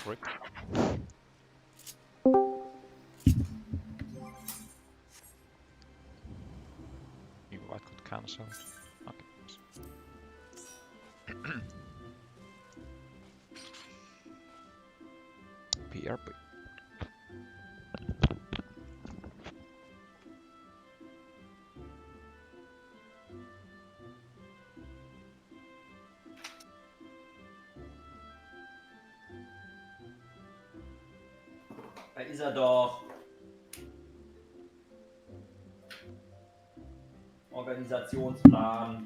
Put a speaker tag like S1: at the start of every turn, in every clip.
S1: for it. Invite got cancelled. Okay. PRP.
S2: Da ist er doch. Organisationsplan.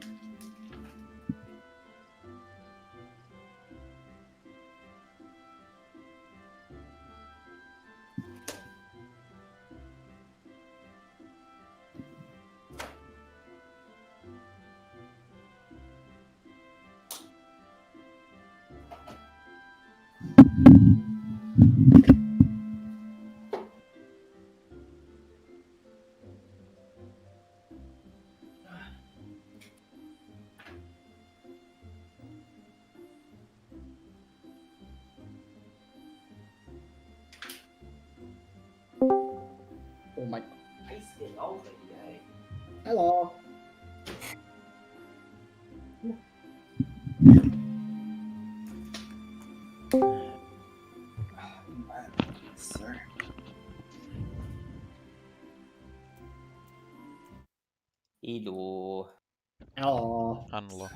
S3: Oh mein.
S2: Eisgelaufe hier, ey.
S3: Hallo. Sir.
S2: Hello.
S3: Hello.
S1: Hanlo.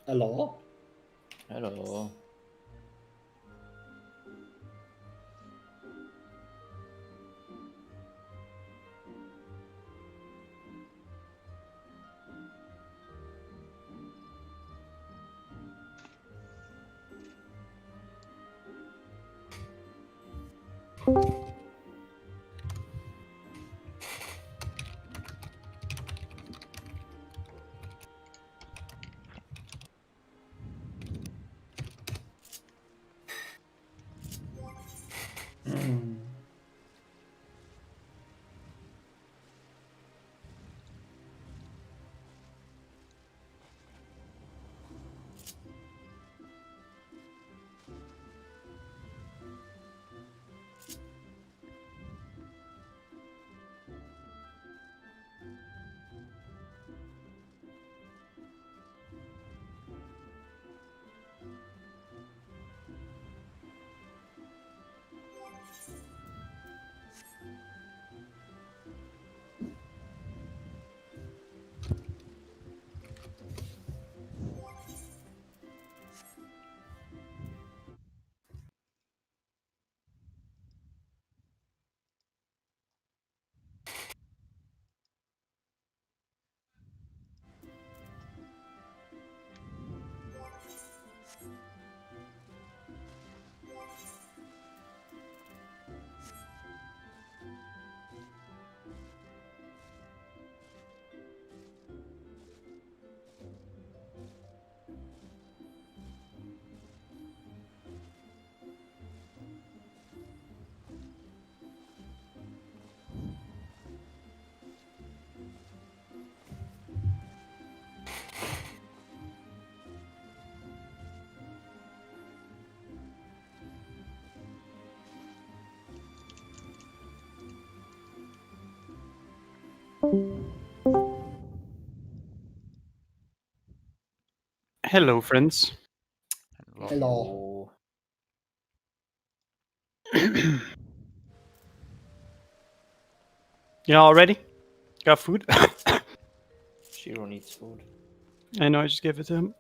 S3: Hello.
S2: Hello.
S4: Hello, friends.
S3: Hello.
S4: You all ready? Got food?
S2: Shiro needs food.
S4: I know, I just gave it to him.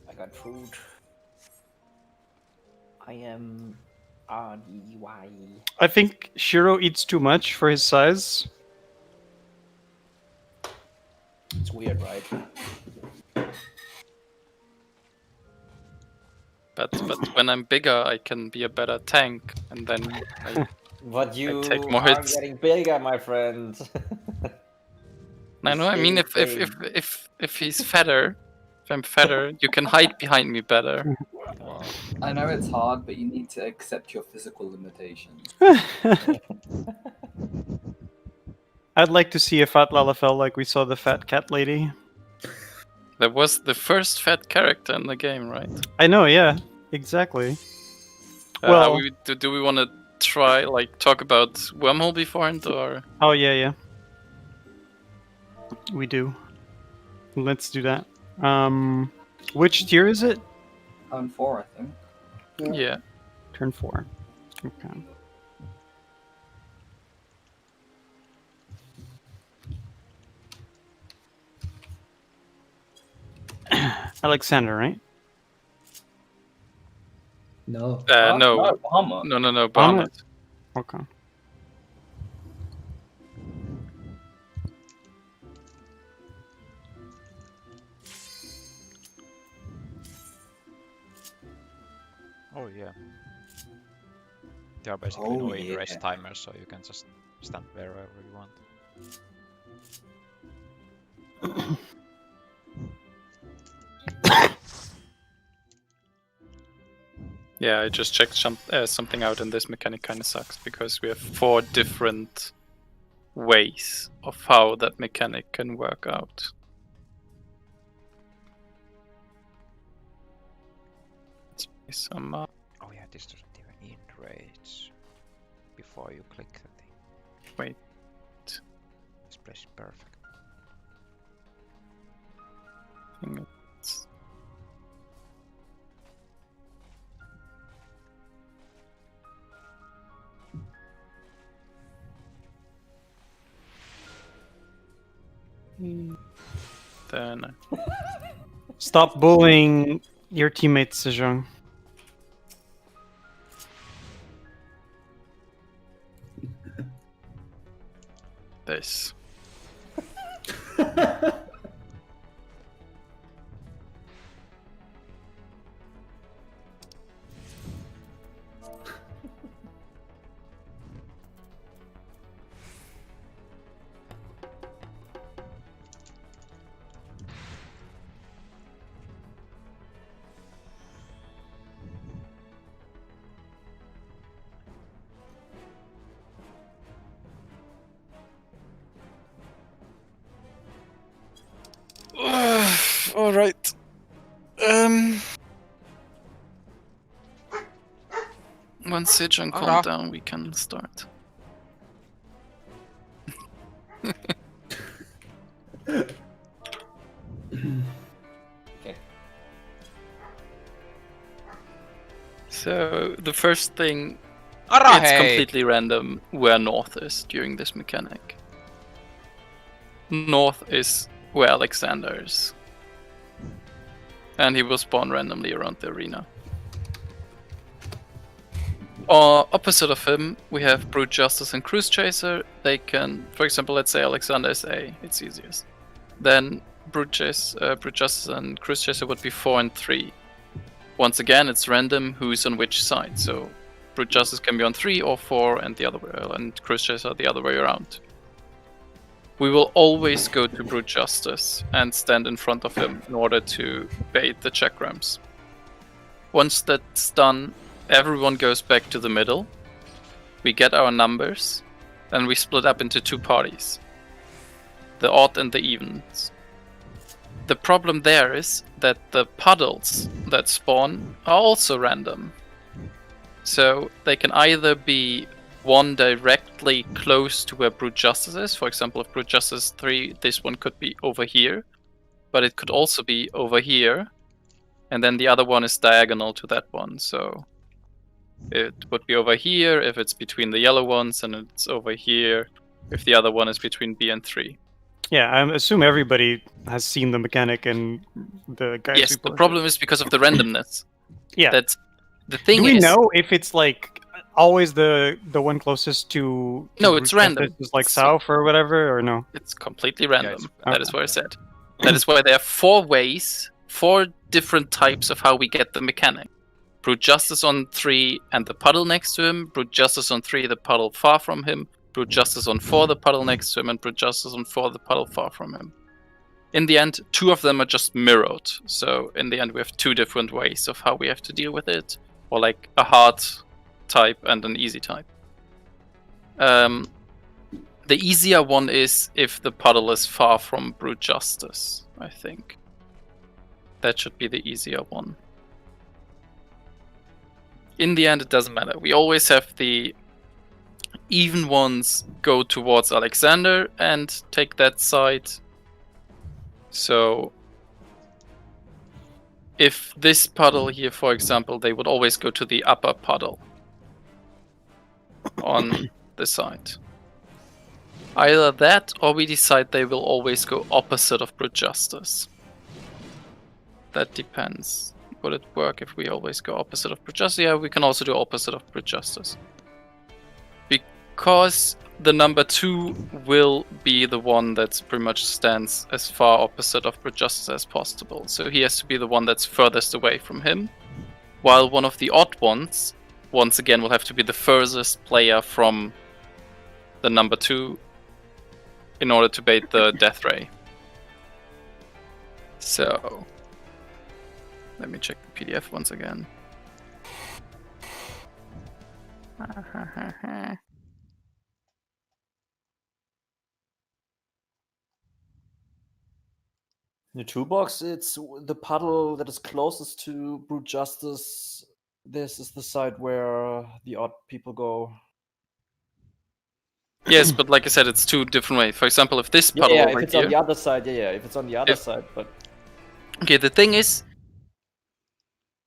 S2: I got food. I am RDY.
S4: I think Shiro eats too much for his size.
S2: It's weird, right?
S5: But when I'm bigger, I can be a better tank, and then I
S2: But you
S5: take more
S2: are
S5: hits.
S2: getting bigger, my friend.
S5: I know. I mean, if he's fatter, if I'm fatter, you can hide behind me better.
S1: Wow.
S6: I know it's hard, but you need to accept your physical limitations.
S4: I'd like to see a fat Lalafell like we saw the fat cat lady.
S5: That was the first fat character in the game, right?
S4: I know, yeah, exactly.
S5: Well, do we want to try talk about Wormhole beforehand, or?
S4: Oh yeah. We do. Let's do that. Which tier is it?
S6: Turn 4, I think.
S5: Yeah.
S4: Turn 4. Okay. Alexander, right?
S3: No.
S5: No.
S6: No, Bahamut.
S5: No. Bahamut.
S4: Okay.
S1: Oh yeah. They are basically
S6: Oh,
S1: no
S6: yeah.
S1: race timers, so you can just stand wherever you want.
S5: Yeah, I just checked something out, and this mechanic kind of sucks because we have 4 different ways of how that mechanic can work out. Let's play some.
S1: Oh yeah, this doesn't even end rates before you click the thing.
S5: Wait.
S1: This place is perfect.
S5: Then
S4: Stop bullying your teammates, Sejong.
S5: this. All right. Once Sejong calmed down, we can start.
S2: Okay.
S5: So the first thing,
S1: Alright.
S5: it's completely random where north is during this mechanic. North is where Alexander is. And he will spawn randomly around the arena. Opposite of him, we have Brute Justice and Cruise Chaser. They can, for example, let's say Alexander is A, it's easiest. Then Brute Justice and Cruise Chaser would be 4 and 3. Once again, it's random who's on which side. So Brute Justice can be on 3 or 4, and the other way, and Cruise Chaser the other way around. We will always go to Brute Justice and stand in front of him in order to bait the chakrams. Once that's done, everyone goes back to the middle. We get our numbers, and we split up into 2 parties. The odd and the evens. The problem there is that the puddles that spawn are also random. So they can either be one directly close to where Brute Justice is. For example, if Brute Justice 3, this one could be over here. But it could also be over here. And then the other one is diagonal to that one. So it would be over here if it's between the yellow ones, and it's over here if the other one is between B and 3.
S4: Yeah, I assume everybody has seen the mechanic and the guys
S5: Yes,
S4: we
S5: the
S4: posted.
S5: problem is because of the randomness.
S4: Yeah.
S5: That's the thing.
S4: Do we
S5: is,
S4: know if it's like always the one closest to
S5: No, it's
S4: Brute Justice
S5: random.
S4: is like
S5: It's-
S4: south or whatever, or no?
S5: It's completely random.
S1: it's
S5: That is
S1: random,
S5: what I
S1: yeah.
S5: said. That is why there are 4 ways, 4 different types of how we get the mechanic. Brute Justice on 3 and the puddle next to him, Brute Justice on 3, the puddle far from him, Brute Justice on 4, the puddle next to him, and Brute Justice on 4, the puddle far from him. In the end, 2 of them are just mirrored. So in the end, we have 2 different ways of how we have to deal with it, or like a hard type and an easy type. The easier one is if the puddle is far from Brute Justice, I think. That should be the easier one. In the end, it doesn't matter. We always have the even ones go towards Alexander and take that side. So if this puddle here, for example, they would always go to the upper puddle on the side. Either that, or we decide they will always go opposite of Brute Justice. That depends. Would it work if we always go opposite of Brute Justice? Yeah, we can also do opposite of Brute Justice. Because the number 2 will be the one that pretty much stands as far opposite of Brute Justice as possible. So he has to be the one that's furthest away from him. While one of the odd ones, once again, will have to be the furthest player from the number 2 in order to bait the Death Ray. So, let me check the PDF once again.
S2: In the toolbox, it's the puddle that is closest to Brute Justice. This is the side where the odd people go.
S5: Yes, but like I said, it's 2 different ways. For example, if this puddle
S2: Yeah,
S5: over
S2: if it's
S5: here...
S2: on the other side, yeah, if it's on the other
S5: If-
S2: side, but...
S5: Okay, the thing is,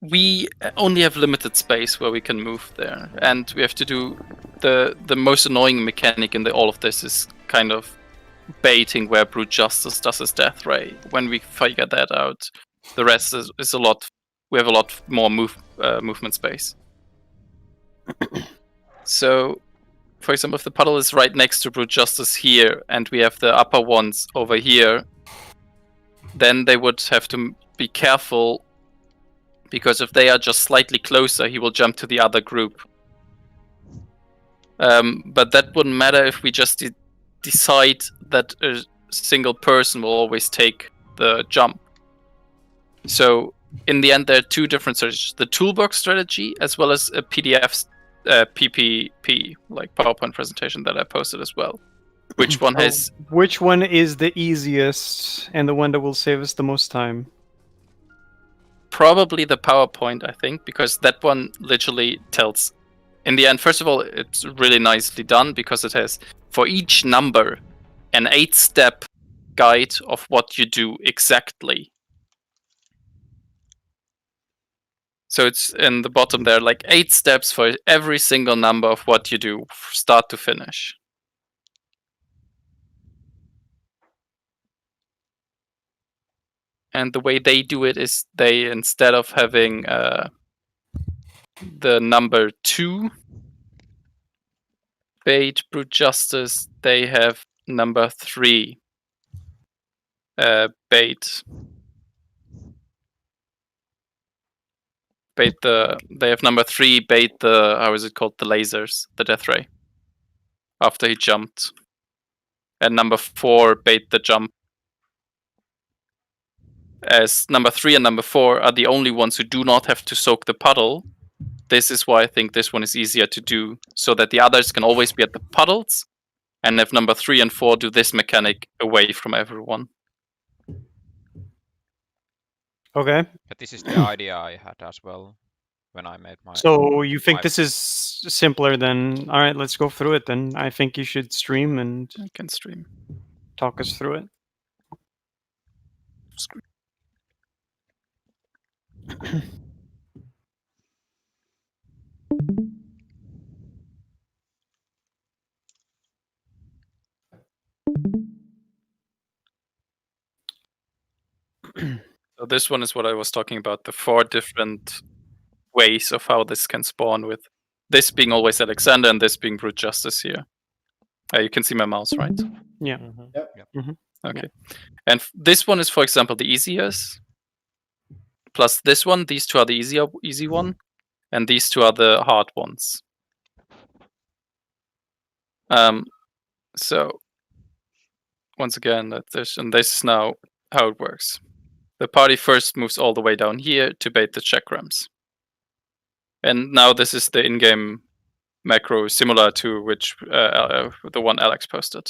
S5: we only have limited space where we can move there, and we have to do the most annoying mechanic in all of this is kind of baiting where Brute Justice does his Death Ray. When we figure that out, the rest is a lot. We have a lot more movement space. So, for example, if the puddle is right next to Brute Justice here, and we have the upper ones over here, then they would have to be careful, because if they are just slightly closer, he will jump to the other group. But that wouldn't matter if we just decide that a single person will always take the jump. So in the end, there are 2 different strategies: the toolbox strategy as well as a PDF PPP, like PowerPoint presentation that I posted as well. Which one has...
S4: Which one is the easiest and the one that will save us the most time?
S5: Probably the PowerPoint, I think, because that one literally tells... In the end, first of all, it's really nicely done because it has, for each number, an 8-step guide of what you do exactly. So it's in the bottom there, like 8 steps for every single number of what you do, start to finish. And the way they do it is they, instead of having the number 2 bait Brute Justice, they have number 3 bait. They have number 3 bait the, how is it called, the lasers, the Death Ray, after he jumped. And number 4 bait the jump. As number 3 and number 4 are the only ones who do not have to soak the puddle, this is why I think this one is easier to do, so that the others can always be at the puddles, and if number 3 and 4 do this mechanic away from everyone.
S4: Okay.
S1: But this is the idea I had as well when I made my...
S4: So you think
S1: my-
S4: this is simpler than... All right, let's go through it then. I think you should stream and
S5: I can stream.
S4: talk us through it.
S5: So this one is what I was talking about, the 4 different ways of how this can spawn, with this being always Alexander and this being Brute Justice here. You can see my mouse, right?
S4: Yeah.
S5: Okay. And this one is, for example, the easiest. Plus this one, these 2 are the easy one. And these 2 are the hard ones. So once again, this is now how it works. The party first moves all the way down here to bait the chakrams. And now this is the in-game macro similar to the one Alex posted.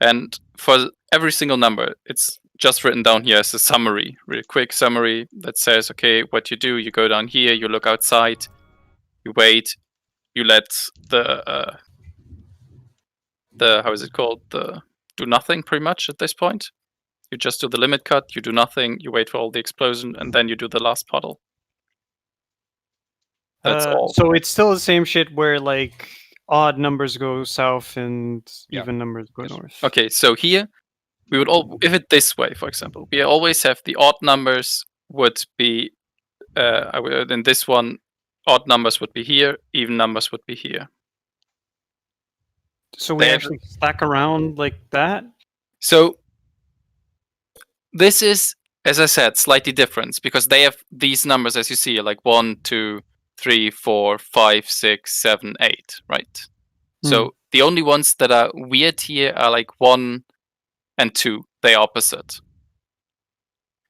S5: And for every single number, it's just written down here as a summary, really quick summary that says, okay, what you do, you go down here, you look outside, you wait, you let the how is it called? The do nothing pretty much at this point. You just do the limit cut, you do nothing, you wait for all the explosion, and then you do the last puddle. That's all.
S4: So it's still the same shit where like odd numbers go south and
S1: Yeah.
S4: even numbers go north.
S5: Okay, so here we would if it this way, for example, we always have the odd numbers would be in this one, odd numbers would be here, even numbers would be here.
S4: So we
S5: They have-
S4: actually stack around like that?
S5: So this is, as I said, slightly different because they have these numbers, as you see, like 1, 2, 3, 4, 5, 6, 7, 8, right? So the only ones that are weird here are like 1 and 2. They're opposite.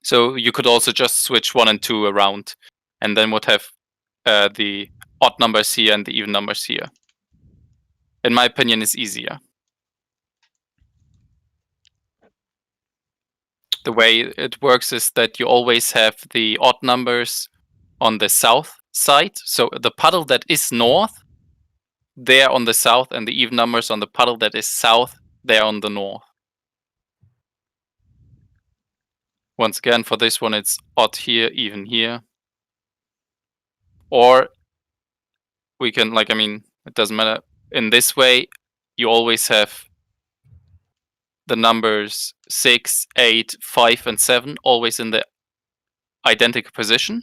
S5: So you could also just switch 1 and 2 around, and then would have the odd numbers here and the even numbers here. In my opinion, it's easier. The way it works is that you always have the odd numbers on the south side. So the puddle that is north, they're on the south, and the even numbers on the puddle that is south, they're on the north. Once again, for this one, it's odd here, even here. Or we can, like, I mean, it doesn't matter. In this way, you always have the numbers 6, 8, 5, and 7 always in the identical position.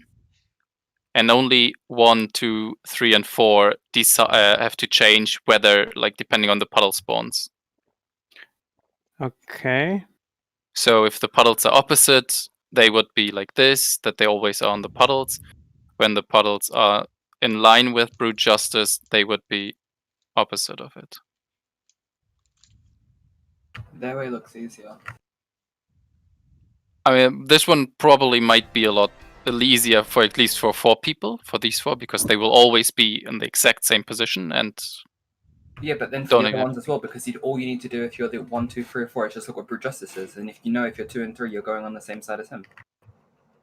S5: And only 1, 2, 3, and 4 have to change whether, like, depending on the puddle spawns.
S4: Okay.
S5: So if the puddles are opposite, they would be like this, that they always are on the puddles. When the puddles are in line with Brute Justice, they would be opposite of it.
S6: That way looks easier.
S5: I mean, this one probably might be a lot easier for at least for 4 people, for these 4, because they will always be in the exact same position and
S6: Yeah, but then for
S5: Don't
S6: the other
S5: again.
S6: ones as well, because all you need to do if you're the 1, 2, 3, or 4 is just look what Brute Justice is, and if you know if you're 2 and 3, you're going on the same side as him.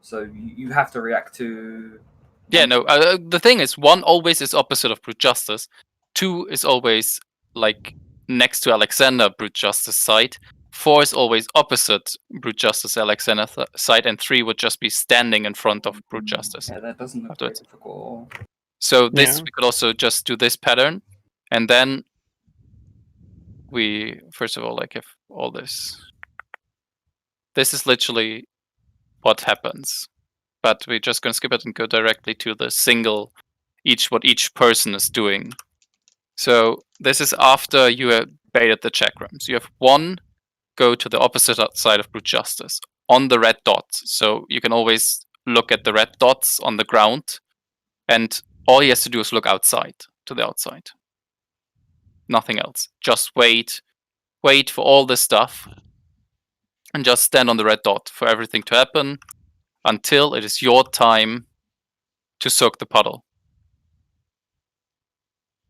S6: So you have to react to.
S5: yeah, no. The thing is, 1 always is opposite of Brute Justice. 2 is always like next to Alexander Brute Justice side. 4 is always opposite Brute Justice Alexander side, and 3 would just be standing in front of Brute Justice.
S6: Yeah, that doesn't look very difficult.
S5: So this
S4: Yeah.
S5: we could also just do this pattern, and then we first of all like have all this. This is literally what happens, but we're just gonna skip it and go directly to the single, what each person is doing. So this is after you have baited the chakrams. You have 1 go to the opposite side of Brute Justice on the red dots. So you can always look at the red dots on the ground, and all he has to do is look outside, to the outside. Nothing else. Just wait for all this stuff, and just stand on the red dot for everything to happen until it is your time to soak the puddle.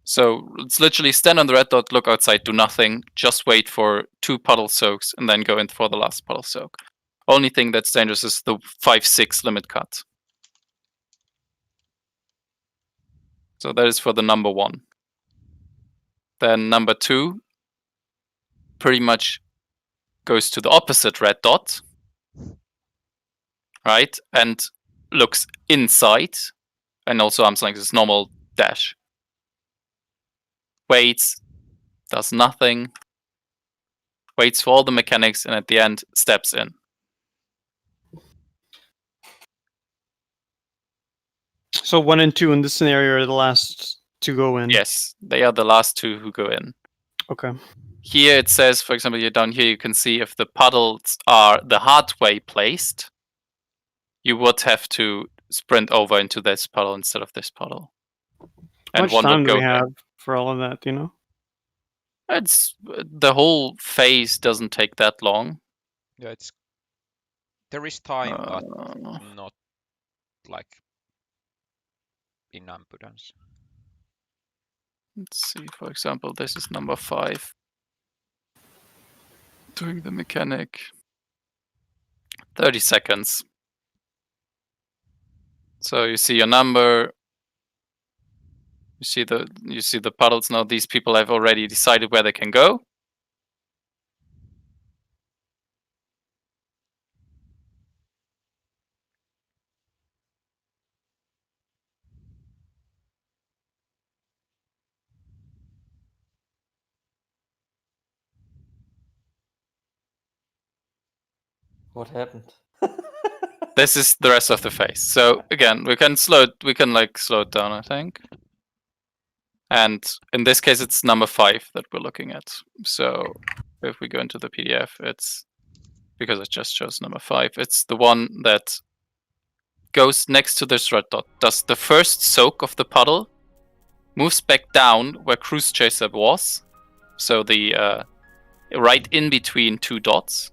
S5: So it's literally stand on the red dot, look outside, do nothing, just wait for 2 puddle soaks, and then go in for the last puddle soak. Only thing that's dangerous is the 5-6 limit cut. So that is for the number 1. Then number 2 pretty much goes to the opposite red dot, right? And looks inside, and also arms length is normal dash. Waits, does nothing, waits for all the mechanics, and at the end steps in.
S4: So 1 and 2 in this scenario are the last to go in.
S5: Yes, they are the last two who go in.
S4: Okay.
S5: Here it says, for example, you're down here, you can see if the puddles are the hard way placed, you would have to sprint over into this puddle instead of this puddle.
S4: How much
S5: one
S4: time
S5: would
S4: do
S5: go
S4: we
S5: there.
S4: have for all of that, do you know?
S5: It's the whole phase doesn't take that long.
S1: Yeah, there is time, but
S5: Uh,
S1: not like in impedance.
S5: Let's see, for example, this is number 5. Doing the mechanic. 30 seconds. So you see your number. You see the puddles now. These people have already decided where they can go.
S2: What happened?
S5: This is the rest of the phase. So again, we can slow it down, I think. And in this case, it's number 5 that we're looking at. So if we go into the PDF, it's because I just chose number 5. It's the one that goes next to this red dot. Does the first soak of the puddle, moves back down where Cruise Chaser was, so the right in between 2 dots,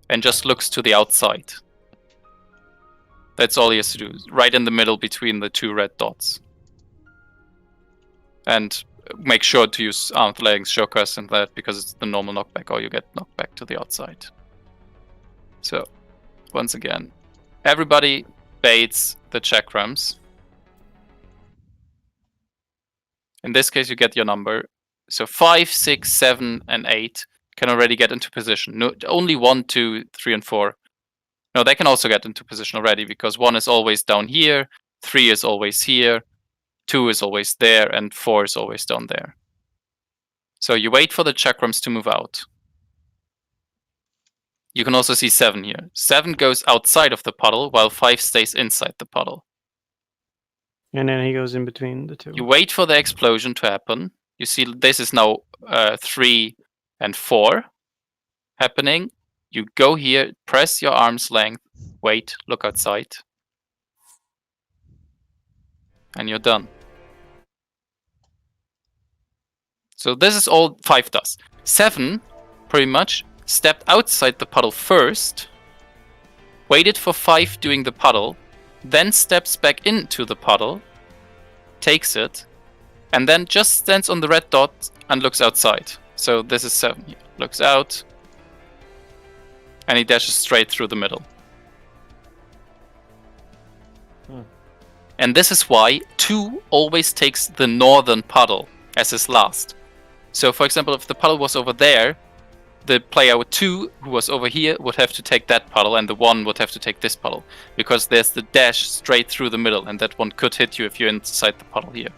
S5: and just looks to the outside. That's all he has to do, right in the middle between the 2 red dots. And make sure to use armed legs, shokers, and that, because it's the normal knockback, or you get knocked back to the outside. So, once again, everybody baits the chakrams. In this case, you get your number. So 5, 6, 7, and 8 can already get into position. No, only 1, 2, 3, and 4. No, they can also get into position already, because 1 is always down here, 3 is always here, 2 is always there, and 4 is always down there. So you wait for the chakrams to move out. You can also see 7 here. 7 goes outside of the puddle, while 5 stays inside the puddle.
S4: And then he goes in between the 2.
S5: You wait for the explosion to happen. You see this is now 3 and 4 happening. You go here, press your arm's length, wait, look outside. And you're done. So this is all 5 does. 7, pretty much, stepped outside the puddle first, waited for 5 doing the puddle, then steps back into the puddle, takes it, and then just stands on the red dot and looks outside. So this is 7 here. Looks out, and he dashes straight through the middle. And this is why 2 always takes the northern puddle as his last. So for example, if the puddle was over there, the player with 2 who was over here would have to take that puddle, and the 1 would have to take this puddle, because there's the dash straight through the middle, and that one could hit you if you're inside the puddle here.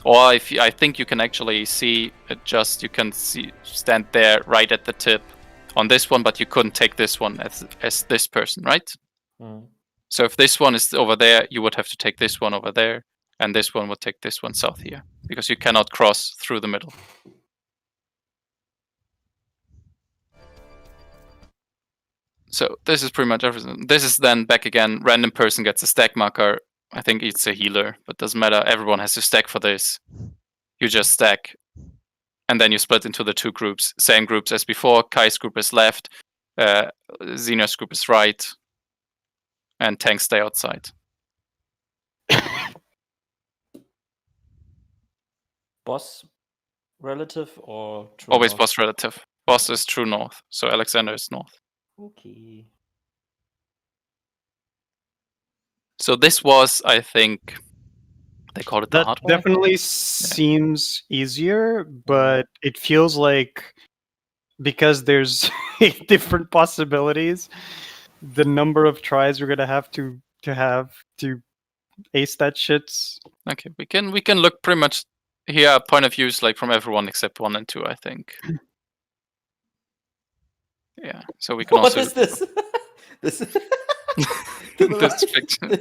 S5: Or if you, I think you can actually see it, just you can see stand there right at the tip on this one, but you couldn't take this one as this person, right? So if this one is over there, you would have to take this one over there, and this one would take this one south here, because you cannot cross through the middle. So this is pretty much everything. This is then back again, random person gets a stack marker. I think it's a healer, but doesn't matter. Everyone has to stack for this. You just stack. And then you split into the 2 groups. Same groups as before. Kai's group is left. Xenos group is right. And tanks stay outside.
S2: Boss relative or true
S5: Always
S2: north?
S5: boss relative. Boss is true north. So Alexander is north.
S2: Okay.
S5: So this was, I think, they called it the
S4: That
S5: hard way.
S4: definitely seems easier, but it feels like because there's 8 different possibilities, the number of tries we're gonna have to ace that shit's.
S5: Okay, we can look pretty much here. Point of views like from everyone except 1 and 2, I think. Yeah, so we can
S2: What
S5: also.
S2: is this? This
S5: This picture.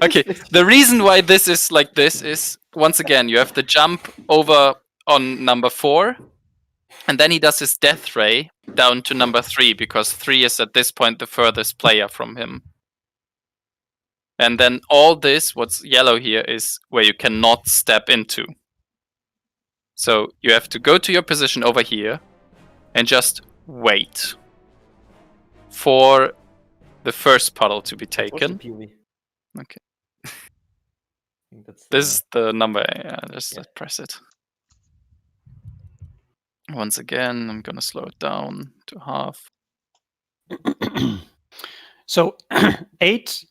S5: Okay, the reason why this is like this is, once again, you have the jump over on number 4, and then he does his death ray down to number 3, because 3 is at this point the furthest player from him. And then all this, what's yellow here, is where you cannot step into. So you have to go to your position over here and just wait for the first puddle to be
S2: What's the
S5: taken.
S2: POV?
S5: Okay.
S2: I think that's
S5: This is the number. Yeah, just press it. Once again, I'm gonna slow it down to half.
S4: So 8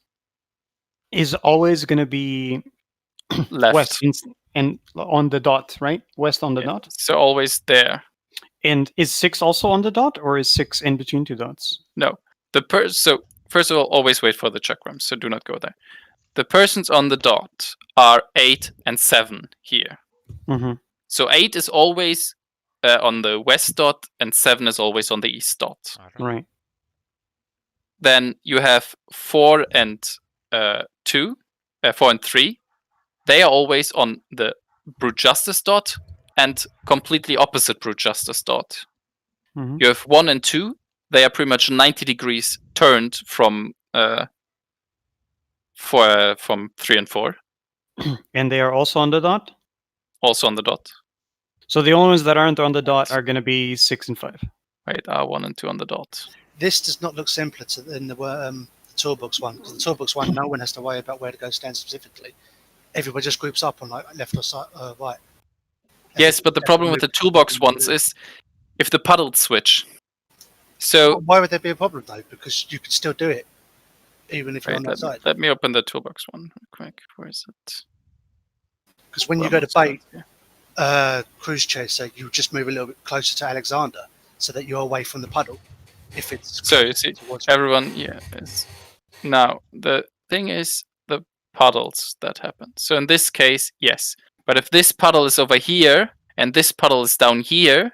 S4: is always going to be
S5: Left.
S4: west and on the dot, right? West on the
S5: Yeah,
S4: dot.
S5: so always there.
S4: And is 6 also on the dot, or is 6 in between 2 dots?
S5: No. So first of all, always wait for the chakram, so do not go there. The persons on the dot are 8 and 7 here.
S4: Mm-hmm.
S5: So 8 is always on the west dot, and 7 is always on the east dot.
S4: Right.
S5: Then you have 4 and 2, 4 and 3. They are always on the brute justice dot and completely opposite brute justice dot.
S4: Mm-hmm.
S5: You have 1 and 2. They are pretty much 90 degrees turned from 3 and 4.
S4: And they are also on the dot?
S5: Also on the dot.
S4: So the only ones that aren't on the dot are going to be 6 and 5.
S5: Right, are 1 and 2 on the dot.
S7: This does not look simpler than the toolbox one. Because the toolbox one, no one has to worry about where to go stand specifically. Everybody just groups up on like left or right.
S5: Yes, but the problem with the toolbox ones is if the puddles switch. So
S7: Why would there be a problem though? Because you can still do it, even if you're
S5: wait,
S7: on that side.
S5: let me open the toolbox one real quick. Where is it?
S7: Because when you go to bait Cruise Chaser, you just move a little bit closer to Alexander so that you're away from the puddle. If it's
S5: So you see, everyone, is. Now the thing is the puddles that happen. So in this case, yes. But if this puddle is over here and this puddle is down here,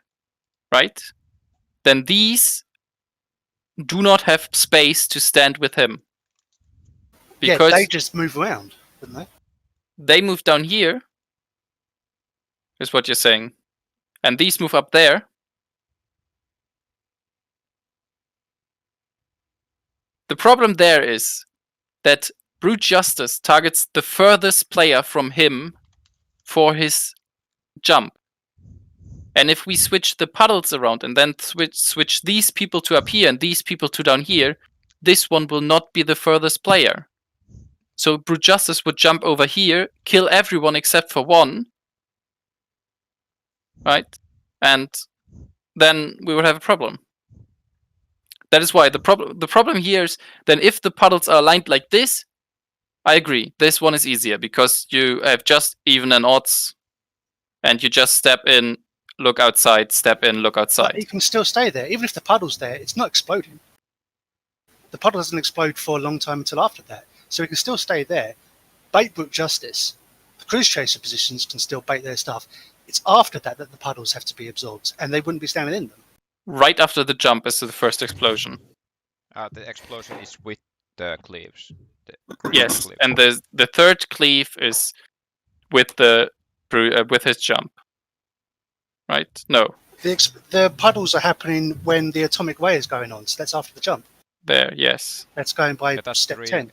S5: right? Then these do not have space to stand with him. Because
S7: they just move around, wouldn't they?
S5: they move down here, is what you're saying. And these move up there. The problem there is that Brute Justice targets the furthest player from him for his jump. And if we switch the puddles around and then switch these people to up here and these people to down here, this one will not be the furthest player. So Brute Justice would jump over here, kill everyone except for one, right? And then we would have a problem. That is why the problem here is then if the puddles are aligned like this, I agree. This one is easier because you have just even and odds, and you just step in, look outside, step in, look outside.
S7: But you can still stay there, even if the puddle's there. It's not exploding. The puddle doesn't explode for a long time until after that, so we can still stay there. Bait Brute Justice. The Cruise Chaser positions can still bait their stuff. It's after that that the puddles have to be absorbed, and they wouldn't be standing in them.
S5: Right after the jump is the first explosion.
S1: The explosion is with the cleaves.
S5: Yes, and the third cleave is with with his jump. Right? No.
S7: The puddles are happening when the atomic ray is going on, so that's after the jump.
S5: There, yes.
S7: That's going by
S1: That's
S7: step 10.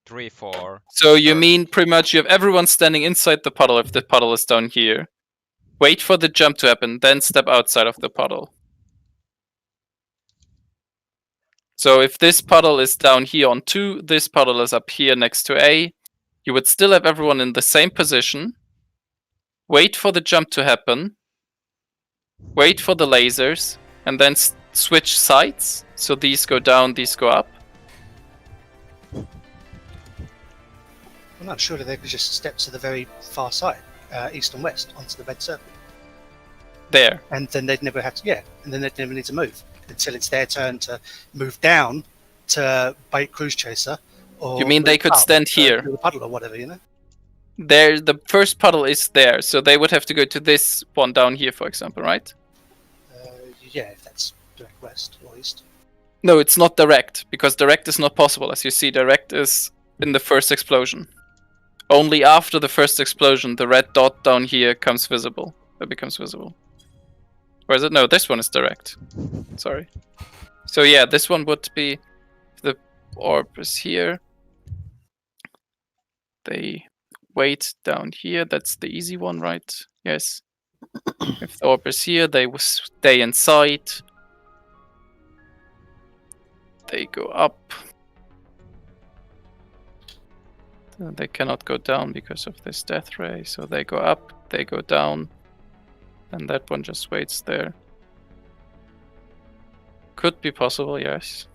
S1: 3, 4.
S5: So you mean pretty much you have everyone standing inside the puddle if the puddle is down here. Wait for the jump to happen, then step outside of the puddle. So if this puddle is down here on 2, this puddle is up here next to A, you would still have everyone in the same position. Wait for the jump to happen. Wait for the lasers, and then switch sides. So these go down, these go up.
S7: Well, no, surely they could just step to the very far side, east and west, onto the red circle.
S5: There.
S7: And then they'd never have to, and then they'd never need to move until it's their turn to move down to bait Cruise Chaser. Or
S5: You mean they could stand here?
S7: The puddle or whatever, you know?
S5: There, the first puddle is there, so they would have to go to this one down here, for example, right?
S7: Yeah, if that's direct west or east.
S5: No, it's not direct, because direct is not possible. As you see, direct is in the first explosion. Only after the first explosion, the red dot down here becomes visible. Or is it? No, this one is direct. Sorry. So yeah, this one would be, the orb is here. They wait down here. That's the easy one, right? Yes. If the orb is here, they will stay inside. They go up. They cannot go down because of this death ray, so they go up, they go down, and that one just waits there. Could be possible, yes.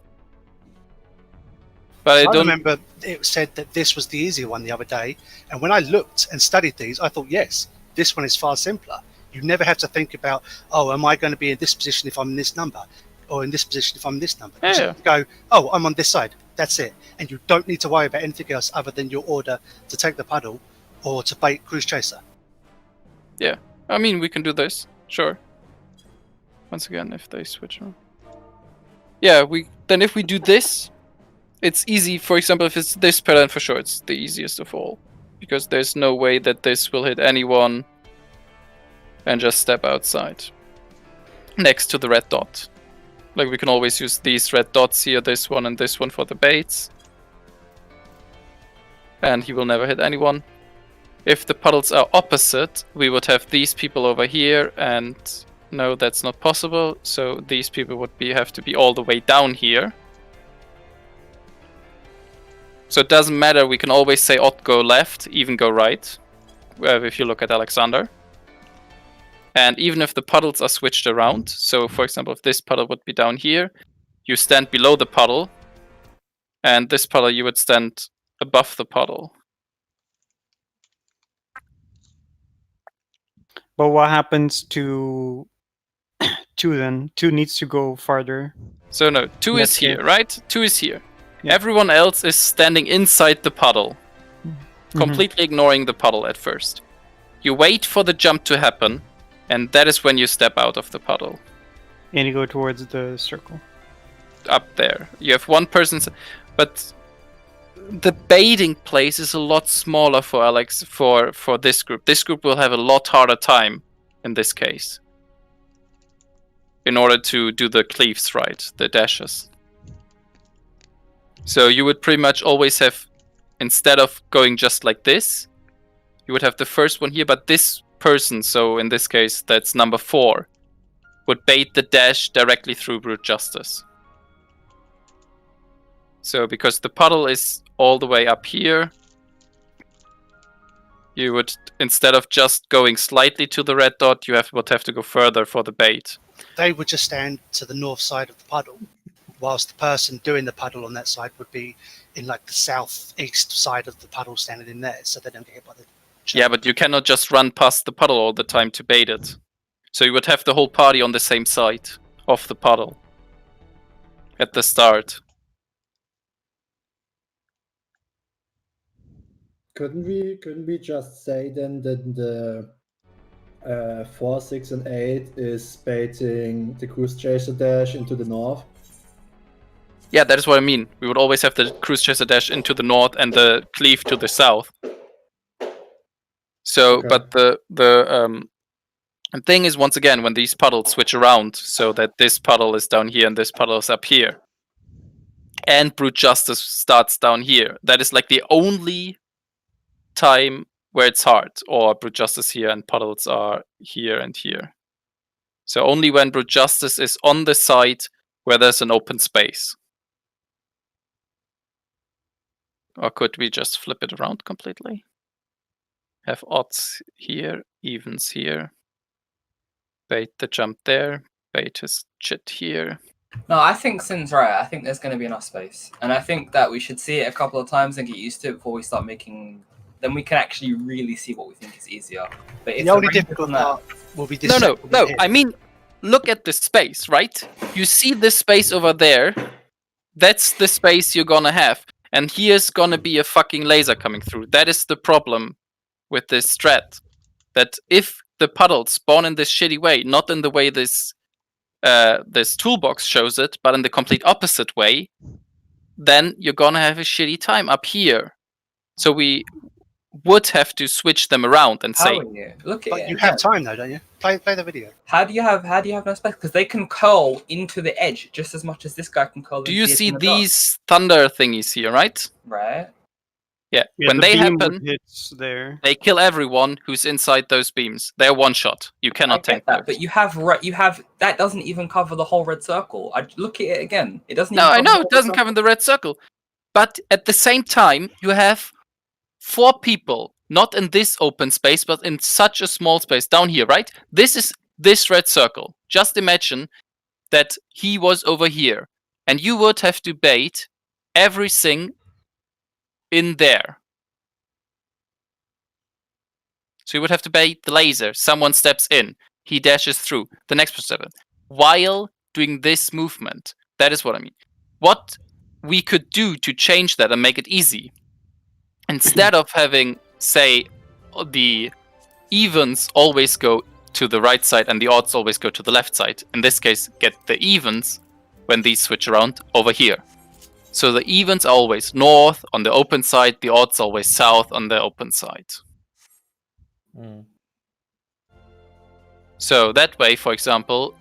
S5: But I don't
S7: remember it said that this was the easier one the other day, and when I looked and studied these, I thought, yes, this one is far simpler. You never have to think about, oh, am I going to be in this position if I'm in this number, or in this position if I'm in this number? You just go, oh, I'm on this side. That's it. And you don't need to worry about anything else other than your order to take the puddle or to bait Cruise Chaser.
S5: Yeah, I mean, we can do this, sure. Once again, if they switch on. Yeah, then if we do this, it's easy. For example, if it's this pattern, for sure, it's the easiest of all. Because there's no way that this will hit anyone and just step outside. Next to the red dot. Like, we can always use these red dots here, this one and this one for the baits. And he will never hit anyone. If the puddles are opposite, we would have these people over here, and no, that's not possible. So these people would have to be all the way down here. So it doesn't matter, we can always say odd go left, even go right. If you look at Alexander. And even if the puddles are switched around, so for example, if this puddle would be down here, you stand below the puddle, and this puddle you would stand above the puddle.
S4: But what happens to 2 then? 2 needs to go farther.
S5: So no, 2
S4: That's
S5: is here,
S4: it.
S5: right? 2 is here.
S4: Yeah.
S5: Everyone else is standing inside the puddle, completely ignoring the puddle at first. You wait for the jump to happen, and that is when you step out of the puddle.
S4: And you go towards the circle.
S5: Up there. You have one person, but the baiting place is a lot smaller for Alex for this group. This group will have a lot harder time in this case. In order to do the cleaves right, the dashes. So you would pretty much always have, instead of going just like this, you would have the first one here, but this person, so in this case that's number 4, would bait the dash directly through Brute Justice. So because the puddle is all the way up here, you would, instead of just going slightly to the red dot, you would have to go further for the bait.
S7: They would just stand to the north side of the puddle, whilst the person doing the puddle on that side would be in like the southeast side of the puddle, standing in there, so they don't get hit by the jump.
S5: Yeah, but you cannot just run past the puddle all the time to bait it. So you would have the whole party on the same side of the puddle at the start.
S3: Couldn't we just say then that the 4, 6, and 8 is baiting the Cruise Chaser dash into the north?
S5: Yeah, that is what I mean. We would always have the Cruise Chaser dash into the north and the cleave to the south. So,
S3: Okay.
S5: but the thing is, once again, when these puddles switch around, so that this puddle is down here and this puddle is up here, and Brute Justice starts down here, that is like the only time where it's hard, or Brute Justice here and puddles are here and here. So only when Brute Justice is on the side where there's an open space. Or could we just flip it around completely? Have odds here, evens here. Bait the jump there, bait his shit here.
S6: No, I think Sin's right. I think there's going to be enough space. And I think that we should see it a couple of times and get used to it before we start making... Then we can actually really see what we think is easier. But if
S7: The only
S6: range is
S7: difficult
S6: on that-
S7: part will be this.
S5: No,
S7: second
S5: no.
S7: hit.
S5: I mean, look at the space, right? You see this space over there? That's the space you're gonna have. And here's gonna be a fucking laser coming through. That is the problem with this strat. That if the puddles spawn in this shitty way, not in the way this this toolbox shows it, but in the complete opposite way, then you're gonna have a shitty time up here. So we would have to switch them around and
S6: How
S5: say,
S6: are you? Look at
S7: But
S6: it.
S7: you
S6: again.
S7: have time though, don't you? Play the video.
S6: How do you have no space? Because they can curl into the edge just as much as this guy can curl.
S5: do
S6: into
S5: you
S6: the edge
S5: see
S6: in the dark,
S5: these thunder thingies here, right?
S6: right?
S5: Yeah.
S4: Yeah,
S5: When
S4: the
S5: they
S4: beam would
S5: happen,
S4: hit there.
S5: they kill everyone who's inside those beams. They're one shot. You
S6: I
S5: cannot
S6: get
S5: tank
S6: that,
S5: those.
S6: but you have that doesn't even cover the whole red circle. I look at it again. It doesn't.
S5: No,
S6: even
S5: I
S6: cover
S5: know
S6: the
S5: it
S6: whole
S5: doesn't
S6: red
S5: cover the red circle. But at the same time, you have 4 people, not in this open space, but in such a small space down here, right? This is this red circle. Just imagine that he was over here, and you would have to bait everything in there. So you would have to bait the laser. Someone steps in. He dashes through. The next person. While doing this movement. That is what I mean. What we could do to change that and make it easy, instead of having, say, the evens always go to the right side and the odds always go to the left side, in this case, get the evens, when these switch around, over here. So the evens are always north on the open side, the odds always south on the open side.
S2: Mm.
S5: So that way, for example,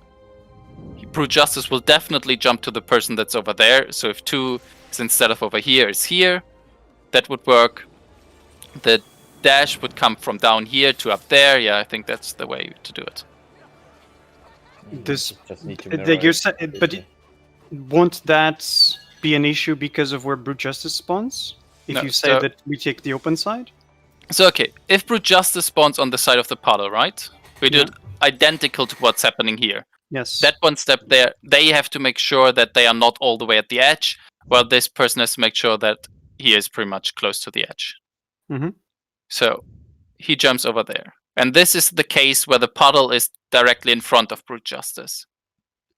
S5: Brute Justice will definitely jump to the person that's over there. So if 2 is instead of over here is here, that would work. The dash would come from down here to up there. Yeah, I think that's the way to do it.
S4: This,
S2: Just need to
S4: but
S2: mirror
S4: won't that be an issue because of where Brute Justice spawns? If
S5: No,
S4: you say
S5: so-
S4: that we take the open side?
S5: So okay, if Brute Justice spawns on the side of the puddle, right? We do it identical to what's happening here.
S4: Yes.
S5: That one step there, they have to make sure that they are not all the way at the edge, while this person has to make sure that he is pretty much close to the edge.
S4: Mhm.
S5: So he jumps over there. And this is the case where the puddle is directly in front of Brute Justice.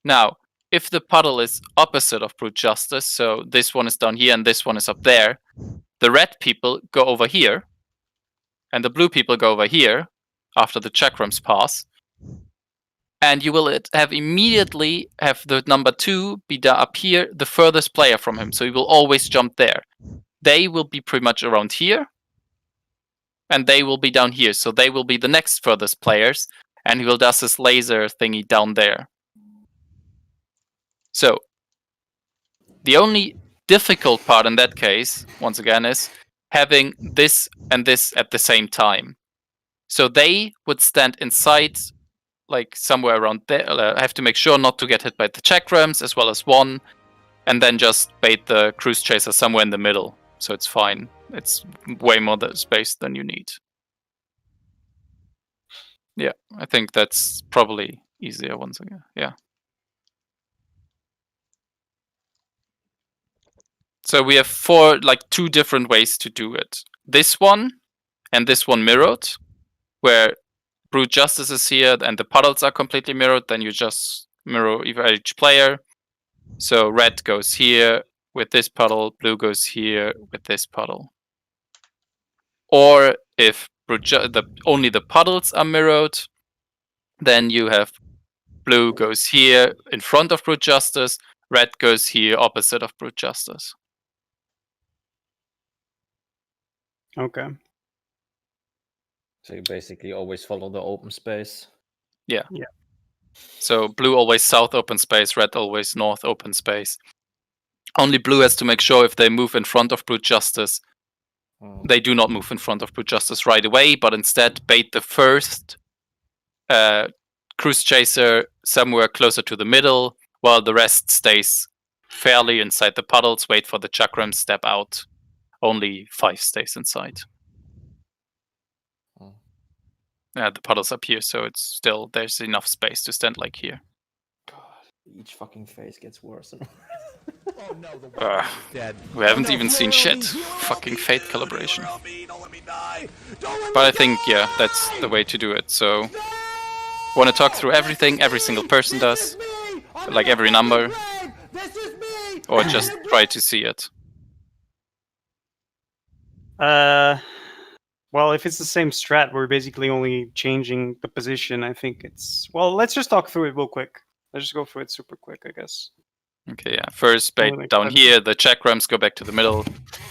S5: Now, if the puddle is opposite of Brute Justice, so this one is down here and this one is up there, the red people go over here, and the blue people go over here after the chakrams pass. And you will have immediately have the number 2 be up here, the furthest player from him. So he will always jump there. They will be pretty much around here. And they will be down here. So they will be the next furthest players. And he will do this laser thingy down there. So the only difficult part in that case, once again, is having this and this at the same time. So they would stand inside, like somewhere around there. Have to make sure not to get hit by the chakrams, as well as 1, and then just bait the cruise chaser somewhere in the middle. So it's fine. It's way more space than you need. Yeah, I think that's probably easier once again. Yeah. So we have 2 different ways to do it. This one and this one mirrored, where Brute Justice is here and the puddles are completely mirrored, then you just mirror each player. So red goes here with this puddle, blue goes here with this puddle. Or if only the puddles are mirrored, then you have blue goes here in front of Brute Justice, red goes here opposite of Brute Justice.
S4: Okay.
S2: So you basically always follow the open space.
S5: Yeah. So blue always south open space, red always north open space. Only blue has to make sure if they move in front of Brute Justice, they do not move in front of Brute Justice right away, but instead bait the first cruise chaser somewhere closer to the middle, while the rest stays fairly inside the puddles, wait for the chakram, step out. Only 5 stays inside. The puddle's up here, so it's still, there's enough space to stand like here.
S2: God, each fucking phase gets worse.
S5: We haven't even seen shit. Fucking fate calibration. But I think, yeah, that's the way to do it. So, want to talk through everything every single person does? Like every number? Or just try to see it?
S4: Well, if it's the same strat, we're basically only changing the position. I think it's... Well, let's just talk through it real quick. Let's just go through it super quick, I guess.
S5: Okay, yeah. First bait
S4: like
S5: down
S4: 5
S5: here, the chakrams go back to the middle.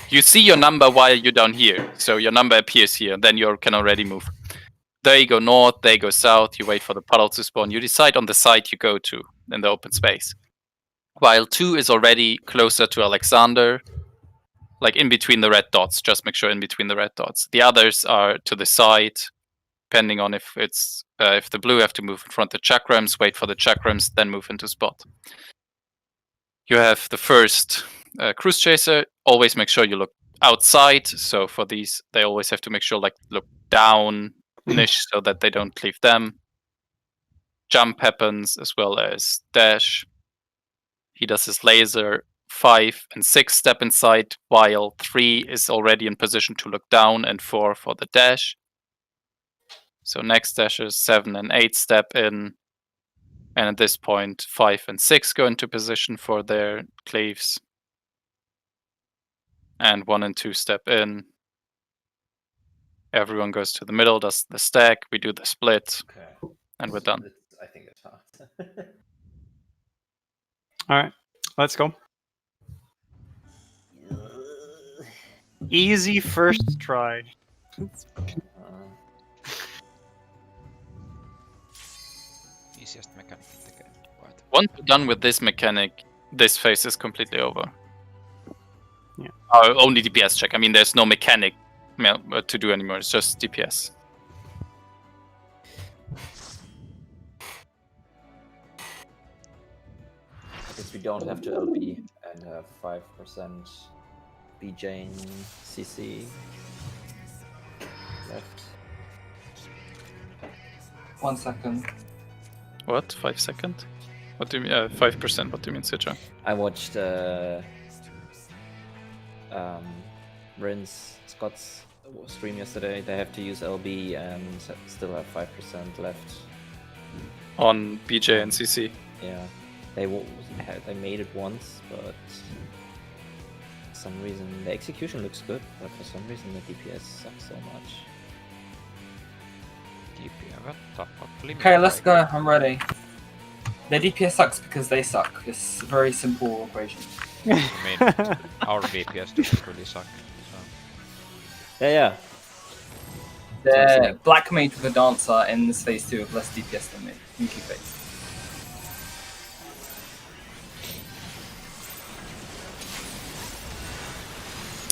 S5: You see your number while you're down here, so your number appears here, then you can already move. They go north, they go south, you wait for the puddle to spawn. You decide on the side you go to in the open space. While 2 is already closer to Alexander, like in between the red dots, just make sure in between the red dots. The others are to the side, depending on if it's if the blue have to move in front of the chakrams, wait for the chakrams, then move into spot. You have the first cruise chaser. Always make sure you look outside. So for these, they always have to make sure look down niche so that they don't leave them. Jump happens as well as dash. He does his laser 5 and 6 step inside, while 3 is already in position to look down and 4 for the dash. So next dashes 7 and 8 step in. And at this point, 5 and 6 go into position for their cleaves. And 1 and 2 step in. Everyone goes to the middle, does the stack, we do the split,
S8: Okay.
S5: and we're done.
S8: I think it's hard.
S4: Alright, let's go. Easy first try.
S1: Easiest mechanic in the game. What?
S5: Once you're done with this mechanic, this phase is completely over.
S4: Yeah.
S5: Only DPS check. I mean, there's no mechanic to do anymore. It's just DPS.
S8: I guess we don't have to LB and have 5% BJ and CC left.
S6: 1 second.
S5: What? 5 seconds? What do you mean? 5%. What do you mean, Sitra?
S8: I watched Rin's Scott's stream yesterday. They have to use LB and still have 5% left.
S5: On BJ and CC.
S8: Yeah, they made it once, but for some reason the execution looks good, but for some reason the DPS sucks so much.
S6: Okay, let's go. I'm ready. The DPS sucks because they suck. It's a very simple equation.
S1: I mean, our VPS doesn't really suck. So.
S8: Yeah.
S6: The black mage with a dancer in this phase 2 have less DPS than me. Yuki phase.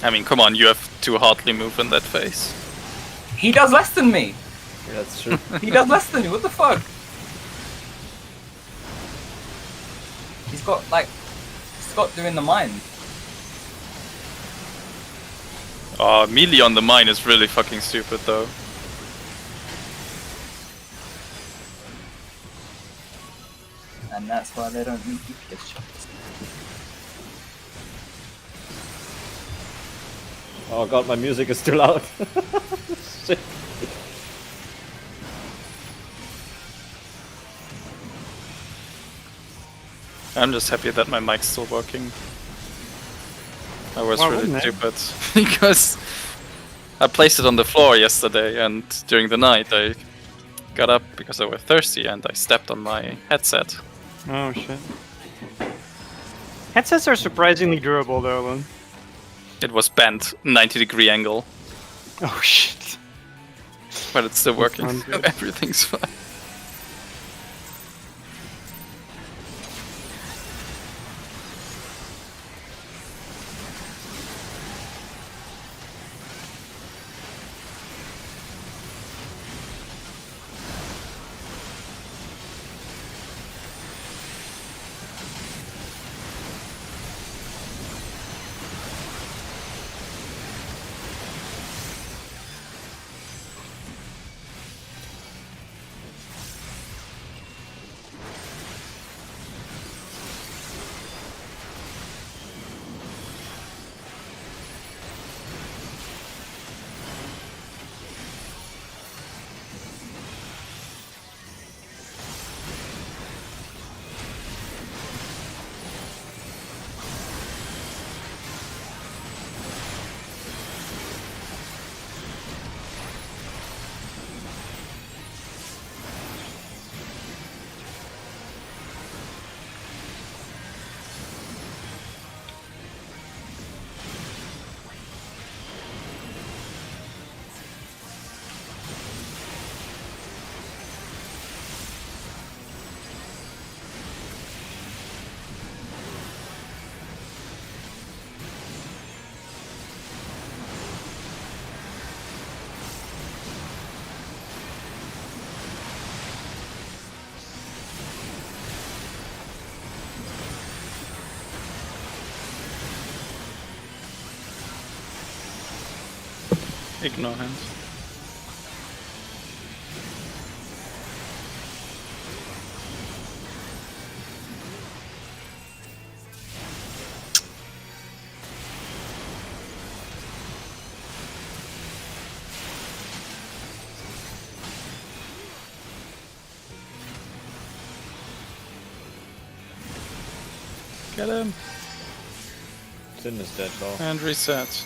S5: I mean, come on, you have to hardly move in that phase.
S6: He does less than me!
S8: Yeah, that's true.
S6: He does less than me, what the fuck? He's got, Scott doing the mine.
S5: Melee on the mine is really fucking stupid, though.
S6: And that's why they don't need DPS checks.
S8: Oh god, my music is too loud. Shit.
S5: I'm just happy that my mic's still working. I was
S4: Why
S5: really
S4: wouldn't it?
S5: stupid because I placed it on the floor yesterday, and during the night I got up because I was thirsty and I stepped on my headset.
S4: Oh shit. Headsets are surprisingly durable though, Lun.
S5: It was bent 90-degree angle,
S4: Oh shit.
S5: but it's still working.
S4: sounds good.
S5: Everything's fine. Ignore him. Get him!
S8: Sin is dead though.
S5: And reset.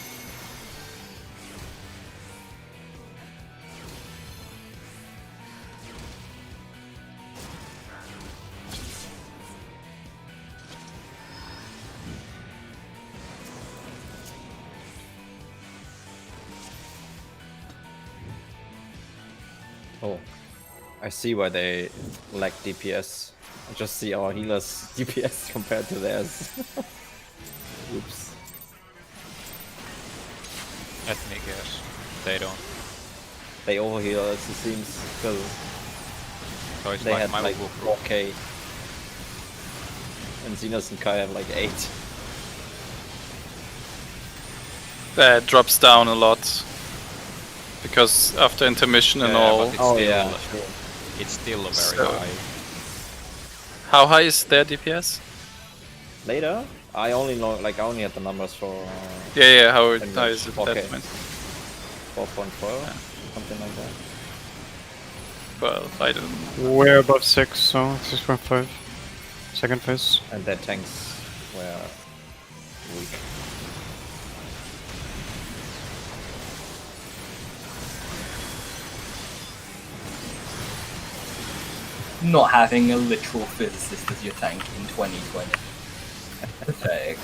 S8: Oh, I see why they lack DPS. I just see our healers' DPS compared to theirs. Oops.
S1: Let me guess. They don't.
S8: They overheal, it seems, because
S1: So it's
S8: they
S1: like
S8: had
S1: my
S8: like
S1: wolf.
S8: 4k. And Xenos and Kai have like 8.
S5: That drops down a lot. Because after intermission and all.
S1: But it's
S8: Oh
S1: still,
S8: yeah.
S1: it's still very
S5: So-
S1: high.
S5: How high is their DPS?
S8: Later, I only know, like, I only had the numbers for
S5: Yeah, how
S8: And
S5: high is it?
S8: okay.
S5: That meant?
S8: 4.4, something like that.
S5: Well, I don't know.
S4: We're above 6, so 6.5. Second phase.
S8: And their tanks were weak.
S6: Not having a literal physicist as your tank in 2020. Pathetic.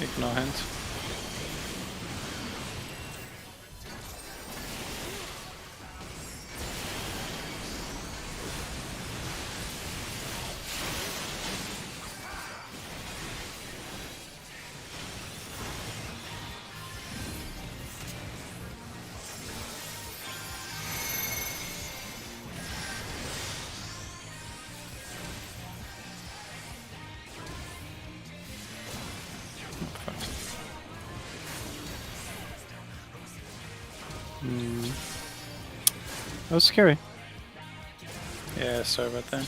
S5: Ignore hand.
S4: That was scary.
S5: Yeah, sorry about that.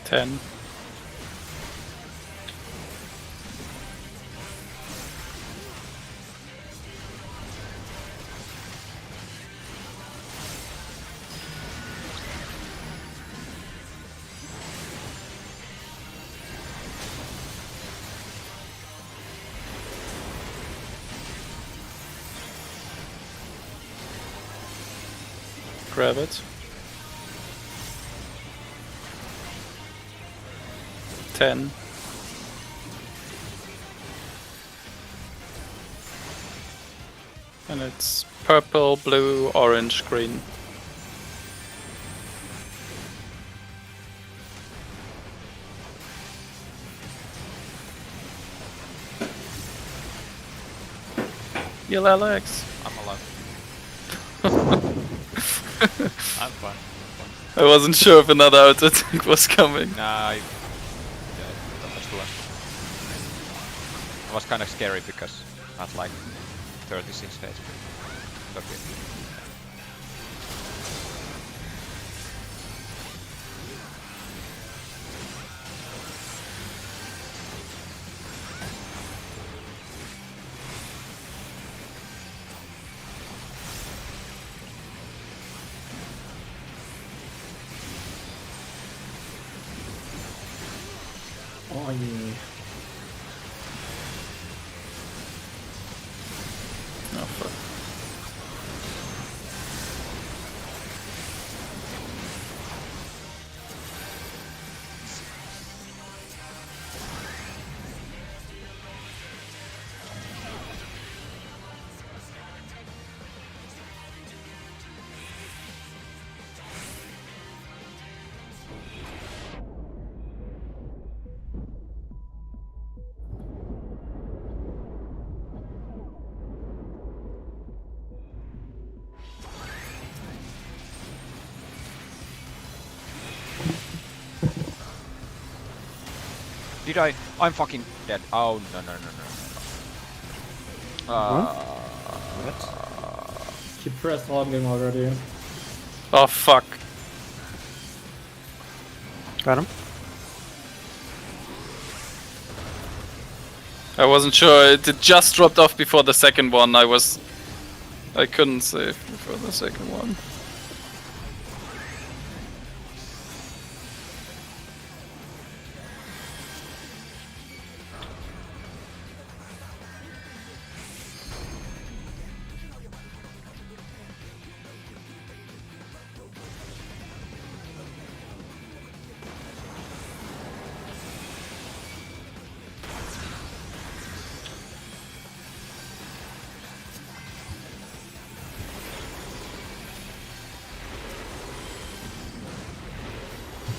S5: Ten. grab it. 10. And it's purple, blue, orange, green. Heal Alex.
S1: I'm alive. I'm fine.
S5: I wasn't sure if another auto attack was coming.
S1: Nah, that was cool. It was kind of scary because I had like 36 HP. Okay.
S3: Oh yeah.
S5: Oh fuck.
S1: Did I? I'm fucking dead. Oh no.
S3: She pressed hogging already.
S5: Oh fuck.
S4: Got him.
S5: I wasn't sure. It just dropped off before the second one. I couldn't save before the second one.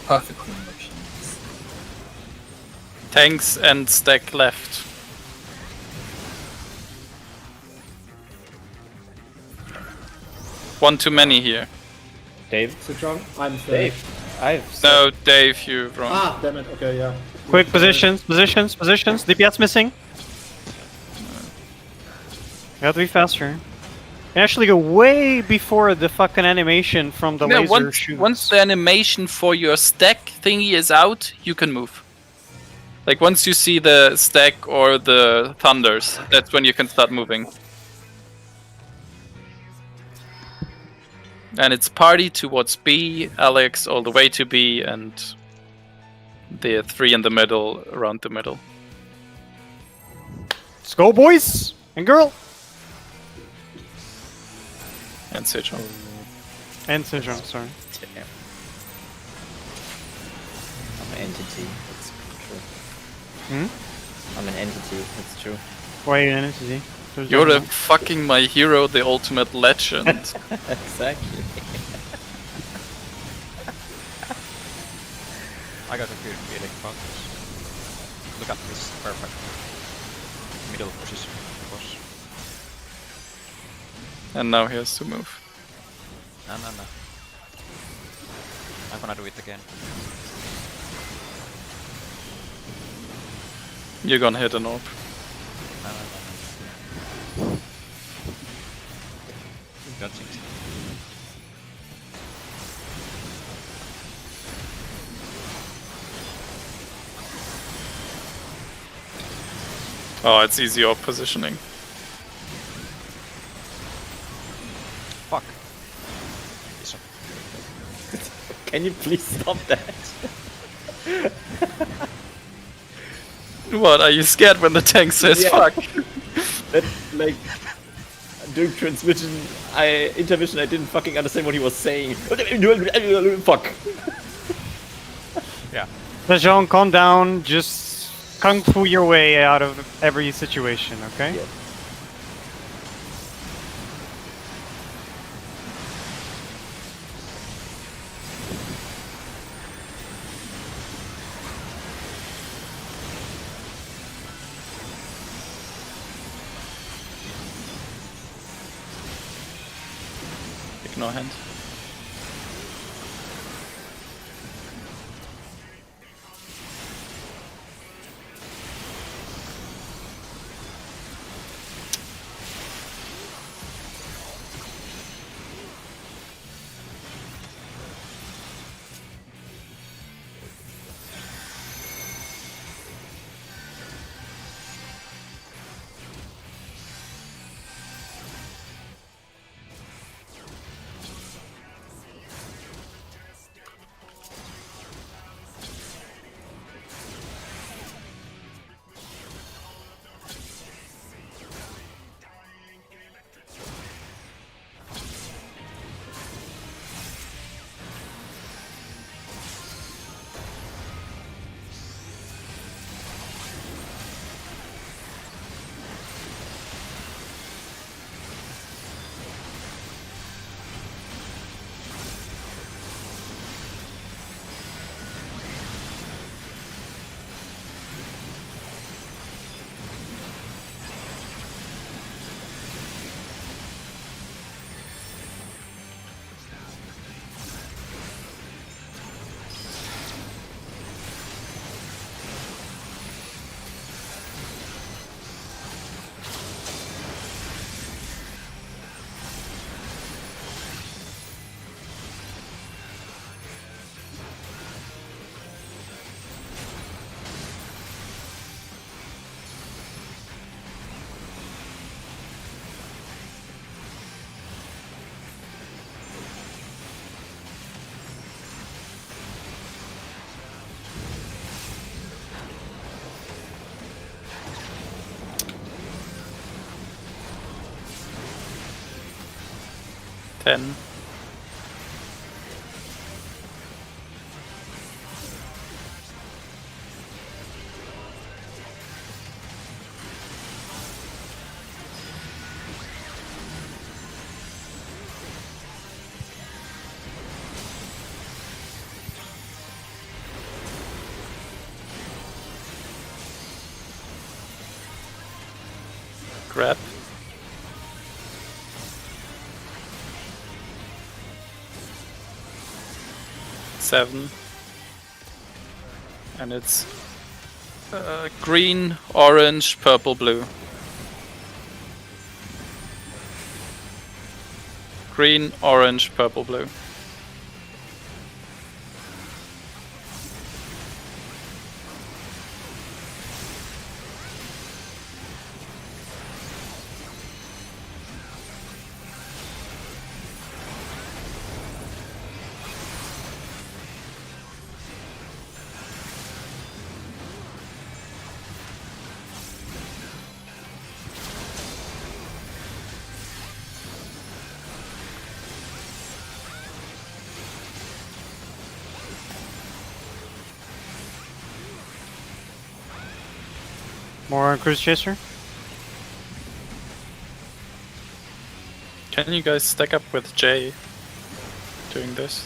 S6: Perfect combinations.
S5: Tanks and stack left. One too many here.
S8: Dave?
S3: Citron, I'm safe.
S8: Dave. I've
S5: No, Dave, you wrong.
S3: Ah, damn it. Okay, yeah.
S4: Quick positions. DPS missing. You have to be faster. And actually go way before the fucking animation from the
S5: Yeah,
S4: laser shoots.
S5: once the animation for your stack thingy is out, you can move. Like once you see the stack or the thunders, that's when you can start moving. And it's party towards B, Alex all the way to B, and the 3 in the middle, around the middle.
S4: Let's go, boys and girl.
S5: And Sejong.
S4: And Sejong, sorry.
S8: Damn. I'm an entity. That's true. I'm an entity. That's true.
S4: Why are you an entity? There's
S5: You're
S4: no-
S5: the fucking my hero, the ultimate legend.
S8: Exactly.
S1: I got a good feeling about this. Look at this perfect middle position. Boss.
S5: And now he has to move.
S1: No. I'm gonna do it again.
S5: You're gonna hit an orb.
S1: No. Don't think so.
S5: Oh, it's easy orb positioning.
S1: Fuck.
S8: Can you please stop that?
S5: What, are you scared when the tank says
S8: Yeah.
S5: fuck?
S8: That, like,
S9: during intermission, I didn't fucking understand what he was saying. Fuck.
S1: Yeah.
S4: Lejean, calm down. Just kung fu your way out of every situation, okay?
S9: Yeah.
S5: Ignore hand. Ten. Grab. Seven. And it's green, orange, purple, blue. Green, orange, purple, blue.
S4: More on Cruise Chaser?
S5: Can you guys stack up with Jay doing this?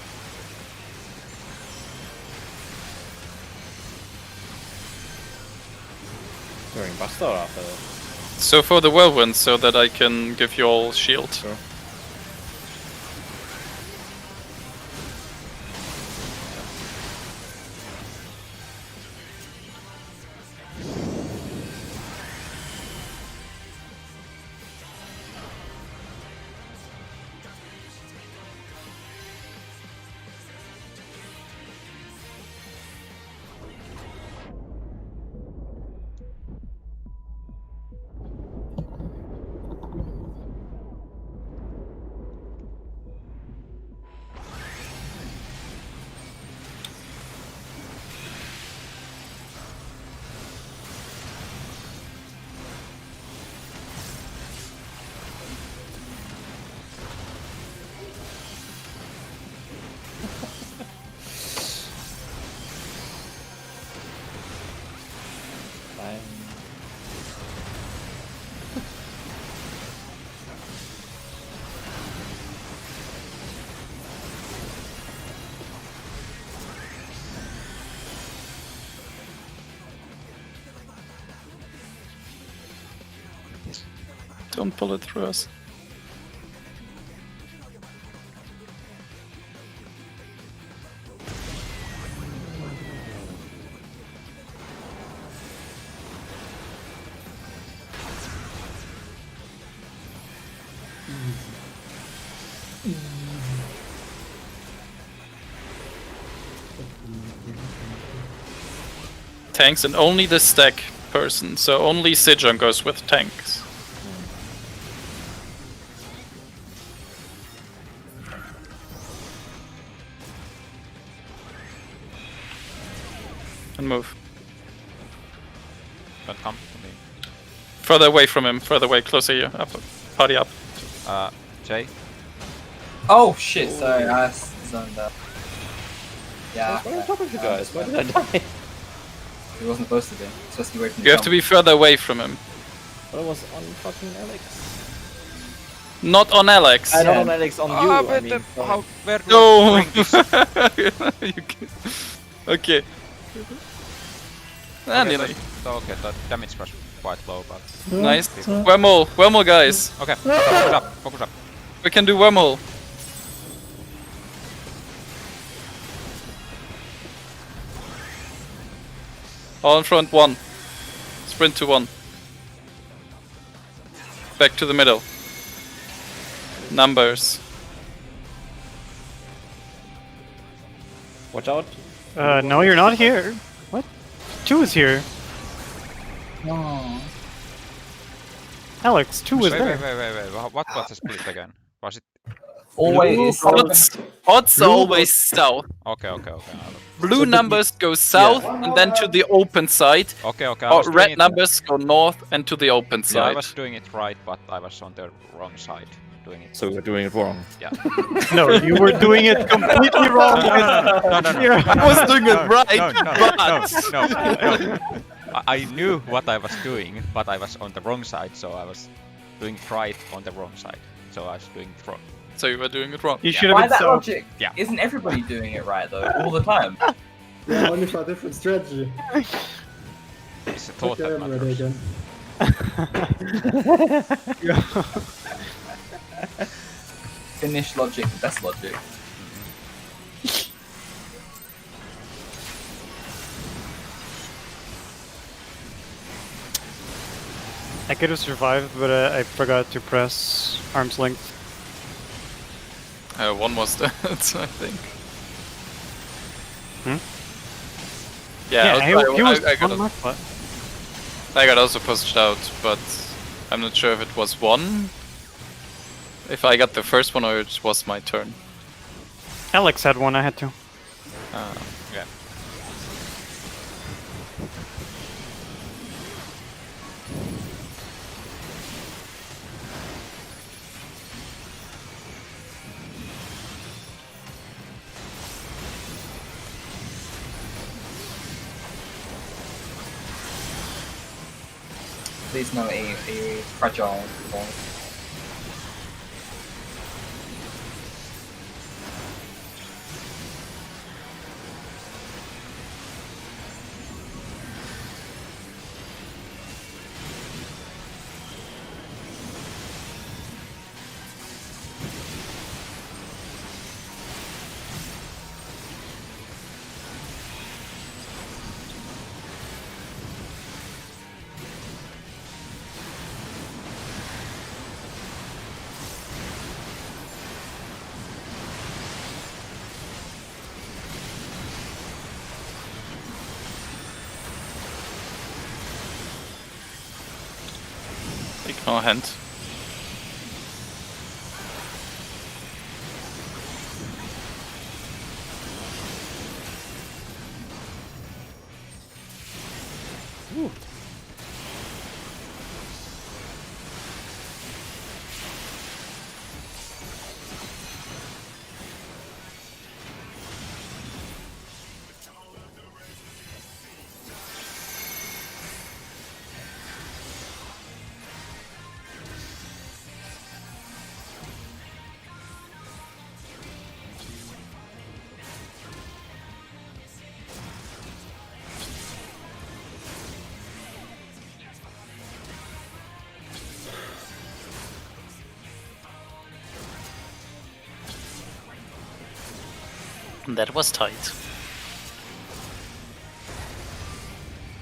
S9: During Buster or after?
S5: So for the whirlwind, so that I can give you all shield.
S9: Sure.
S5: Don't pull it through us. Tanks and only the stack person, so only Sejong goes with tanks. And move.
S1: Don't come to me.
S5: Further away from him, further away, closer here. Up, party up.
S1: Jay?
S6: Oh shit, sorry, I zoned out. Yeah.
S9: What's on top of you guys? Why did I die?
S6: He wasn't supposed to be. Supposed to be away from the
S5: You have to be further away from him.
S9: But I was on fucking Alex.
S5: Not on Alex.
S9: I don't on Alex, on you. I
S1: But
S9: mean,
S1: how? Where do
S5: No!
S1: I bring this?
S5: Okay. Anyway.
S1: Okay, the damage was quite low, but
S5: Nice. Wormhole. Wormhole, guys.
S1: okay. Focus up. Focus up.
S5: We can do wormhole. All in front, 1. Sprint to 1. Back to the middle. Numbers.
S9: watch out.
S4: No, you're not here. What? 2 is here.
S6: No.
S4: Alex, 2 is
S1: Wait.
S4: there.
S1: What was the split again? Was it?
S6: Always.
S5: Odds are always south.
S1: Okay.
S5: Blue numbers go south and then to the open side.
S1: Okay. I
S5: Or
S1: was doing
S5: red
S1: it-
S5: numbers go north and to the open
S1: Yeah, I
S5: side.
S1: was doing it right, but I was on the wrong side doing it.
S9: So we're doing it wrong.
S1: Yeah.
S4: No, you were doing it completely wrong.
S1: No.
S5: I was doing it right,
S1: No. I knew what I was doing, but I was on the wrong side, so I was doing it right on the wrong side. So I was doing it wrong.
S5: So you were doing it wrong.
S4: You should have
S6: By
S4: been
S6: that
S4: so.
S6: logic,
S1: Yeah.
S6: isn't everybody doing it right though, all the time?
S3: Yeah, only for a different strategy.
S1: It's a thought
S3: Okay,
S1: that
S3: I'm ready
S1: matters.
S3: again.
S6: Finnish logic, best logic.
S4: I could have survived, but I forgot to press arm's length.
S5: 1 was dead, I think.
S4: Hmm?
S5: Yeah,
S4: he was
S5: I got
S4: on my spot.
S5: I got also pushed out, but I'm not sure if it was 1. If I got the first one or it was my turn.
S4: Alex had 1, I had 2.
S1: Yeah.
S6: Please no a fragile ball.
S5: Ignore hand. That was tight.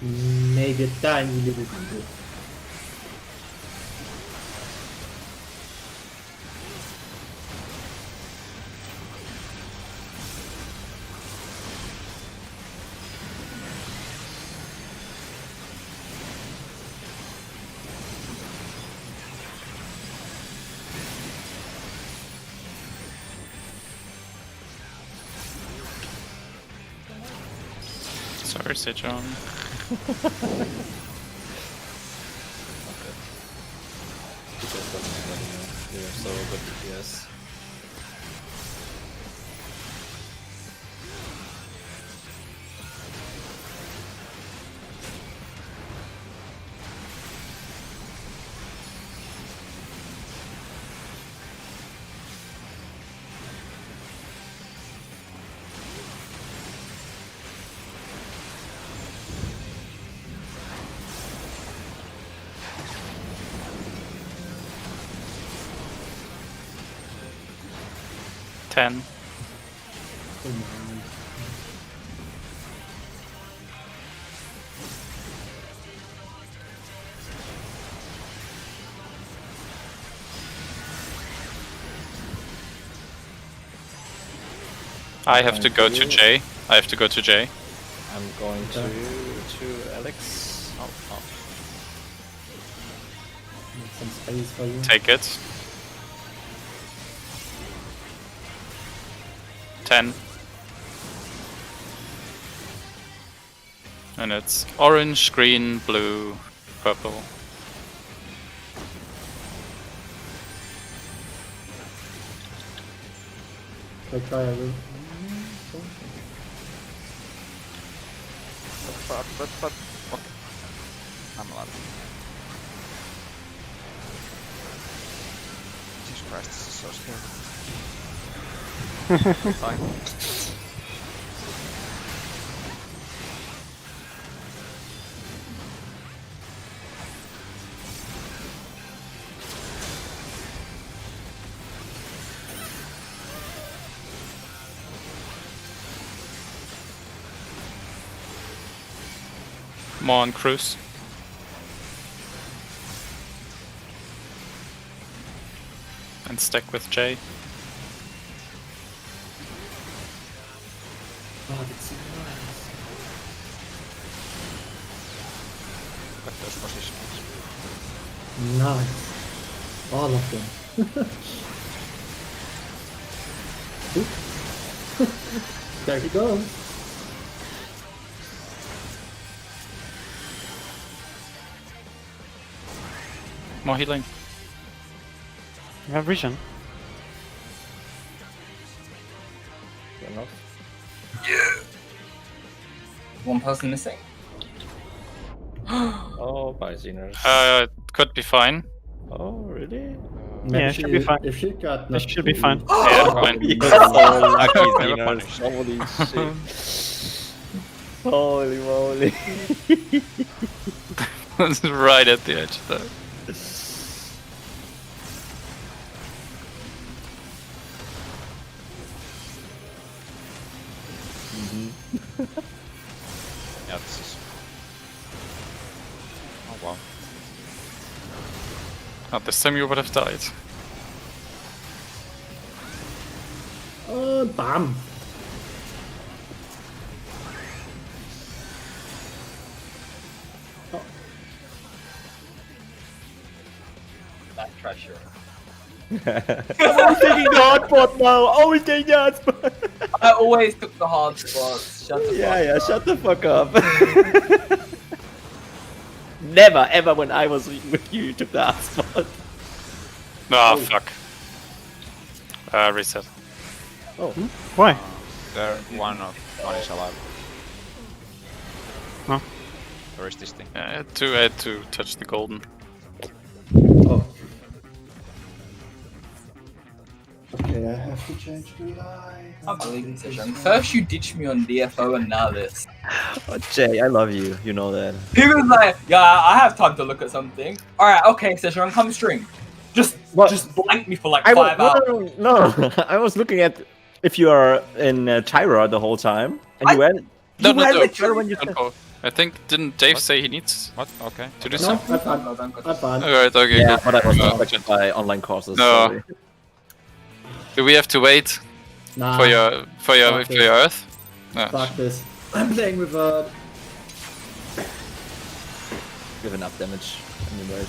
S3: Maybe a tiny little bit.
S5: Sorry, Sejong.
S9: You're so good DPS.
S5: Ten. I have to go to J. I have to go to J.
S9: I'm going to Alex. Oh, oh.
S3: Make some space for you.
S5: Take it. 10. And it's orange, green, blue, purple.
S3: Okay, I will.
S1: But okay. I'm alive. Jesus Christ, this is so scary. Fine.
S5: More on cruise. And stick with J.
S3: Oh, that's so nice.
S1: Got those positions.
S3: Nice. All of them. Oop. There he goes.
S5: More healing.
S4: You have vision.
S9: Enough.
S6: One person missing.
S9: Oh, bye, Xeners.
S5: Could be fine.
S9: Oh, really?
S4: Yeah, it should be fine.
S3: If she got
S4: It should be fine.
S5: Yeah, fine.
S9: You're so lucky,
S1: Never
S9: Xeners.
S1: punished.
S9: Holy shit. Holy moly.
S5: It's right at the edge though.
S1: Yeah, this is. Oh wow.
S5: Not this time you would have died.
S3: Bam.
S6: That treasure.
S9: I'm taking the hard spot now. Always taking the hard spot.
S6: I always took the hard spots. Shut the
S9: Yeah,
S6: fuck up.
S9: shut the fuck up. Never, ever when I was with you, you took the hard spot.
S5: Oh, fuck. Reset.
S9: Oh.
S4: Why?
S1: There, one is alive.
S4: Huh?
S1: Where is this thing?
S5: I had to touch the golden.
S3: Oh. Okay, I have to change the line.
S6: I believe in Sejong. First you ditched me on DFO and now this.
S9: Oh, Jay, I love you. You know that.
S6: He was like, yeah, I have time to look at something. Alright, okay, Sejong, come stream. Just blank me for like
S9: I was,
S6: 5 hours.
S9: no. I was looking at if you are in Tyra the whole time and you went.
S5: No,
S9: You
S5: no,
S9: went
S5: no.
S9: with Tyra when you
S5: Don't go. I think didn't Dave say he needs
S1: What? Okay.
S5: to do
S3: No,
S5: something?
S3: I'm fine.
S6: No, don't go.
S3: I'm fine.
S5: Alright, okay,
S9: Yeah,
S5: good.
S9: but I was
S5: No.
S9: affected by online courses.
S5: No.
S9: Sorry.
S5: Do we have to wait
S3: Nah,
S5: for your
S3: fuck it.
S5: Earth? No.
S3: fuck this. I'm playing with
S9: You have enough damage, anyways.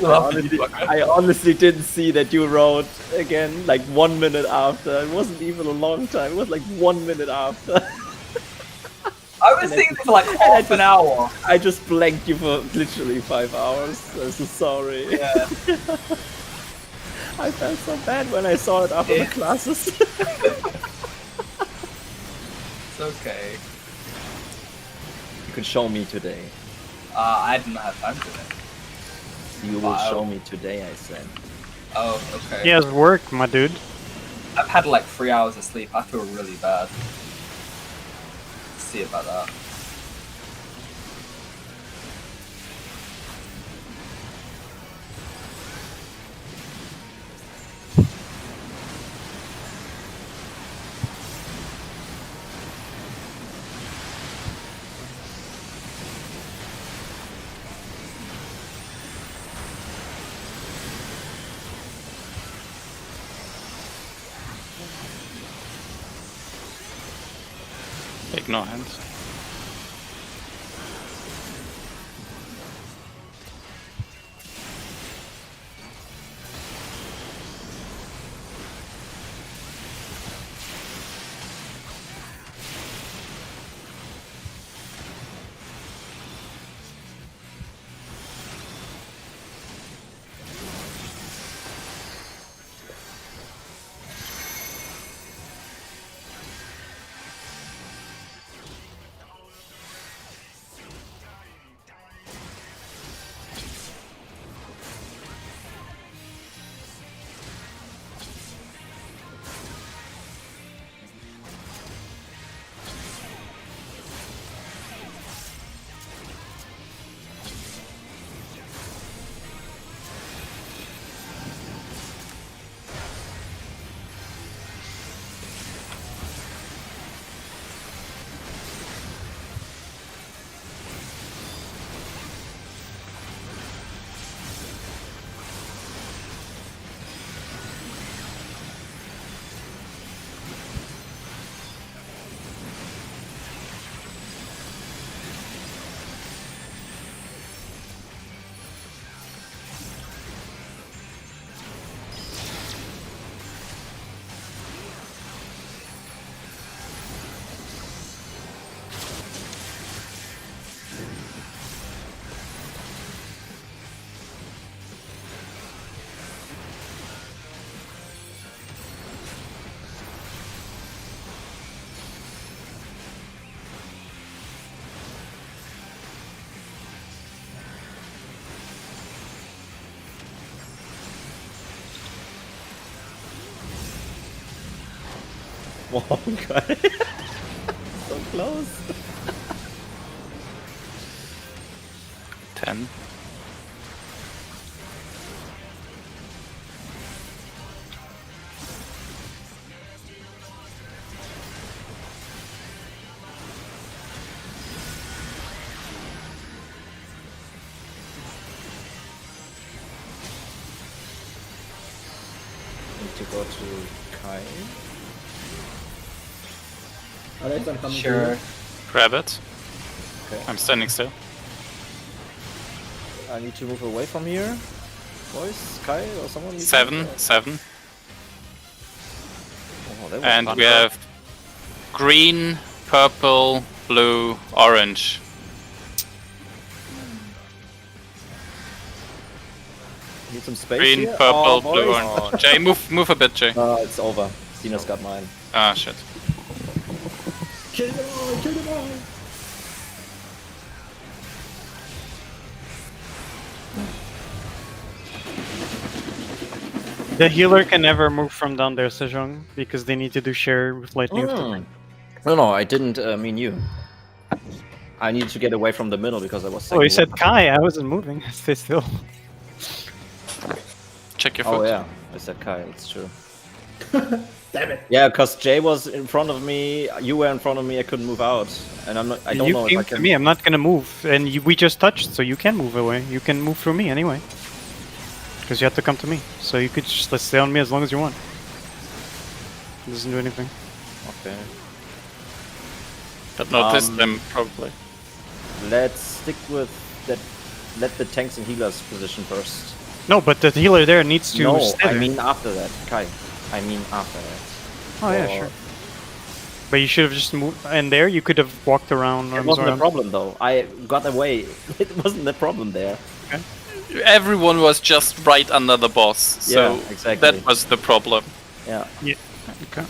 S9: I honestly didn't see that you wrote again like 1 minute after. It wasn't even a long time. It was like 1 minute after.
S6: I was thinking for like half an hour.
S9: I just blanked you for literally 5 hours. I'm so sorry.
S6: Yeah.
S9: I felt so bad when I saw it after the classes.
S6: It's okay.
S9: You can show me today.
S6: I didn't have time today.
S9: You will
S6: Wow.
S9: show me today, I said.
S6: Oh, okay.
S4: He has work, my dude.
S6: I've had like 3 hours of sleep. I feel really bad. See about that.
S5: Ignore hands.
S9: Whoa, okay. So close.
S5: 10.
S9: Need to go to Kai.
S3: Alex, I'm coming to
S6: Sure.
S3: you.
S5: Grab it.
S9: Okay.
S5: I'm standing still.
S9: I need to move away from here. Boys, Kai or someone? needs to-
S5: 7.
S9: Oh, that was
S5: And
S9: fun.
S5: we have green, purple, blue, orange.
S9: Need some space
S5: Green,
S9: here?
S5: purple,
S9: Oh,
S5: blue,
S9: boys.
S5: orange. Jay, move a bit, Jay.
S9: It's over. Cena's got mine.
S5: Ah, shit.
S3: Kill them all! Kill them all!
S4: The healer can never move from down there, Sejong, because they need to do share with lightning.
S2: No, I didn't mean you. I needed to get away from the middle because I was.
S4: Oh, you said Kai. I wasn't moving. Stay still.
S5: Check your foot.
S2: Oh yeah, I said Kai. That's true.
S3: Damn it!
S2: Yeah, because Jay was in front of me. You were in front of me. I couldn't move out, and I'm not. I don't
S4: You
S2: know if
S4: came
S2: I
S4: to
S2: can.
S4: me. I'm not gonna move, and we just touched, so you can move away. You can move through me anyway, because you have to come to me. So you could just stay on me as long as you want. It doesn't do anything.
S2: Okay.
S5: But not this time, probably.
S2: Let's stick with that. Let the tanks and healers position first.
S4: No, but the healer there needs to
S2: No,
S4: stay
S2: I
S4: there.
S2: mean after that, Kai. I mean after that.
S4: Oh yeah,
S2: Or-
S4: sure. But you should have just moved. And there, you could have walked around.
S2: It
S4: arms
S2: wasn't a
S4: around.
S2: problem though. I got away. It wasn't a problem there.
S5: Everyone was just right under the boss, so
S2: Yeah, exactly.
S5: that was the problem.
S2: Yeah.
S4: Okay.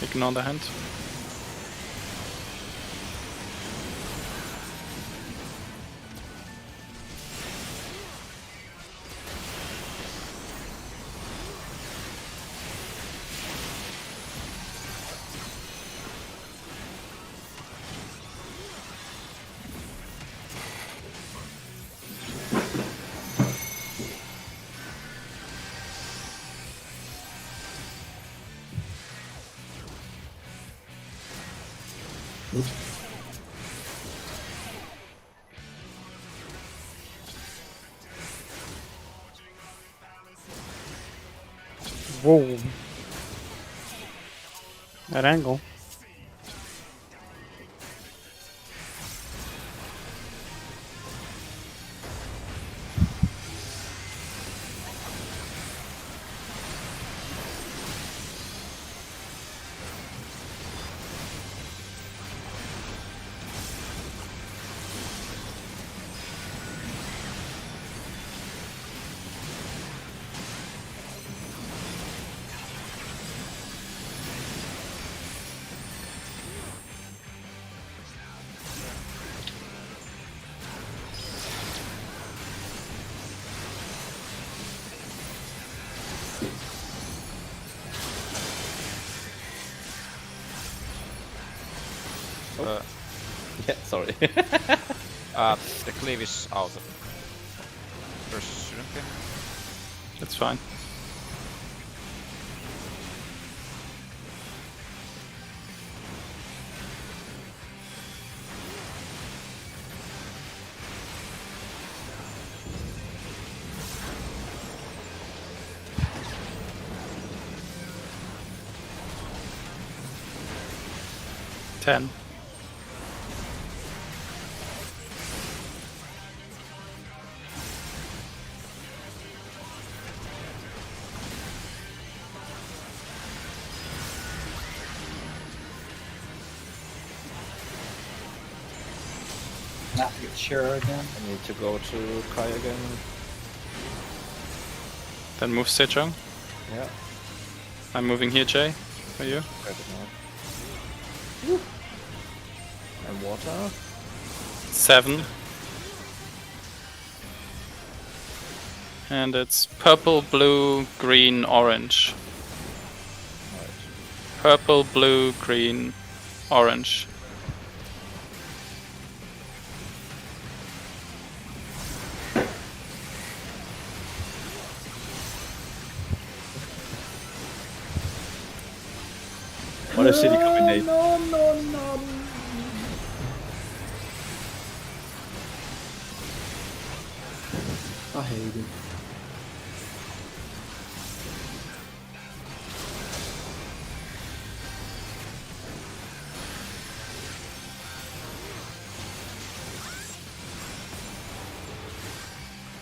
S5: Ignore the hand.
S4: Whoa. That angle.
S2: Yeah, sorry.
S1: The cleave is out. First, shouldn't be.
S5: That's fine. Ten.
S6: Not sure again.
S2: I need to go to Kai again.
S5: Then move Sejong.
S2: Yeah.
S5: I'm moving here, Jay. For you.
S2: Grab it now. And water.
S5: 7. And it's purple, blue, green, orange.
S2: Right.
S5: purple, blue, green, orange.
S9: What a shitty combination.
S3: No. I hate it.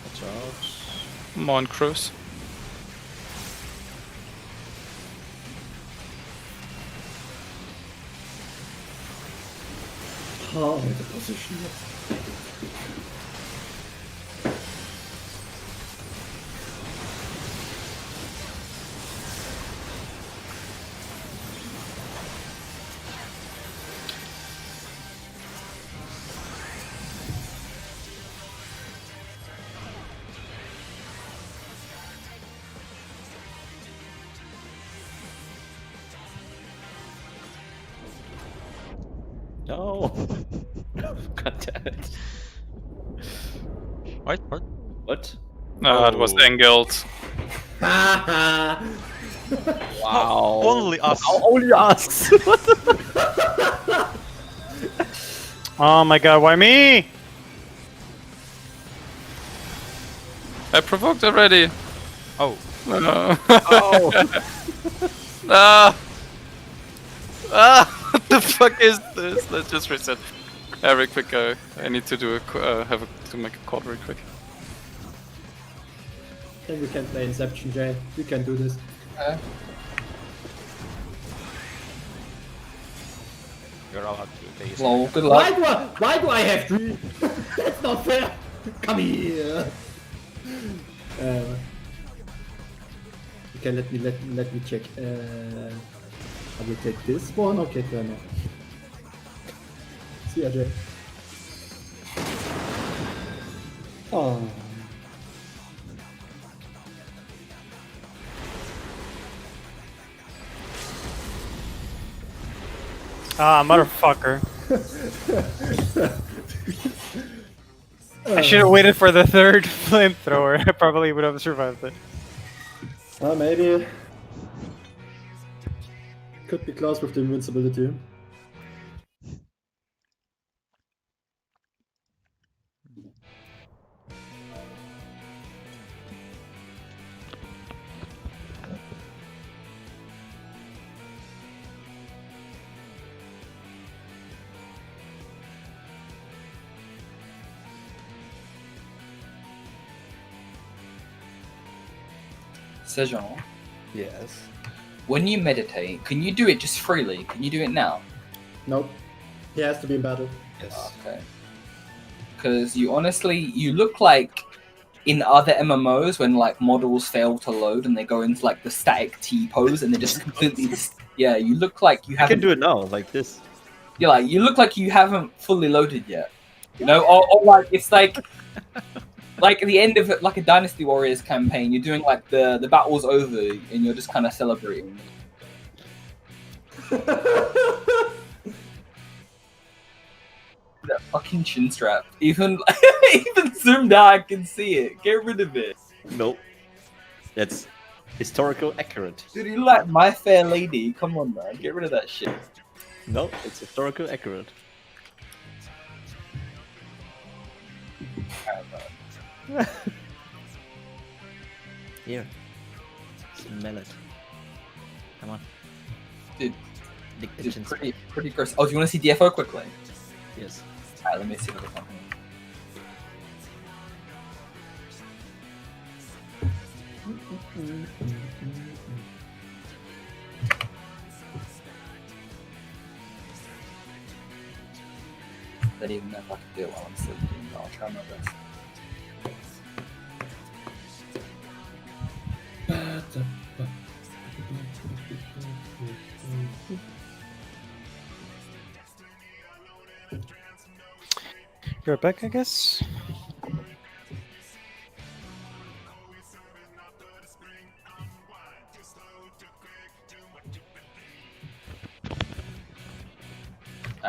S4: Watch out.
S5: More on cruise.
S3: Oh, the position.
S9: No. God damn it.
S1: What?
S9: What?
S5: It was
S1: Oh.
S5: angled.
S9: Wow.
S1: Only us.
S9: Only us. What the
S4: Oh my god, why me?
S5: I provoked already.
S1: Oh.
S9: Oh.
S5: Ah! Ah! What the fuck is this? Let's just reset. Very quick. I need to do to make a call very quick.
S3: Then we can play Inception, Jay. You can do this.
S1: You're allowed to do this.
S6: Lol, good luck.
S3: Why do I have 3? That's not fair. Come here. Okay, let me check. I will take this one. Okay, fair enough. See ya, Jay. Oh.
S4: Ah, motherfucker. I should have waited for the third flamethrower. I probably would have survived it.
S3: Maybe. Could be close with the invincibility.
S6: Sejan,
S3: Yes.
S6: when you meditate, can you do it just freely? Can you do it now?
S3: Nope. He has to be in battle.
S9: Yes.
S6: Okay. Because you look like in other MMOs when like models fail to load and they go into like the static T pose and they just completely yeah, you look like you
S9: I
S6: haven't
S9: can do it now, like this.
S6: yeah, like you look like you haven't fully loaded yet. You know, or like it's like at the end of like a Dynasty Warriors campaign, you're doing like the battle's over and you're just kind of celebrating. That fucking chin strap. Even zoomed out, I can see it. Get rid of it.
S9: Nope. That's historical accurate.
S6: Dude, you like My Fair Lady? Come on, man. Get rid of that shit.
S9: Nope, it's historical accurate. Here. Smell it. Come on.
S6: Dude,
S9: Lick the
S6: it's
S9: chin
S6: pretty gross. Oh, do you want to see DFO quickly?
S9: Yes.
S6: Alright, let me see what it's happening. I don't even know if I can do it while I'm sleeping, but I'll try my best.
S4: You're back, I guess?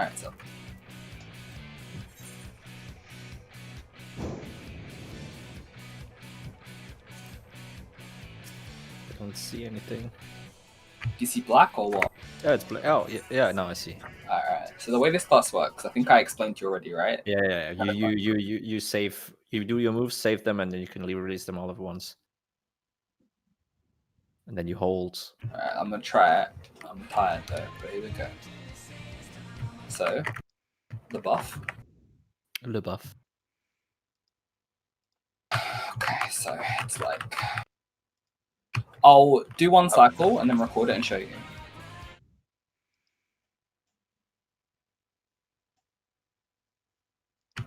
S6: Alright, so.
S8: I don't see anything.
S6: Do you see black or what?
S8: Oh, it's black. Oh, yeah, now I see.
S6: Alright, so the way this class works, I think I explained to you already, right?
S8: Yeah. You save. You do your moves, save them, and then you can release them all at once. And then you hold.
S6: Alright, I'm gonna try it. I'm tired though, but here we go. So, the buff.
S8: Le buff.
S6: Okay, so it's like... I'll do one cycle and then record it and show you.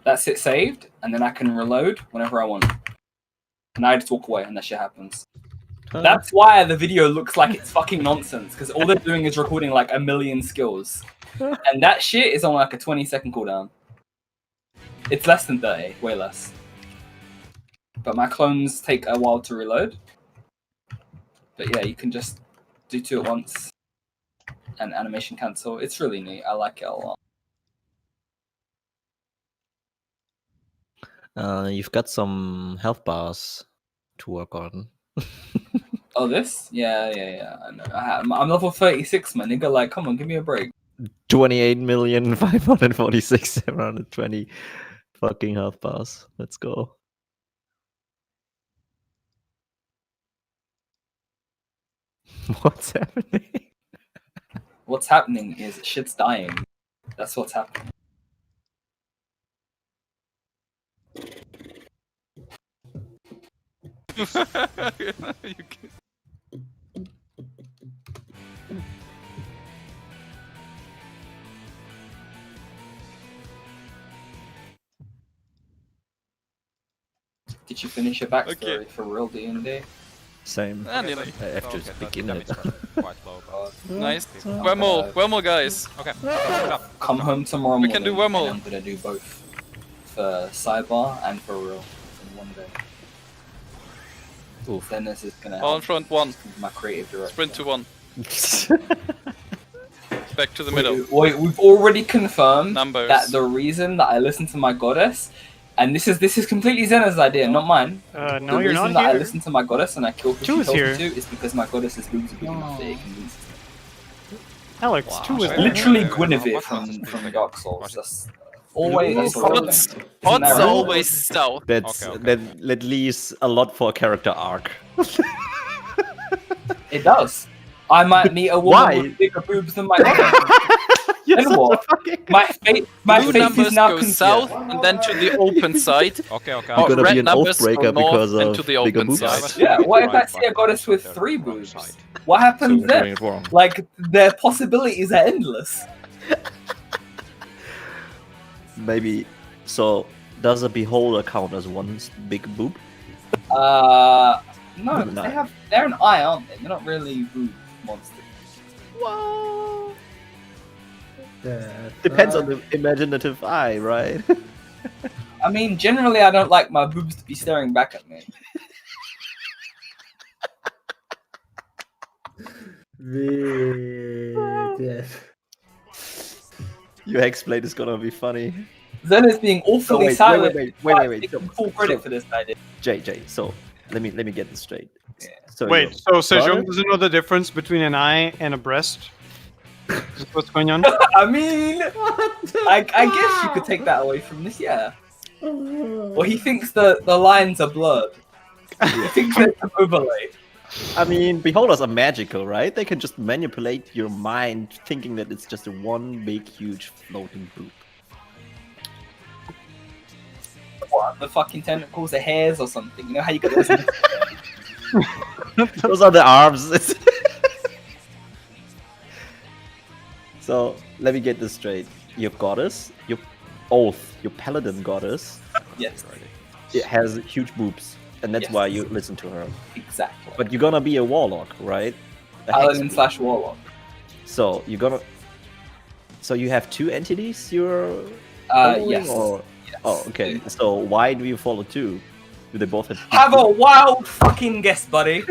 S6: That's it saved, and then I can reload whenever I want. And I just walk away and that shit happens. That's why the video looks like it's fucking nonsense, because all they're doing is recording like a million skills. And that shit is on like a 20-second cooldown. It's less than 30, way less. But my clones take a while to reload. But yeah, you can just do 2 at once and animation cancel. It's really neat. I like it a lot.
S8: You've got some health bars to work on.
S6: Oh, this? Yeah. I know. I'm level 36, my nigga. Like, come on, give me a break.
S8: 28,546,720 fucking health bars. Let's go. What's happening?
S6: What's happening is shit's dying. That's what's happening.
S1: You can-
S6: Did you finish your backstory
S1: Okay.
S6: for real D&D?
S8: Same.
S5: Nearly.
S8: I have to
S1: Okay, but
S8: begin
S1: damage
S8: it.
S1: was quite low, but-
S5: Nice. Wormhole, guys.
S1: Okay, good enough.
S6: Come home tomorrow
S5: We
S6: morning.
S5: can do
S6: and
S5: wormhole.
S6: I'm gonna do both. For sidebar and for real. In one day.
S8: Oof.
S6: Then this is gonna
S5: All in
S6: help
S5: front, 1.
S6: my creative director.
S5: Sprint to 1. Back to the middle.
S6: Wait, we've already confirmed
S5: Numbers.
S6: that the reason that I listen to my goddess, and this is completely Zena's idea, not mine.
S4: No,
S6: The
S4: you're
S6: reason
S4: not
S6: that I
S4: here.
S6: listen to my goddess and I kill who she
S4: Two is
S6: tells me
S4: here.
S6: to is because my goddess's boobs are big enough that it can use.
S4: Alex,
S1: Wow.
S4: 2 is
S1: Wait,
S4: there.
S6: Literally
S1: wait,
S6: Guinevere
S1: what was this
S6: from
S1: thing?
S6: Dark Souls.
S1: What?
S6: That's always. That's all
S5: Odds,
S6: Isn't
S5: odds
S6: that
S5: are
S6: right?
S5: always south.
S8: That's
S1: Okay.
S8: that leaves a lot for a character arc.
S6: It does. I might meet a woman
S8: Why?
S6: with bigger boobs than my goddess.
S8: You're
S6: Then
S8: such a
S6: what?
S8: fucking-
S6: My face
S5: Blue
S6: is
S5: numbers
S6: now
S5: go
S6: confused.
S5: south and then to the open side.
S1: Okay.
S8: You're
S5: Oh,
S8: gonna
S5: red
S8: be an
S5: numbers go
S8: oathbreaker
S5: north
S8: because
S5: and
S8: of
S5: to the
S8: bigger
S5: open
S8: boobs.
S5: side.
S6: Yeah, what if I
S1: Right,
S6: see a
S1: but
S6: goddess with
S1: the
S6: 3
S1: wrong
S6: boobs?
S1: side.
S6: What
S8: So
S6: happens
S8: you're doing
S6: then?
S8: it wrong.
S6: Like, their possibilities are endless.
S8: Maybe. So does a beholder count as one big boob?
S6: No,
S8: No.
S6: they're an eye, aren't they? They're not really boob monsters.
S8: Depends on the imaginative eye, right?
S6: I mean, generally, I don't like my boobs to be staring back at me.
S8: Your Hexblade is gonna be funny.
S6: Zen is being awfully
S8: wait,
S6: silent.
S8: wait.
S6: Taking full credit for this idea.
S8: Jay. So let me get this straight.
S6: Yeah.
S8: So
S4: Wait,
S8: your
S4: so Sejong
S8: brother-
S4: doesn't know the difference between an eye and a breast? Is this what's going on?
S6: I mean, I guess you could take that away from this, yeah. Well, he thinks the lines are blurred. He thinks there's an overlay.
S8: I mean, beholders are magical, right? They can just manipulate your mind, thinking that it's just a one big, huge floating boob.
S6: What, the fucking tentacles are hairs or something? You know how you get those?
S8: Those are the arms. So let me get this straight. Your goddess, your oath, your paladin goddess,
S6: Yes,
S8: it has huge boobs, and that's
S6: Yes.
S8: why you listen to her.
S6: exactly.
S8: But you're gonna be a warlock, right? A
S6: Paladin
S8: hex-
S6: / warlock.
S8: So you're gonna. So you have two entities you're. following,
S6: Yes.
S8: Or...
S6: Yes.
S8: Oh, okay. So why do you follow two? Do they both have?
S6: Have a wild fucking guess, buddy.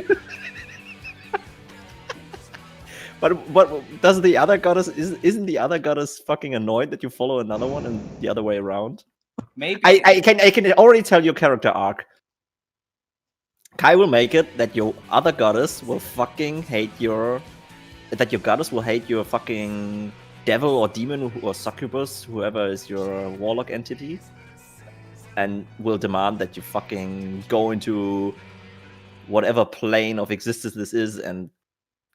S9: But does the other goddess isn't the other goddess fucking annoyed that you follow another one and the other way around?
S6: Maybe.
S9: I can already tell your character arc. Kai will make it that your other goddess will fucking hate your fucking devil or demon or succubus, whoever is your warlock entity, and will demand that you fucking go into whatever plane of existence this is and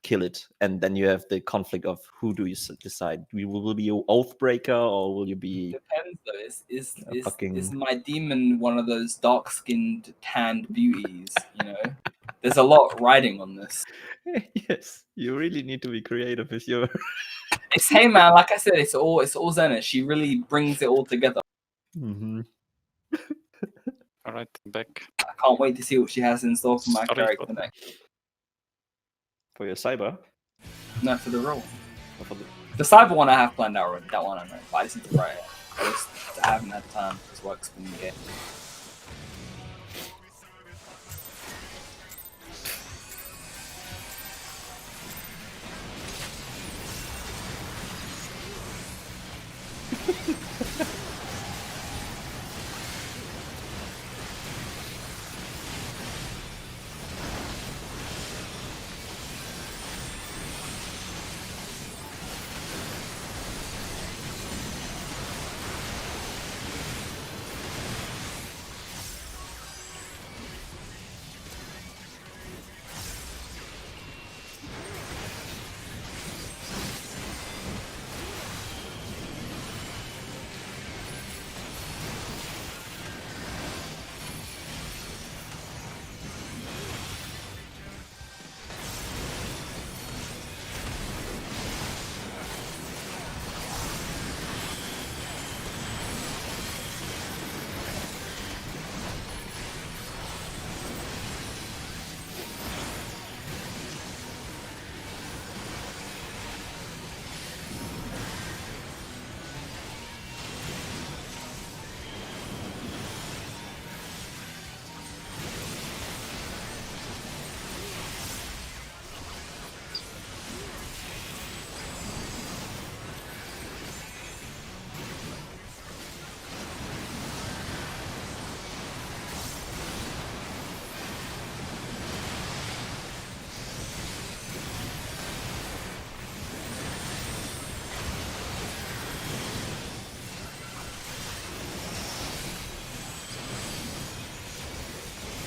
S9: kill it. And then you have the conflict of who do you decide? Will be an Oathbreaker, or will you be...
S6: Depends though. Is
S9: fucking...
S6: my demon one of those dark-skinned, tanned beauties? You know, there's a lot riding on this.
S9: Yes, you really need to be creative with your...
S6: It's hey man, like I said, it's all Zenith. She really brings it all together.
S9: Mm-hmm.
S5: All right, back.
S6: I can't wait to see what she has in store for my
S5: Sorry,
S6: character
S5: but-
S6: next.
S9: For your cyber?
S6: No, for the role.
S9: Or for the...
S6: The cyber one I have planned out already. That one I know, but I just need to write it. I haven't had time. This works for me again.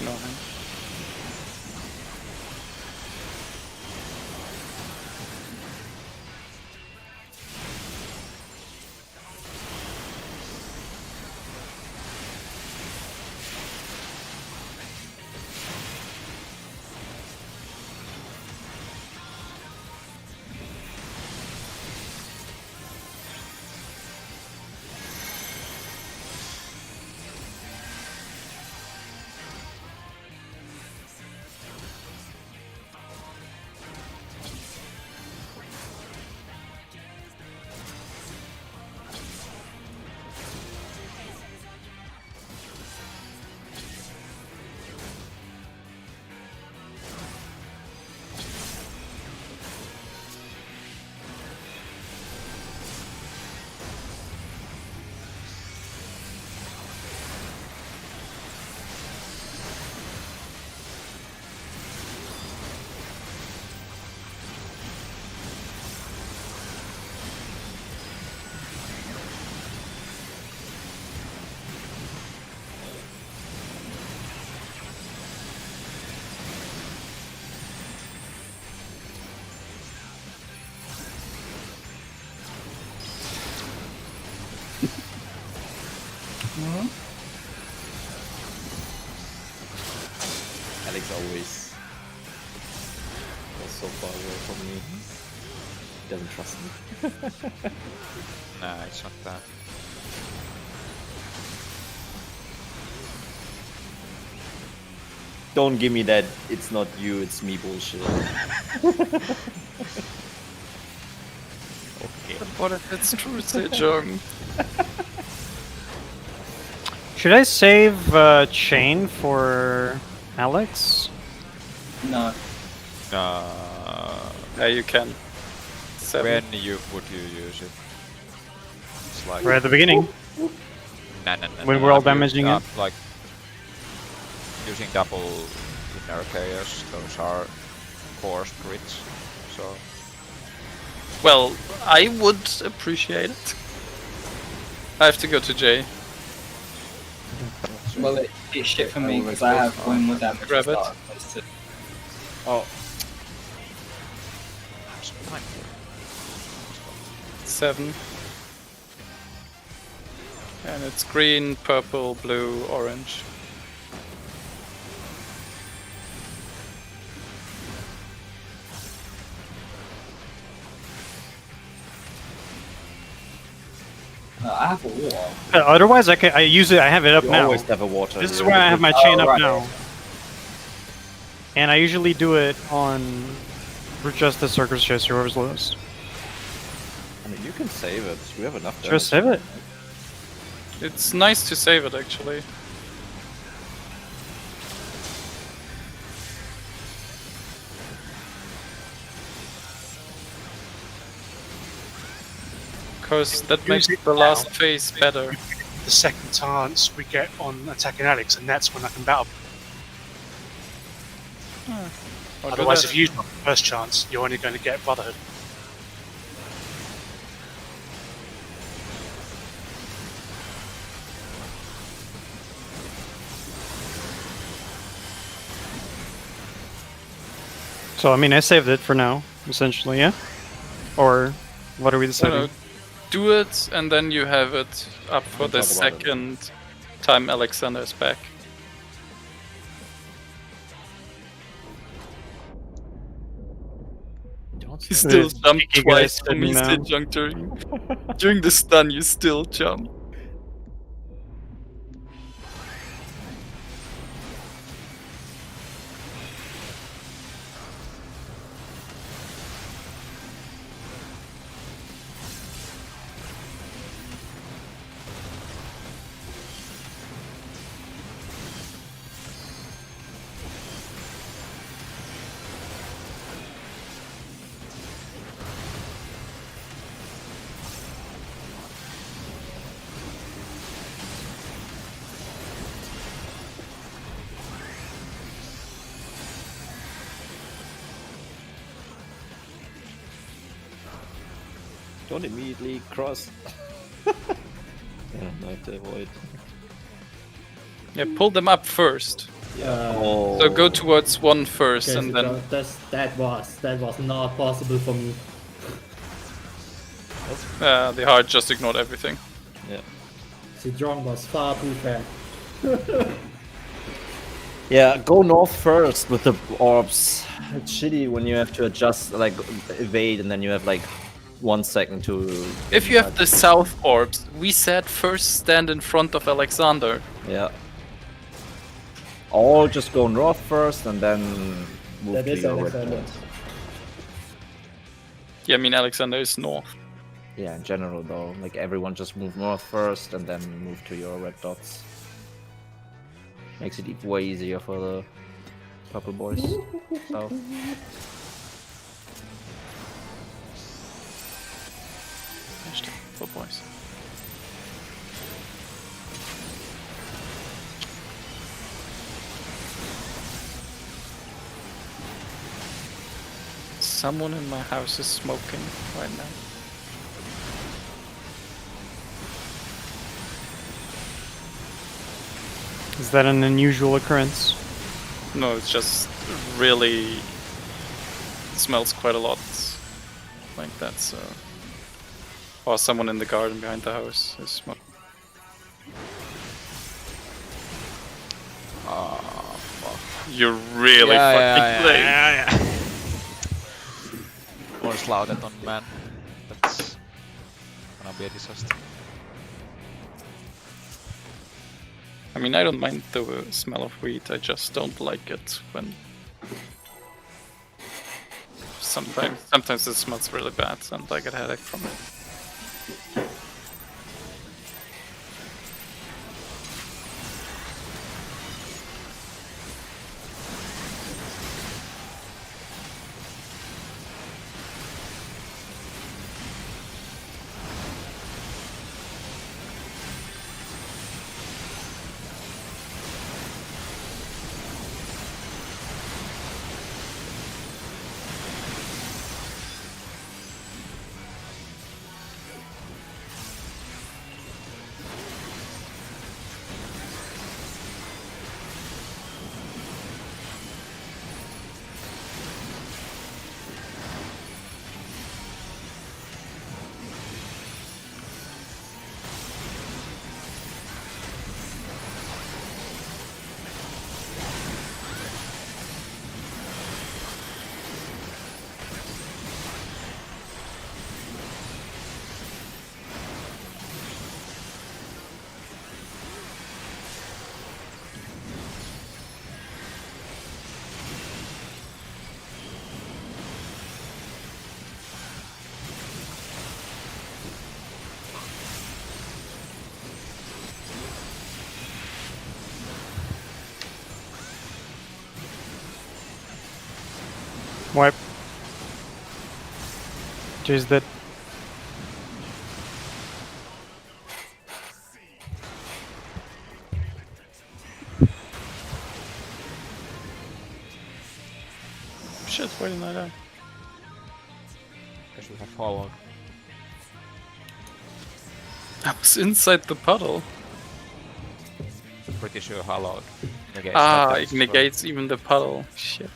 S5: No.
S9: Alex always goes so far away from me. He doesn't trust me.
S1: Nah, it's not that.
S9: Don't give me that it's not you, it's me bullshit. Okay.
S5: But what if it's true, Sejong?
S4: Should I save Chain for Alex?
S6: No.
S5: Yeah, you can. 7.
S1: When would you use it? It's like
S4: Right at the beginning.
S1: no,
S4: when we're all
S1: I'm using,
S4: damaging it?
S1: like using double inner chaos. Those are forced crits. So
S5: Well, I would appreciate it. I have to go to J.
S6: Well, it's shit for me because I have one more damage.
S5: Grab it.
S9: Oh,
S5: 7. And it's green, purple, blue, orange.
S6: I have a war.
S4: Otherwise, I use it. I have it up
S9: you
S4: now.
S9: always have a water.
S4: This is
S9: here.
S4: where I have my chain up
S6: right.
S4: now. And I usually do it on Brute Justice or Cruise Chaser, whoever's lowest.
S9: I mean, you can save it. We have enough.
S4: Just save it.
S5: It's nice to save it actually. Because that makes the last phase better.
S7: The second chance we get on attacking Alex, and that's when I can battle.
S5: Or do
S7: Otherwise,
S5: that.
S7: if you use the first chance, you're only going to get Brotherhood.
S4: So, I mean, I saved it for now, essentially, yeah? Or what are we
S5: No,
S4: deciding?
S5: no, do it, and then you have it up for the
S9: talk about it.
S5: second time Alexander is back. He still
S4: Cheeky
S5: jumped
S4: guys
S5: twice for
S4: sitting
S5: me,
S4: down.
S5: still jump during the stun, you still jump.
S9: Don't immediately cross. Yeah, I have to avoid.
S5: Yeah, pull them up first.
S9: Oh.
S5: So go towards one first,
S3: Okay,
S5: and
S3: so
S5: then
S3: that was not possible for me.
S5: the heart just ignored everything.
S9: Yeah.
S3: Sidron was far too fast.
S9: Yeah, go north first with the orbs. It's shitty when you have to adjust, like evade, and then you have like 1 second to.
S5: If you have the south orbs, we said first stand in front of Alexander.
S9: Yeah. Or just go north first and then move
S3: That
S9: to
S3: is
S9: your red
S3: Alexander.
S9: dots.
S5: Yeah, I mean Alexander is north.
S9: Yeah, in general though, like everyone just move north first and then move to your red dots. Makes it way easier for the purple boys. So.
S5: Hashtag for boys. Someone in my house is smoking right now.
S4: Is that an unusual occurrence?
S5: No, it's just really smells quite a lot like that. So, or someone in the garden behind the house is smoking.
S1: oh fuck.
S5: You're really fucking late.
S1: yeah. Onslaughtet man. That's gonna be a disaster.
S5: I mean, I don't mind the smell of wheat. I just don't like it when sometimes it smells really bad, and I get a headache from it.
S4: Wipe. Jay's dead.
S5: Shit, why didn't I die?
S1: Because we have followed.
S5: I was inside the puddle.
S1: Pretty sure hollowed. Negates
S5: Ah,
S1: that
S5: it
S1: as well.
S5: negates even the puddle. Shit.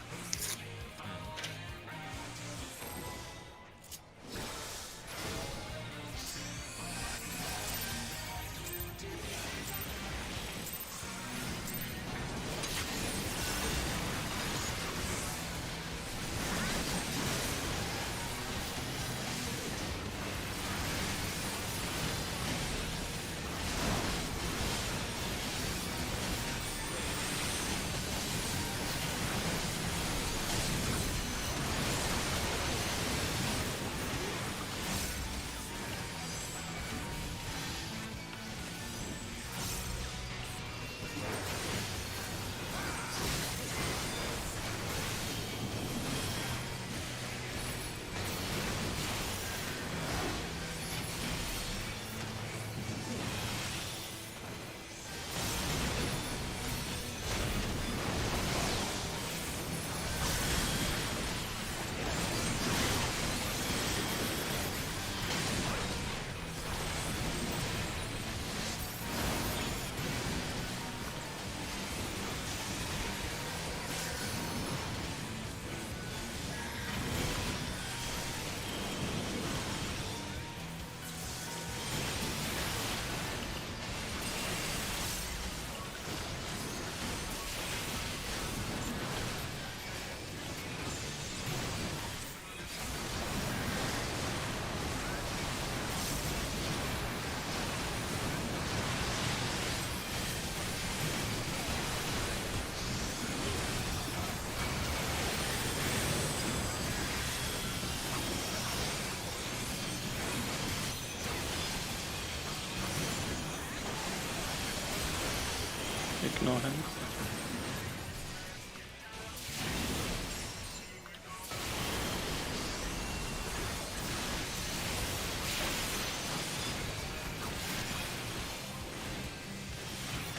S5: Ignore him.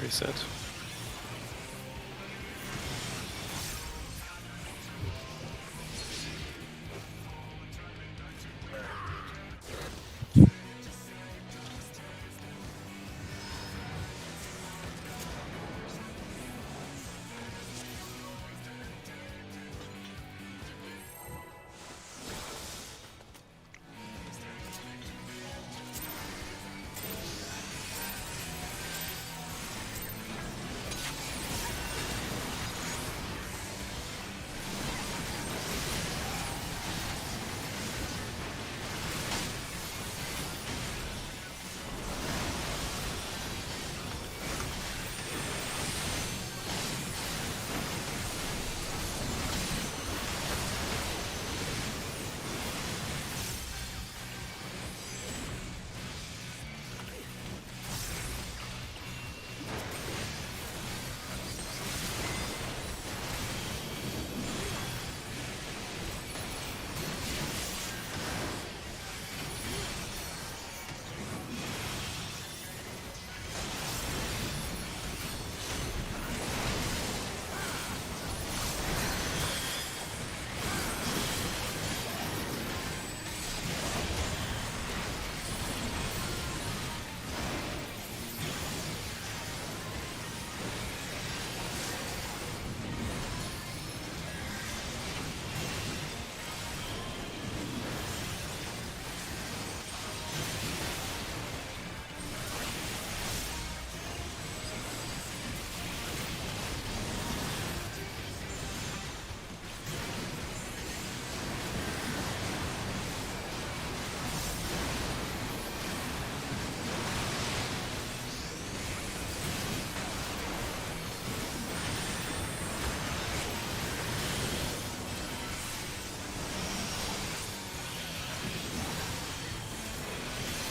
S5: Reset.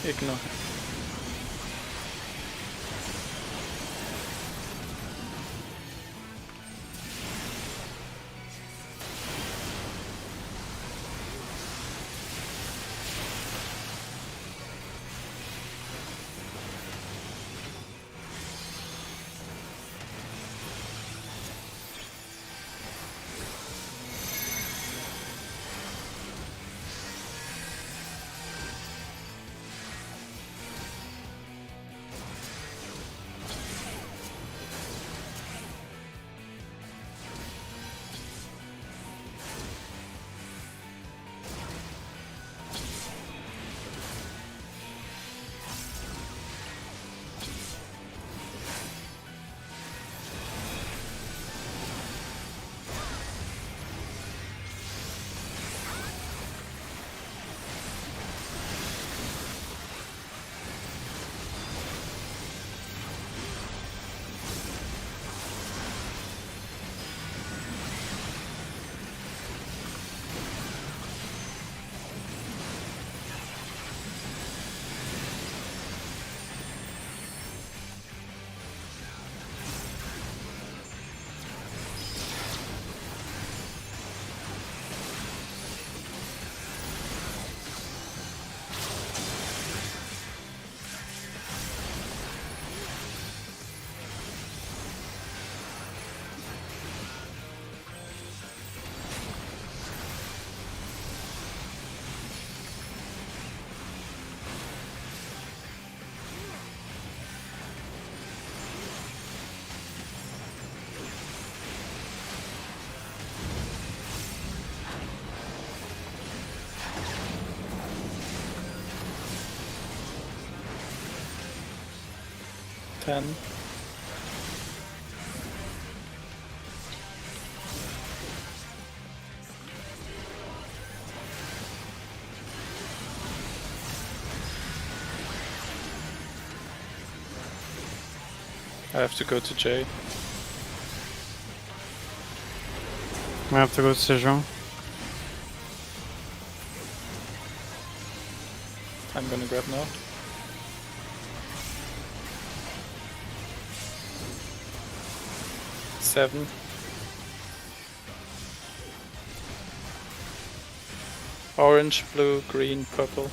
S5: Ignore him. 10. I have to go to J.
S4: I have to go to Sejong.
S5: I'm gonna grab now. Seven. Orange, blue, green, purple.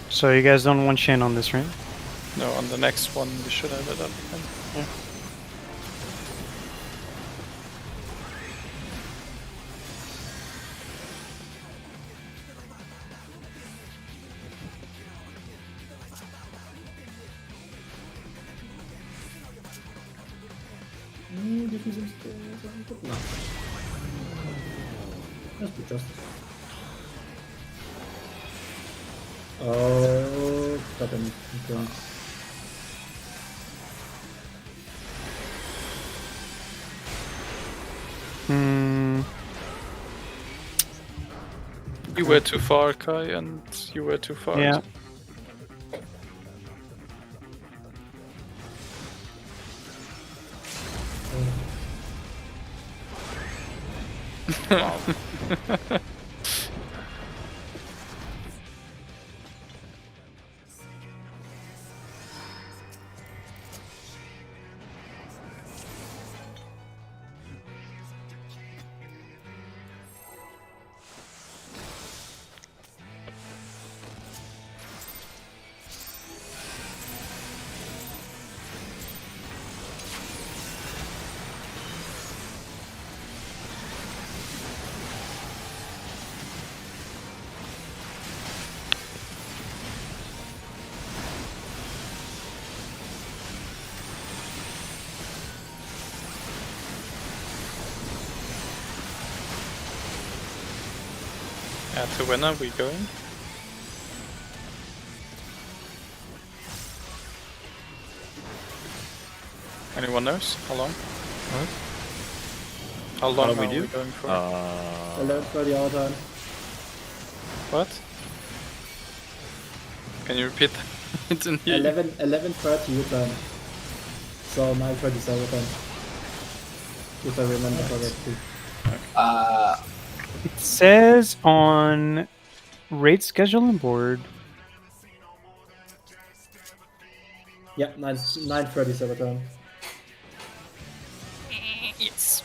S4: So you guys don't want Shin on this, right?
S5: No, on the next one we should have it up again. Yeah.
S3: No. Let's be justice. Oh, goddamn.
S4: Hmm.
S5: You were too far, Kai, and you were too far.
S4: Yeah.
S5: Yeah, to when are we going? Anyone knows? How long? How long
S9: do we
S5: are
S9: do?
S5: we going for?
S3: 11:30 our time.
S5: What? Can you repeat that? I didn't hear you.
S3: 11:30 your time. So 9:27 time. If I remember correctly.
S4: It says on raid scheduling board.
S3: Yeah, 9:37 time.
S5: Yes.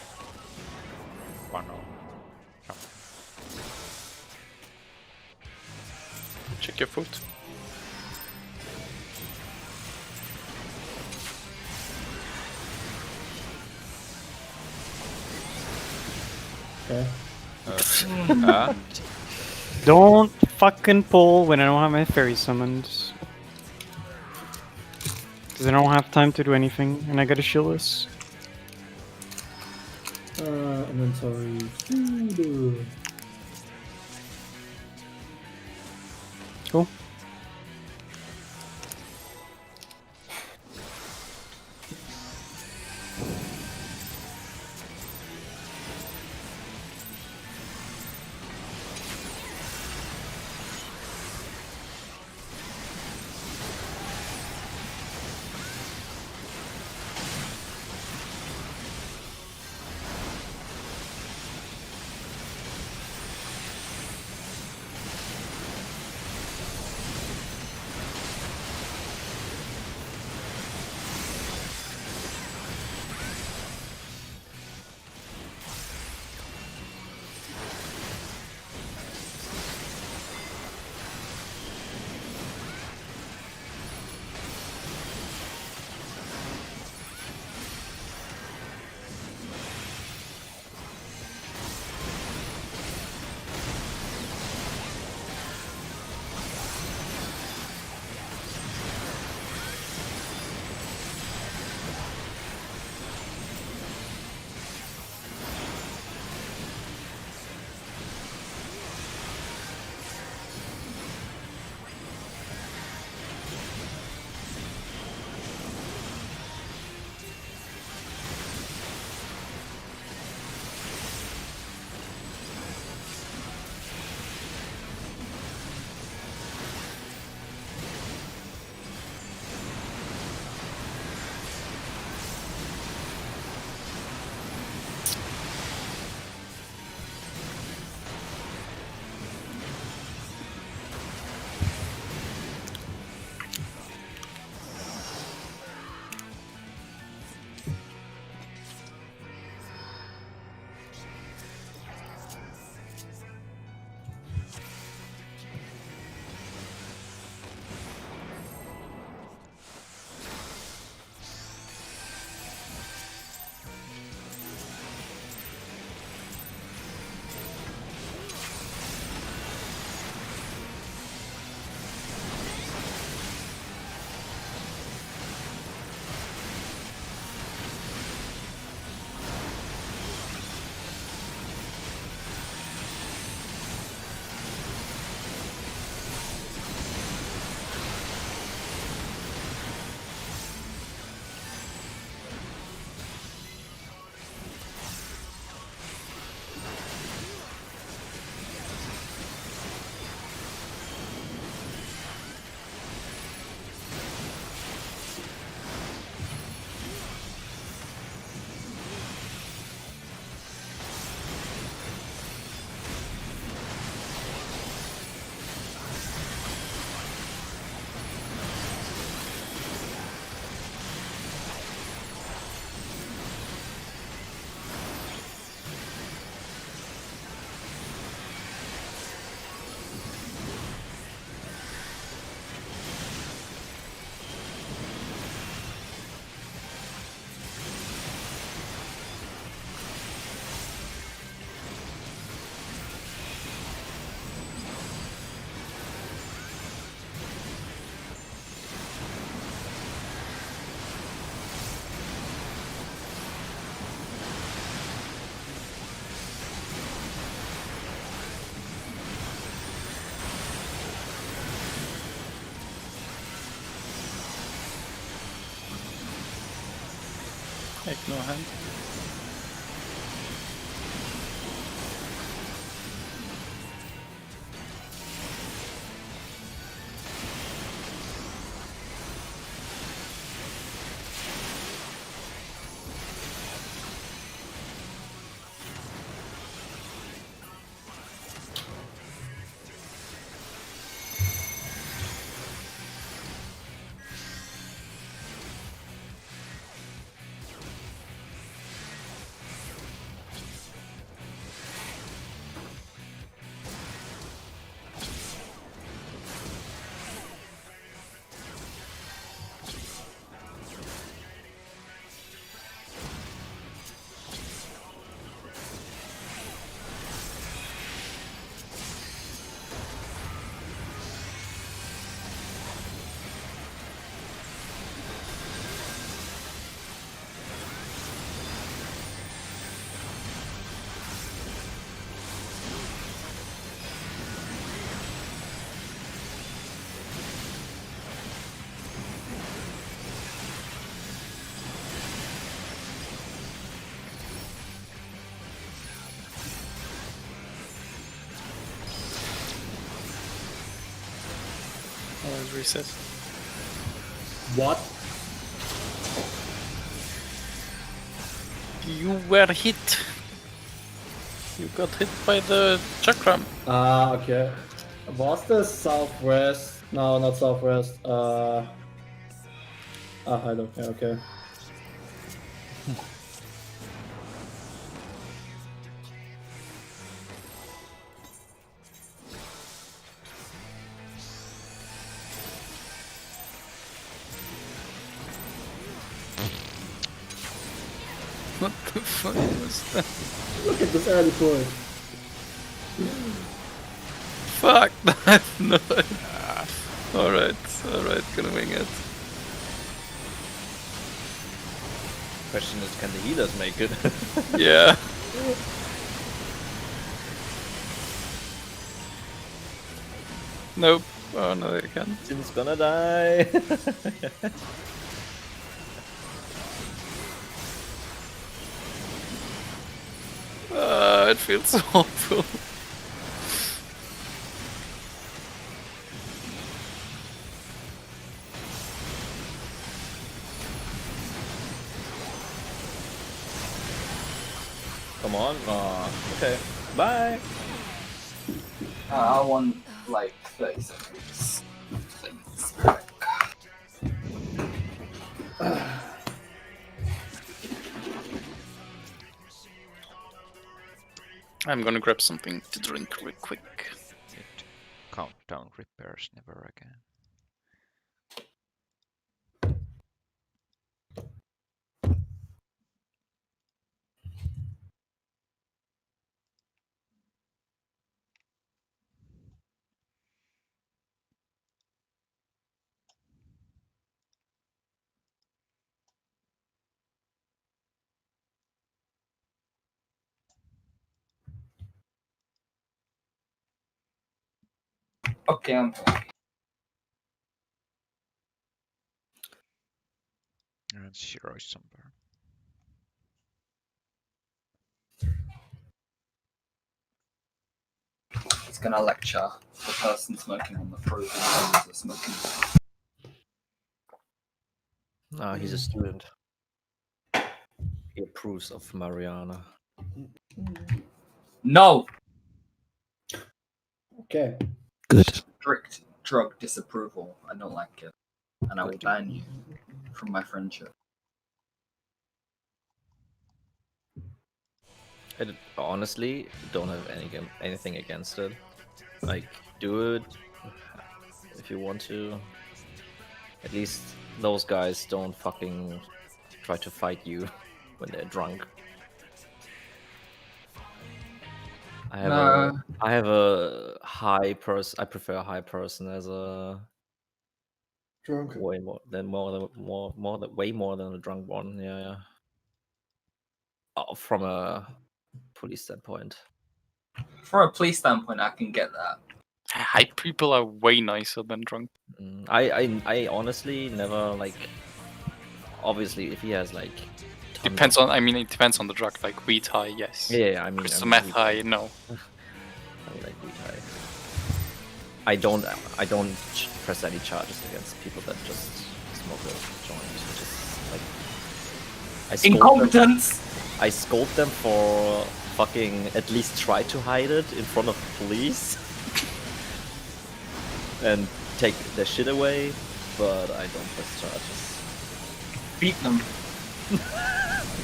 S1: 1-0.
S5: Check your foot.
S3: Okay.
S4: Don't fucking pull when I don't have my fairy summoned. Because I don't have time to do anything, and I gotta shield this.
S3: Inventory. Ooh.
S4: Cool.
S5: Take no hand. was reset.
S3: What?
S5: You were hit. You got hit by the chakram.
S3: Ah, okay. Was this southwest? No, not southwest. I don't care, okay.
S5: What the fuck was that?
S3: Look at this early point.
S5: Fuck that! No. Alright, gonna wing it.
S9: Question is, can the healers make it?
S5: Yeah. Nope. Oh no, they can't.
S9: Jin's gonna die.
S5: It feels awful.
S9: Come on. Oh, okay. Bye.
S6: I want like 30 seconds. Please.
S5: I'm gonna grab something to drink real quick.
S1: Countdown repairs never again.
S6: Okay, I'm
S1: And Shiro is somewhere.
S6: He's gonna lecture the person smoking on the fruit and smoking.
S9: Ah, he's a student. He approves of marijuana.
S6: No!
S3: Okay.
S5: Good.
S6: Strict drug disapproval. I don't like it. And I will ban you from my friendship.
S9: I honestly don't have anything against it. Like, do it if you want to. At least those guys don't fucking try to fight you when they're drunk. I have a high person. I prefer a high person as a
S3: Drunk.
S9: way more than way more than a drunk one. Yeah. Oh, from a police standpoint.
S6: From a police standpoint, I can get that.
S5: Hype people are way nicer than drunk.
S9: I honestly never like. Obviously, if he has like.
S5: Depends on. I mean, it depends on the drug. Like weed high, yes.
S9: Yeah, I mean.
S5: Crystal meth
S9: weed
S5: high, no.
S9: I like weed high. I don't press any charges against people that just smoke a joint, which is like.
S6: Incompetence.
S9: I scold them for fucking at least try to hide it in front of the police and take their shit away, but I don't press charges.
S6: Beat them.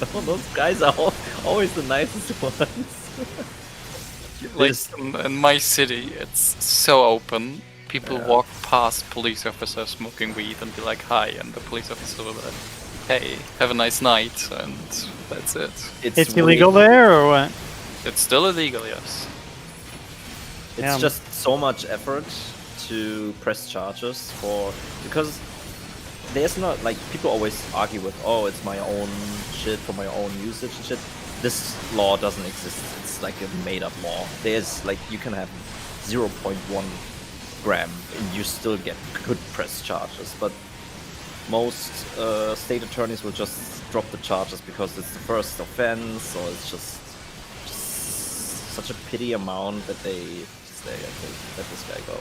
S9: No, those guys are always the nicest ones.
S5: Like in my city, it's so open. People walk past police officers smoking weed and be like, "Hi," and the police officer will be like, "Hey, have a nice night," and that's it.
S4: It's illegal there, or what?
S5: It's still illegal, yes.
S9: It's just so much effort to press charges because there's not like people always argue with, oh, it's my own shit for my own usage and shit. This law doesn't exist. It's like a made-up law. There's like you can have 0.1 gram and you still get good press charges, but most state attorneys will just drop the charges because it's the first offense, or it's just such a pity amount that they say, okay, let this guy go.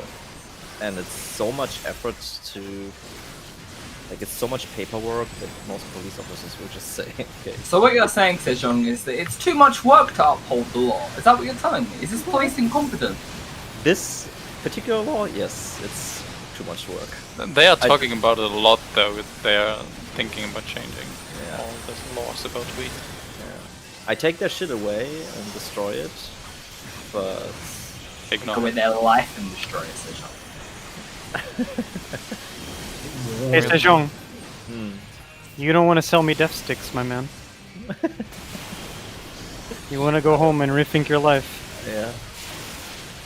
S9: and it's so much effort to, like, it's so much paperwork that most police officers will just say, okay.
S6: So what you're saying, Sejong, is that it's too much work to uphold the law. Is that what you're telling me? Is this police incompetent?
S9: This particular law, yes, it's too much work.
S5: They are talking about it a lot, though. They are thinking about changing
S9: Yeah.
S5: all the laws about weed.
S9: I take their shit away and destroy it, but
S5: Ignore
S6: Go
S5: it.
S6: in their life and destroy it, Sejong.
S4: Hey, Sejong,
S9: hmm.
S4: you don't want to sell me death sticks, my man. You want to go home and rethink your life.
S9: Yeah.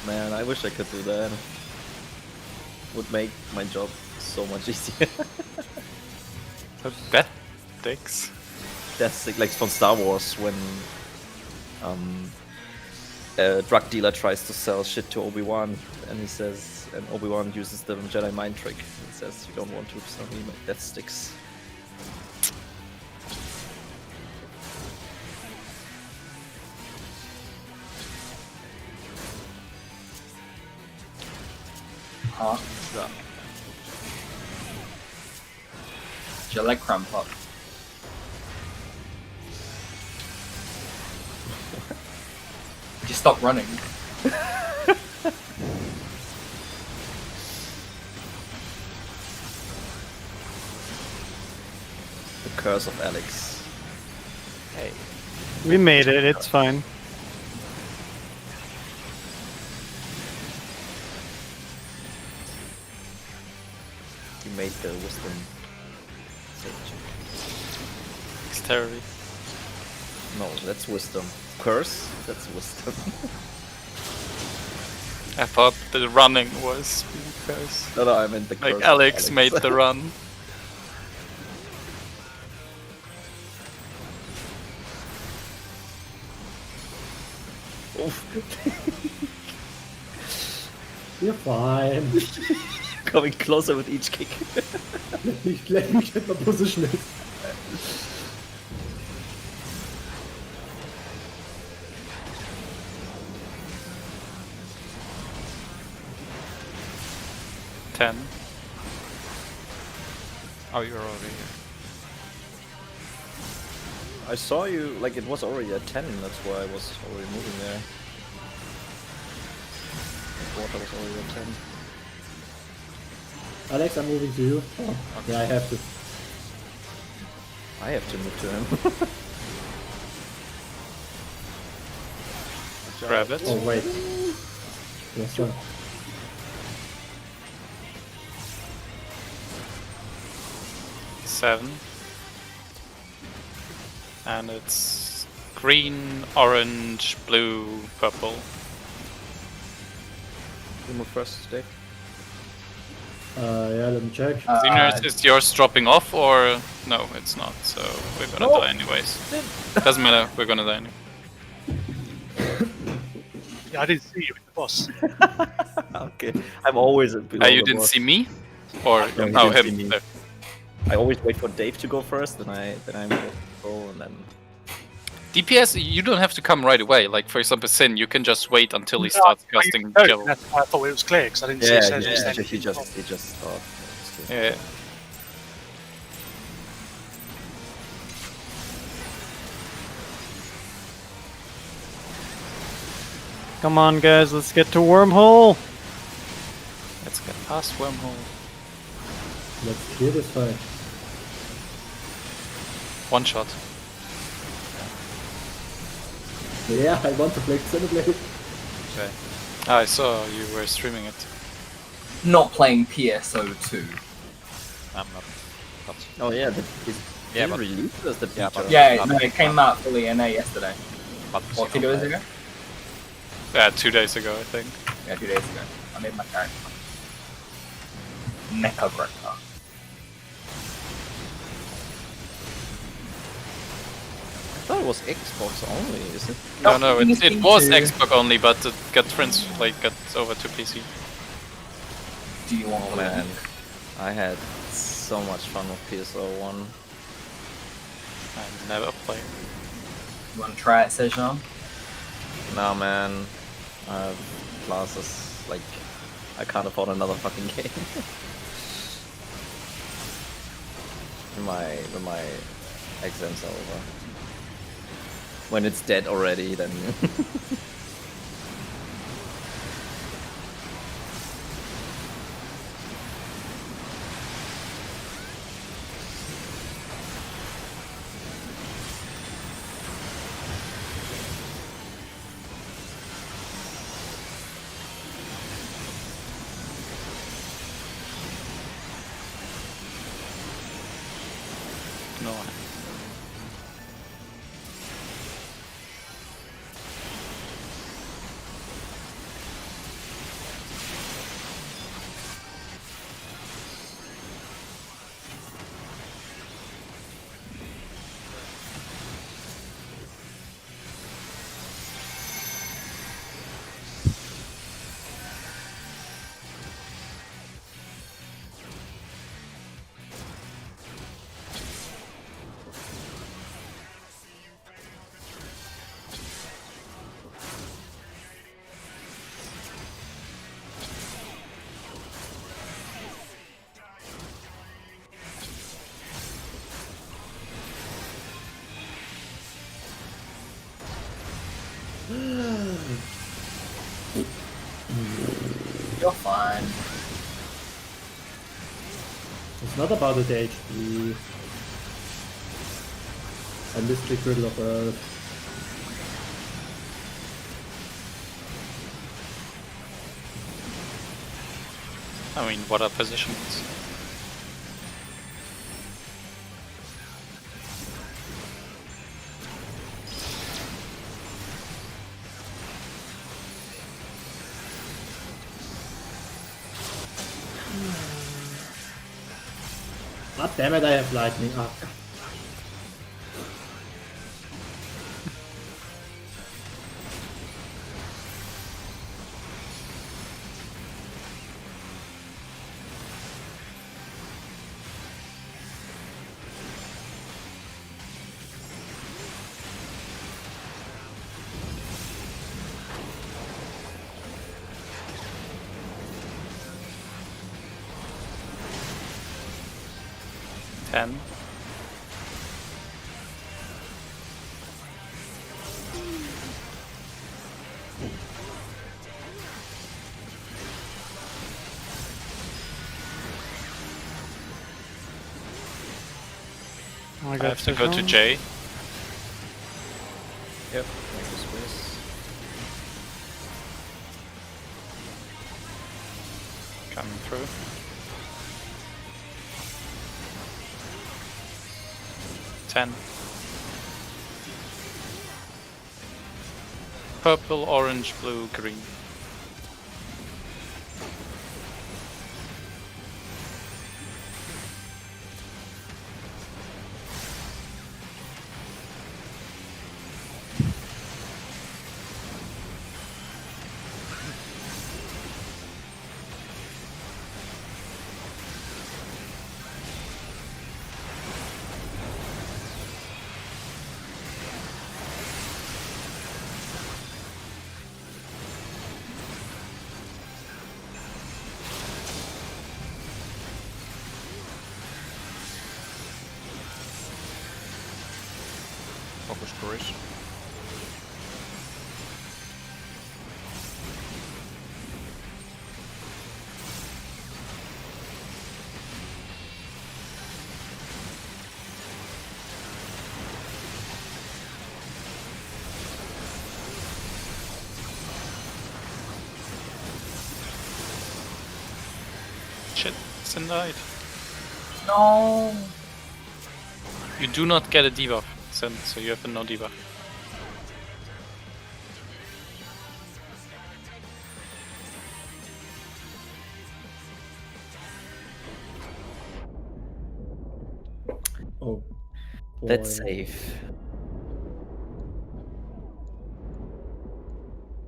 S9: Man, I wish I could do that. Would make my job so much easier.
S5: Death sticks.
S9: That's like from Star Wars when a drug dealer tries to sell shit to Obi-Wan and he says, and Obi-Wan uses the Jedi mind trick and says, you don't want to sell me my death sticks.
S6: Huh? Did your leg cramp up? Just stop running.
S9: The curse of Alex.
S1: Hey.
S4: We made it, it's fine.
S9: You made the wisdom save.
S5: Dexterity.
S9: No, that's wisdom. Curse? That's wisdom.
S5: I thought the running was because
S9: No, I meant the curse.
S5: like
S9: of
S5: Alex made the run.
S3: You're fine.
S9: Coming closer with each kick.
S3: Let me get my position in.
S5: Ten.
S1: Oh, you're already here.
S9: I saw you, like it was already at 10, that's why I was already moving there. The water was already at 10.
S3: Alex, I'm moving to you. Oh, yeah, I have to.
S9: I have to move to him.
S5: Grab it.
S3: Oh, wait. Yes, sir.
S5: Seven. And it's green, orange, blue, purple.
S9: You move first, Dave.
S3: Yeah, let me check.
S5: Xenius, is yours dropping off or no? It's not. So we're gonna die anyways. Doesn't matter. We're gonna die anyway.
S7: Yeah, I didn't see you with the boss.
S9: Okay, I'm always at below
S5: You
S9: the
S5: didn't
S9: boss.
S5: see me, or
S9: No, he
S5: oh
S9: didn't see
S5: him?
S9: me.
S5: There.
S9: I always wait for Dave to go first, then I go, and then
S5: DPS, you don't have to come right away. Like for example, Sin, you can just wait until he starts casting kill.
S7: That's why I thought it was clear because I didn't see
S9: yeah,
S7: it says it was then.
S9: he just thought.
S5: Yeah.
S4: Come on, guys, let's get to Wormhole!
S5: Let's get past wormhole.
S3: Let's clear this fight.
S5: One shot.
S3: Yeah, I want to play Xenoblade.
S5: Okay. I saw you were streaming it.
S6: Not playing PSO2.
S1: I'm not. But
S9: Oh yeah,
S1: Yeah, but-
S9: released as the
S1: Yeah,
S9: feature?
S1: but-
S6: Yeah, no, it came out fully NA yesterday.
S1: but
S6: Or 2 days ago?
S5: Yeah, 2 days ago, I think.
S6: Yeah, 2 days ago. I made my character. Mecha Grekka.
S9: I thought it was Xbox only, is it?
S5: No, it
S6: PC
S5: was
S6: too.
S5: Xbox only, but it got over to PC.
S6: Do you want
S9: Oh
S6: to
S9: man, I had so much fun with PSO1.
S5: I never played.
S6: You want to try it, Sejong?
S9: Nah man, I have classes like I can't afford another fucking game. when my exams are over. When it's dead already, then.
S5: No.
S6: You're fine.
S3: It's not about the HP. I missed the Griddle of Earth.
S5: I mean, what are positions?
S3: God damn it, I have lightning. Oh, God.
S5: Ten.
S4: I
S5: I
S4: got
S5: have to go to
S4: vision.
S5: J.
S8: Yep, make a space.
S5: Coming through. Ten. Purple, orange, blue, green.
S1: Focus Chris.
S5: Shit, it's in light.
S6: No.
S5: You do not get a debuff, Sen, so you have a no debuff.
S3: Oh, boy.
S9: That's safe.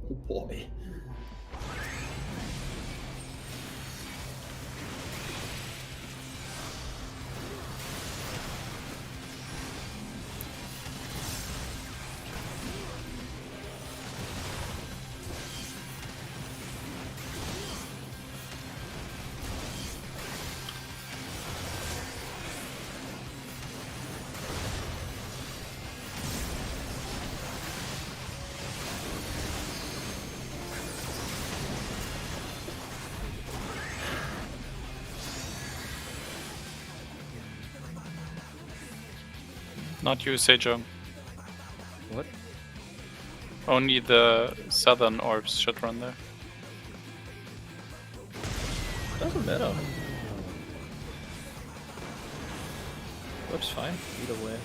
S3: Oh boy.
S5: Not you, Sejong.
S8: What?
S5: Only the southern orbs should run there.
S8: Doesn't matter. Works fine, either way.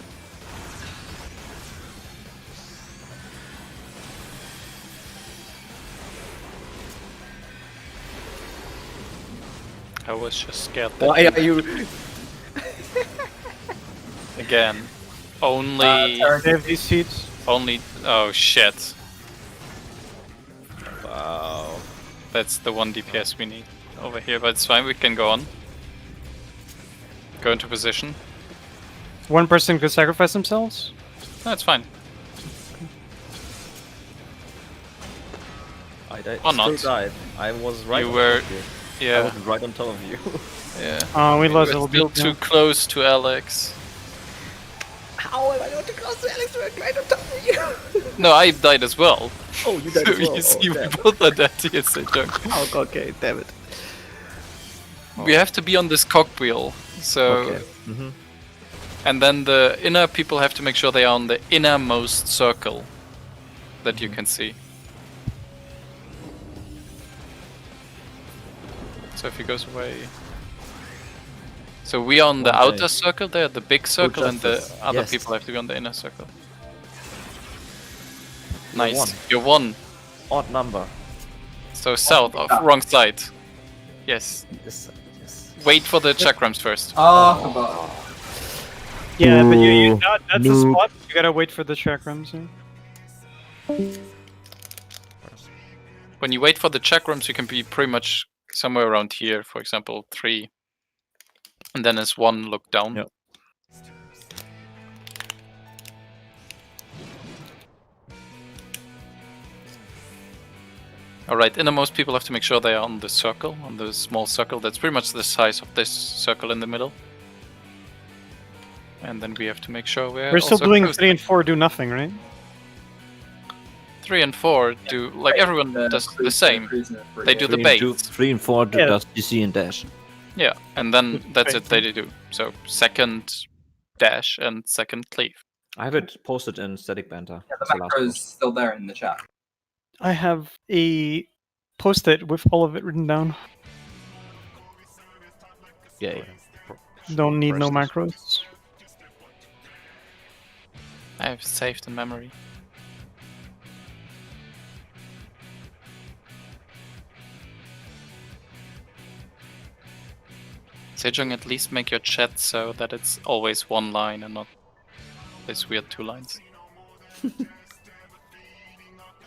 S5: I was just scared that
S8: Why are you?
S5: again. Only,
S4: They have these seats.
S5: only. Oh shit!
S8: Wow.
S5: That's the one DPS we need over here, but it's fine. We can go on. Go into position.
S4: One person could sacrifice themselves.
S5: No, it's fine.
S9: I died.
S5: Or not.
S9: Still died. I was right.
S5: You
S9: on
S5: were-
S9: top of you. I
S5: Yeah,
S9: was right on top of you.
S5: yeah.
S4: Oh, we lost a
S5: We're
S4: little
S5: still
S4: bit.
S5: too close to Alex.
S9: How am I going to cross the Alex right on top of you?
S5: No, I died as well.
S9: Oh, you died
S5: So
S9: as well.
S5: you see,
S9: Oh,
S5: we
S9: damn.
S5: both are dead here, Sejong.
S9: Oh, okay, damn it.
S5: We have to be on this cogwheel. So,
S9: Okay. Mm-hmm.
S5: and then the inner people have to make sure they are on the innermost circle that you can see. So if he goes away. So we are on the
S9: Okay.
S5: outer circle there, the big circle, and the
S9: justice.
S5: other
S9: Yes.
S5: people have to be on the inner circle.
S9: You're
S5: Nice.
S9: one.
S5: You're one.
S9: Odd number.
S5: So south of wrong side. Yes.
S9: Yes. Yes.
S5: Wait for the chakrams first.
S6: Oh, I forgot.
S4: Yeah, but you that's the
S9: Noob.
S4: spot. You gotta wait for the chakrams. Yeah.
S5: When you wait for the chakrams, you can be pretty much somewhere around here, for example, 3. And then as 1, look down.
S9: Yep.
S5: Alright, innermost people have to make sure they are on the circle, on the small circle. That's pretty much the size of this circle in the middle. And then we have to make sure we're
S4: We're still
S5: also
S4: doing
S5: close.
S4: 3 and 4 do nothing, right?
S5: 3 and 4 do, like everyone does the same. They do the bait.
S9: 3 and 4 do
S4: Yeah.
S9: just DC and dash.
S5: Yeah, and then that's it,
S4: Bait.
S5: they do. So second dash and second cleave.
S9: I have it posted in static banter.
S6: Yeah,
S9: That's
S6: the
S9: the last
S6: macro is
S9: post.
S6: still there in the chat.
S4: I have a post-it with all of it written down.
S9: Yay.
S4: Don't need no
S1: Press
S4: macros.
S5: I have saved in memory. Sejong, at least make your chat so that it's always one line and not this weird 2 lines.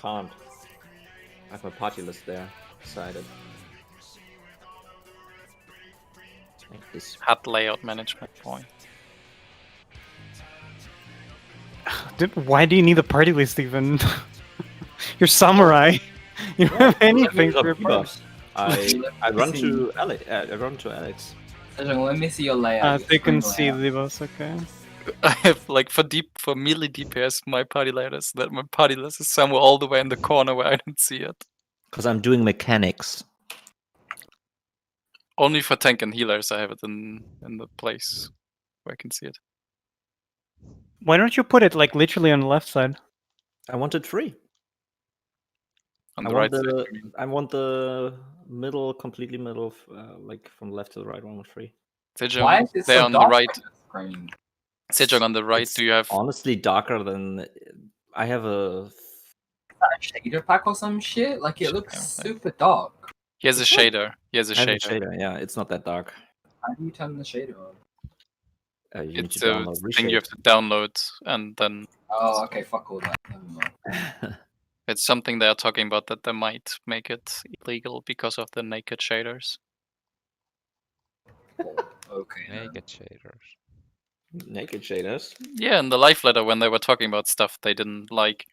S9: Can't. I have my party list there. Decided. Like this.
S5: HUD layout management point.
S4: Why do you need a party list even? You're samurai. You don't have anything for your party.
S9: I run to Alex. I run to Alex.
S6: Sejong, let me see your layout.
S4: They can
S6: Screen
S4: see
S6: layout.
S4: the boss, okay.
S5: I have like for melee DPS, my party layout is that my party list is somewhere all the way in the corner where I don't see it.
S9: Because I'm doing mechanics.
S5: Only for tank and healers I have it in the place where I can see it.
S4: Why don't you put it like literally on the left side?
S9: I want it free.
S5: On
S9: I
S5: the
S9: want
S5: right
S9: the
S5: side.
S9: I want the middle, completely middle, like from left to the right one free.
S5: Sejong,
S6: Why is it
S5: there
S6: so
S5: on the
S6: dark
S5: right.
S6: on the screen?
S5: Sejong on the right,
S9: It's
S5: do you have
S9: honestly darker than I have a.
S6: Is that a shader pack or some shit? Like it looks
S5: Yeah,
S6: super dark.
S5: he has a shader. He has a
S9: I have a
S5: shader.
S9: shader. Yeah, it's not that dark.
S6: How do you turn the shader on?
S9: You need
S5: It's
S9: to
S5: a
S9: download
S5: thing you have
S9: Reshape.
S5: to download and then
S6: Oh, okay, fuck all that. Never mind.
S5: it's something they are talking about that they might make it illegal because of the naked shaders.
S6: Okay. then.
S1: Naked shaders.
S9: Naked shaders.
S5: Yeah, in the live letter when they were talking about stuff they didn't like,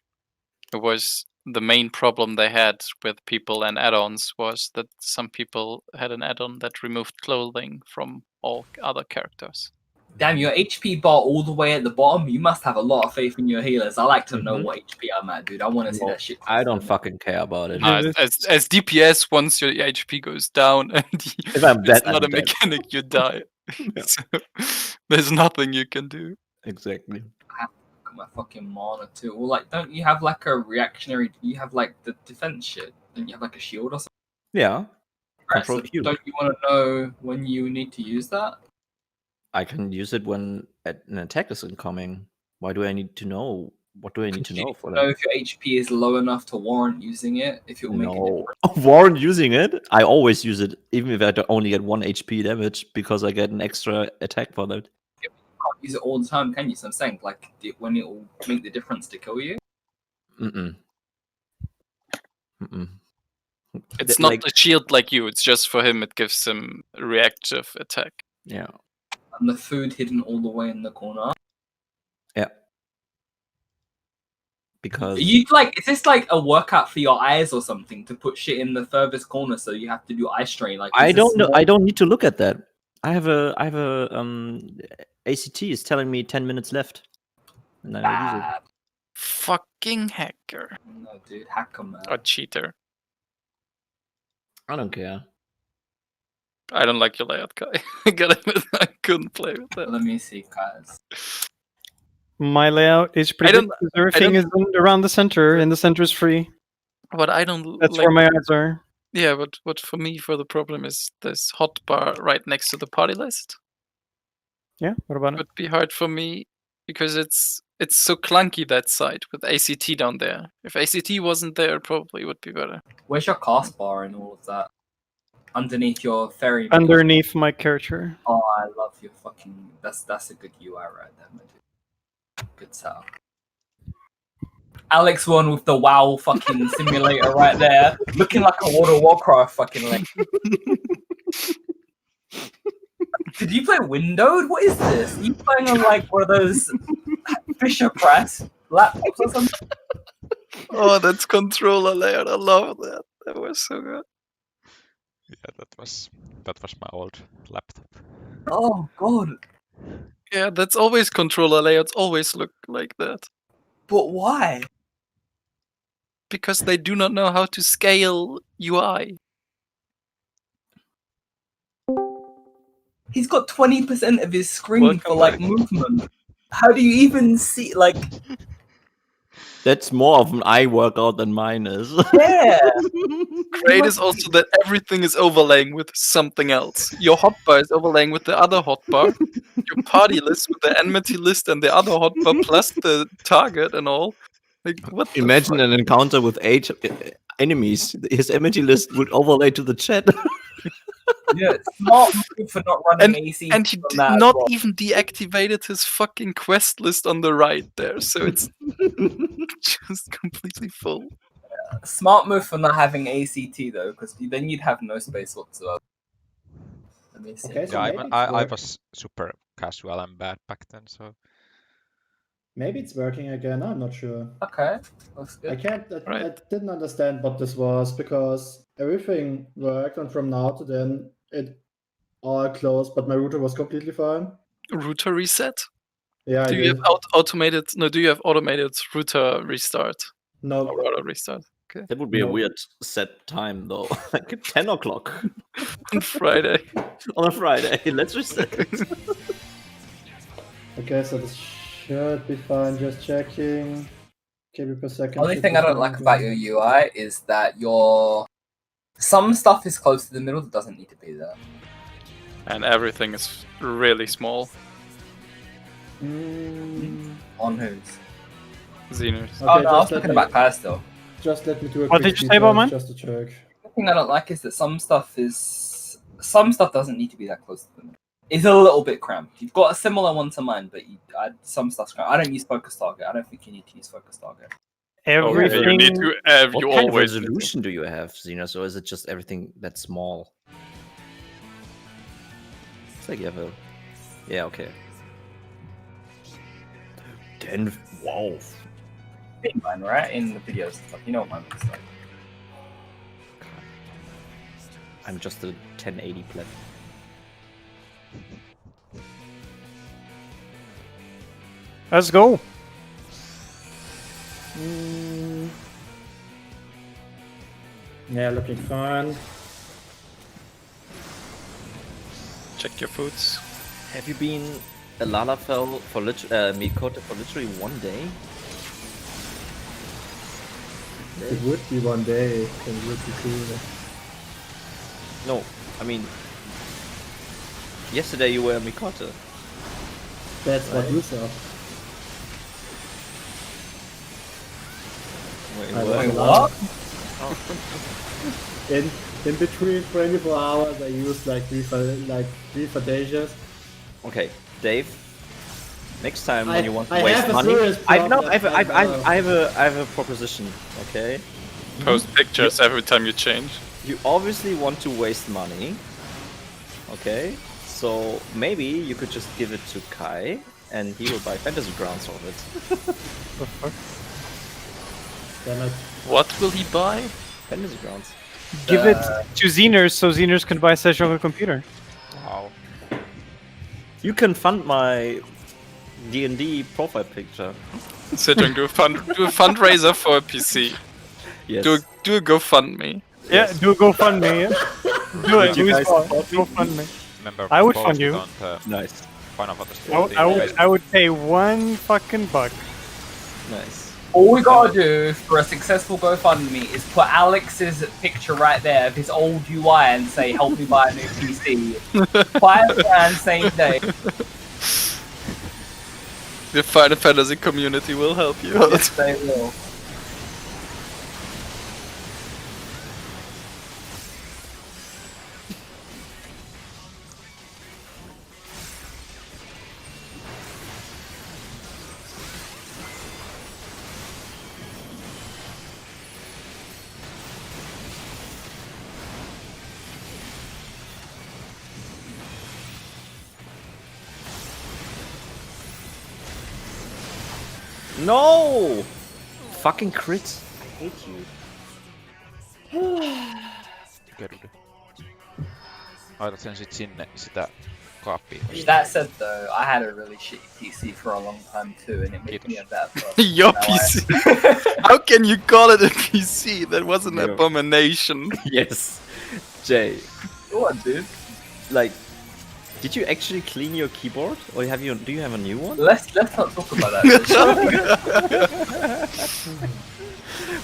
S5: it was the main problem they had with people and add-ons was that some people had an add-on that removed clothing from all other characters.
S6: Damn, your HP bar all the way at the bottom. You must have a lot of faith in your healers. I like to know
S9: Mhm.
S6: what HP I'm at, dude. I want to see
S9: Well,
S6: that shit.
S9: I don't fucking care about it.
S4: Yeah,
S5: As DPS, once your HP goes down and
S9: If I'm
S5: it's
S9: dead,
S5: not a
S9: I'm dead.
S5: mechanic, you die.
S9: Yeah.
S5: So, there's nothing you can do.
S9: Exactly.
S6: I my fucking mana too. Or like, don't you have like a reactionary? You have like the defense shit. Don't you have like a shield or something?
S9: Yeah.
S6: Right,
S9: Control
S6: so
S9: Q.
S6: don't you want to know when you need to use that?
S9: I can use it when an attack is incoming. Why do I need to know? What do I need to
S6: Do you
S9: know for
S6: know
S9: that?
S6: if your HP is low enough to warrant using it? If it will make a
S9: No.
S6: difference.
S9: Warren using it? I always use it, even if I only get 1 HP damage, because I get an extra attack for that.
S6: You can't use it all the time, can you? So I'm saying, like, when it will make the difference to kill you.
S9: Mm-mm. Mm-mm.
S5: It's
S9: Th-
S5: not
S9: like-
S5: the shield like you. It's just for him. It gives him a reactive attack.
S9: Yeah.
S6: And the food hidden all the way in the corner.
S9: Yeah. Because
S6: You like, is this like a workout for your eyes or something to put shit in the furthest corner so you have to do eye strain? Like,
S9: I
S6: is
S9: don't
S6: this
S9: know.
S6: more-
S9: I don't need to look at that. I have a ACT is telling me 10 minutes left, and I will use it.
S6: bad.
S5: Fucking hacker
S6: No, dude, hacker man.
S5: or cheater.
S9: I don't care.
S5: I don't like your layout, Kai. I gotta admit, I couldn't play with that.
S6: Let me see, guys.
S4: My layout is pretty
S5: don't-
S4: good because everything is around the center, and the center is free.
S5: But I don't
S4: That's
S5: like.
S4: where my eyes are.
S5: Yeah, but what for me, for the problem is this hotbar right next to the party list.
S4: Yeah, what about
S5: It
S4: it?
S5: would be hard for me because it's so clunky that side with ACT down there. If ACT wasn't there, it probably would be better.
S6: Where's your cast bar and all of that? Underneath your ferry.
S4: Underneath my character.
S6: Oh, I love your fucking. That's a good UI right there, my dude. Good setup. Alex won with the WoW fucking simulator right there, looking like a World of Warcraft fucking link. Did you play windowed? What is this? Are you playing on like one of those Fisher Press laptops or something?
S5: Oh, that's controller layout. I love that. That was so good.
S1: Yeah, that was my old laptop.
S6: Oh god!
S5: Yeah, that's always controller layouts. Always look like that
S6: But why?
S5: because they do not know how to scale UI.
S6: He's got 20% of his screen
S5: Welcome
S6: for like
S5: back.
S6: movement. How do you even see like?
S9: That's more of an eye workout than mine is.
S6: Yeah.
S5: Great is also that everything is overlaying with something else. Your hotbar is overlaying with the other hotbar. Your party list with the enmity list and the other hotbar plus the target and all. Like what? the
S9: Imagine
S5: fuck?
S9: an encounter with 8 enemies. His enemy list would overlay to the chat.
S6: Yeah, smart move for not running AC.
S5: And he
S6: from
S5: did
S6: that as
S5: not
S6: well.
S5: even deactivated his fucking quest list on the right there, so it's just completely full.
S6: Smart move for not having ACT though, because then you'd have no space whatsoever. Let me see.
S3: Okay, so
S1: Yeah,
S3: maybe it's
S1: I
S3: work-
S1: was super casual and bad back then, so
S3: maybe it's working again. I'm not sure.
S6: Okay, that's
S3: I
S6: good.
S3: can't. I
S5: Right.
S3: didn't understand what this was because everything worked, and from now to then it all closed. But my router was completely fine.
S5: Router reset?
S3: Yeah, I
S5: Do you
S3: did.
S5: have automated? No, do you have automated router restart
S3: No,
S5: or router restart?
S9: That would be a
S3: No.
S9: weird set time though. Like 10 o'clock
S5: On Friday.
S9: on a Friday. Let's reset.
S3: okay, so this should be fine. Just checking. KB per second.
S6: Only
S3: should
S6: thing
S3: be
S6: I don't
S3: fine.
S6: like about your UI is that some stuff is close to the middle that doesn't need to be there.
S5: And everything is really small.
S6: On whose?
S5: Xeners.
S6: Oh
S3: Okay,
S6: no, I was
S3: just let
S6: talking
S3: me-
S6: about Kaz still.
S3: Just let me do a
S4: What
S3: quick
S4: did you say about
S3: debug
S4: mine?
S3: just to check.
S6: The thing I don't like is that some stuff doesn't need to be that close to the middle. It's a little bit cramped. You've got a similar one to mine, but some stuff's cramped. I don't use focus target. I don't think you need to use focus target.
S4: Everything.
S5: You need to.
S9: What
S5: You
S9: kind of
S5: always need to.
S9: resolution do you have, Xenos, or is it just everything that's small? It's like you have a... Yeah, okay. 10... Wow.
S6: In mine, right? In the videos and stuff. You know what mine looks like.
S9: I'm just a 1080 plat.
S4: Let's go.
S3: Yeah, looking fine.
S5: Check your foods.
S9: Have you been a Lalafell for Mikoto for literally 1 day?
S3: It would be 1 day, and it would be cool.
S9: No, I mean, yesterday you were Mikoto.
S3: That's what you saw.
S9: Wait,
S3: I
S9: what?
S3: was
S6: What?
S3: In between 24 hours, I used like three for days.
S9: Okay, Dave. Next time when
S3: I-
S9: you want
S3: I
S9: to waste
S3: have a
S9: money,
S3: serious
S9: I know.
S3: problem.
S9: I have a proposition. Okay,
S5: Post pictures every time you change.
S9: you obviously want to waste money. Okay, so maybe you could just give it to Kai, and he will buy Fantasy Grounds of it.
S3: Then I
S5: What will he buy?
S9: Fantasy Grounds.
S4: Give it to Xeners so Xeners can buy Session on a computer.
S1: Wow.
S9: You can fund my D&D profile picture.
S5: Sit and do a fundraiser for a PC.
S9: Yes.
S5: Do a GoFundMe.
S4: Yeah, do a GoFundMe. Yeah. Do it.
S9: Would you
S4: Do
S9: guys
S4: it.
S9: support me?
S4: GoFundMe.
S1: Remember
S4: I would
S1: post
S4: fund
S1: it
S4: you.
S1: on the
S9: Nice.
S1: Final Fantasy
S4: I would,
S1: 14
S4: I would pay $1 fucking buck.
S9: Nice.
S6: All we gotta do for a successful GoFundMe is put Alex's picture right there of his old UI and say, "Help me buy a new PC." $5 same day.
S5: The Final Fantasy community will help you.
S6: Yes, they will.
S9: No! Fucking crit. I hate you.
S1: Kyllä. Laitat sen sit sinne sitä kaappiin.
S6: That said, though, I had a really shitty PC for a long time too, and it made me a bad person.
S5: Your
S6: Now
S5: PC. How can you call it a PC? That was an
S9: Yeah.
S5: abomination.
S9: Yes. Jay,
S6: What, dude?
S9: like, did you actually clean your keyboard? Or do you have a new one?
S6: Let's not talk about that.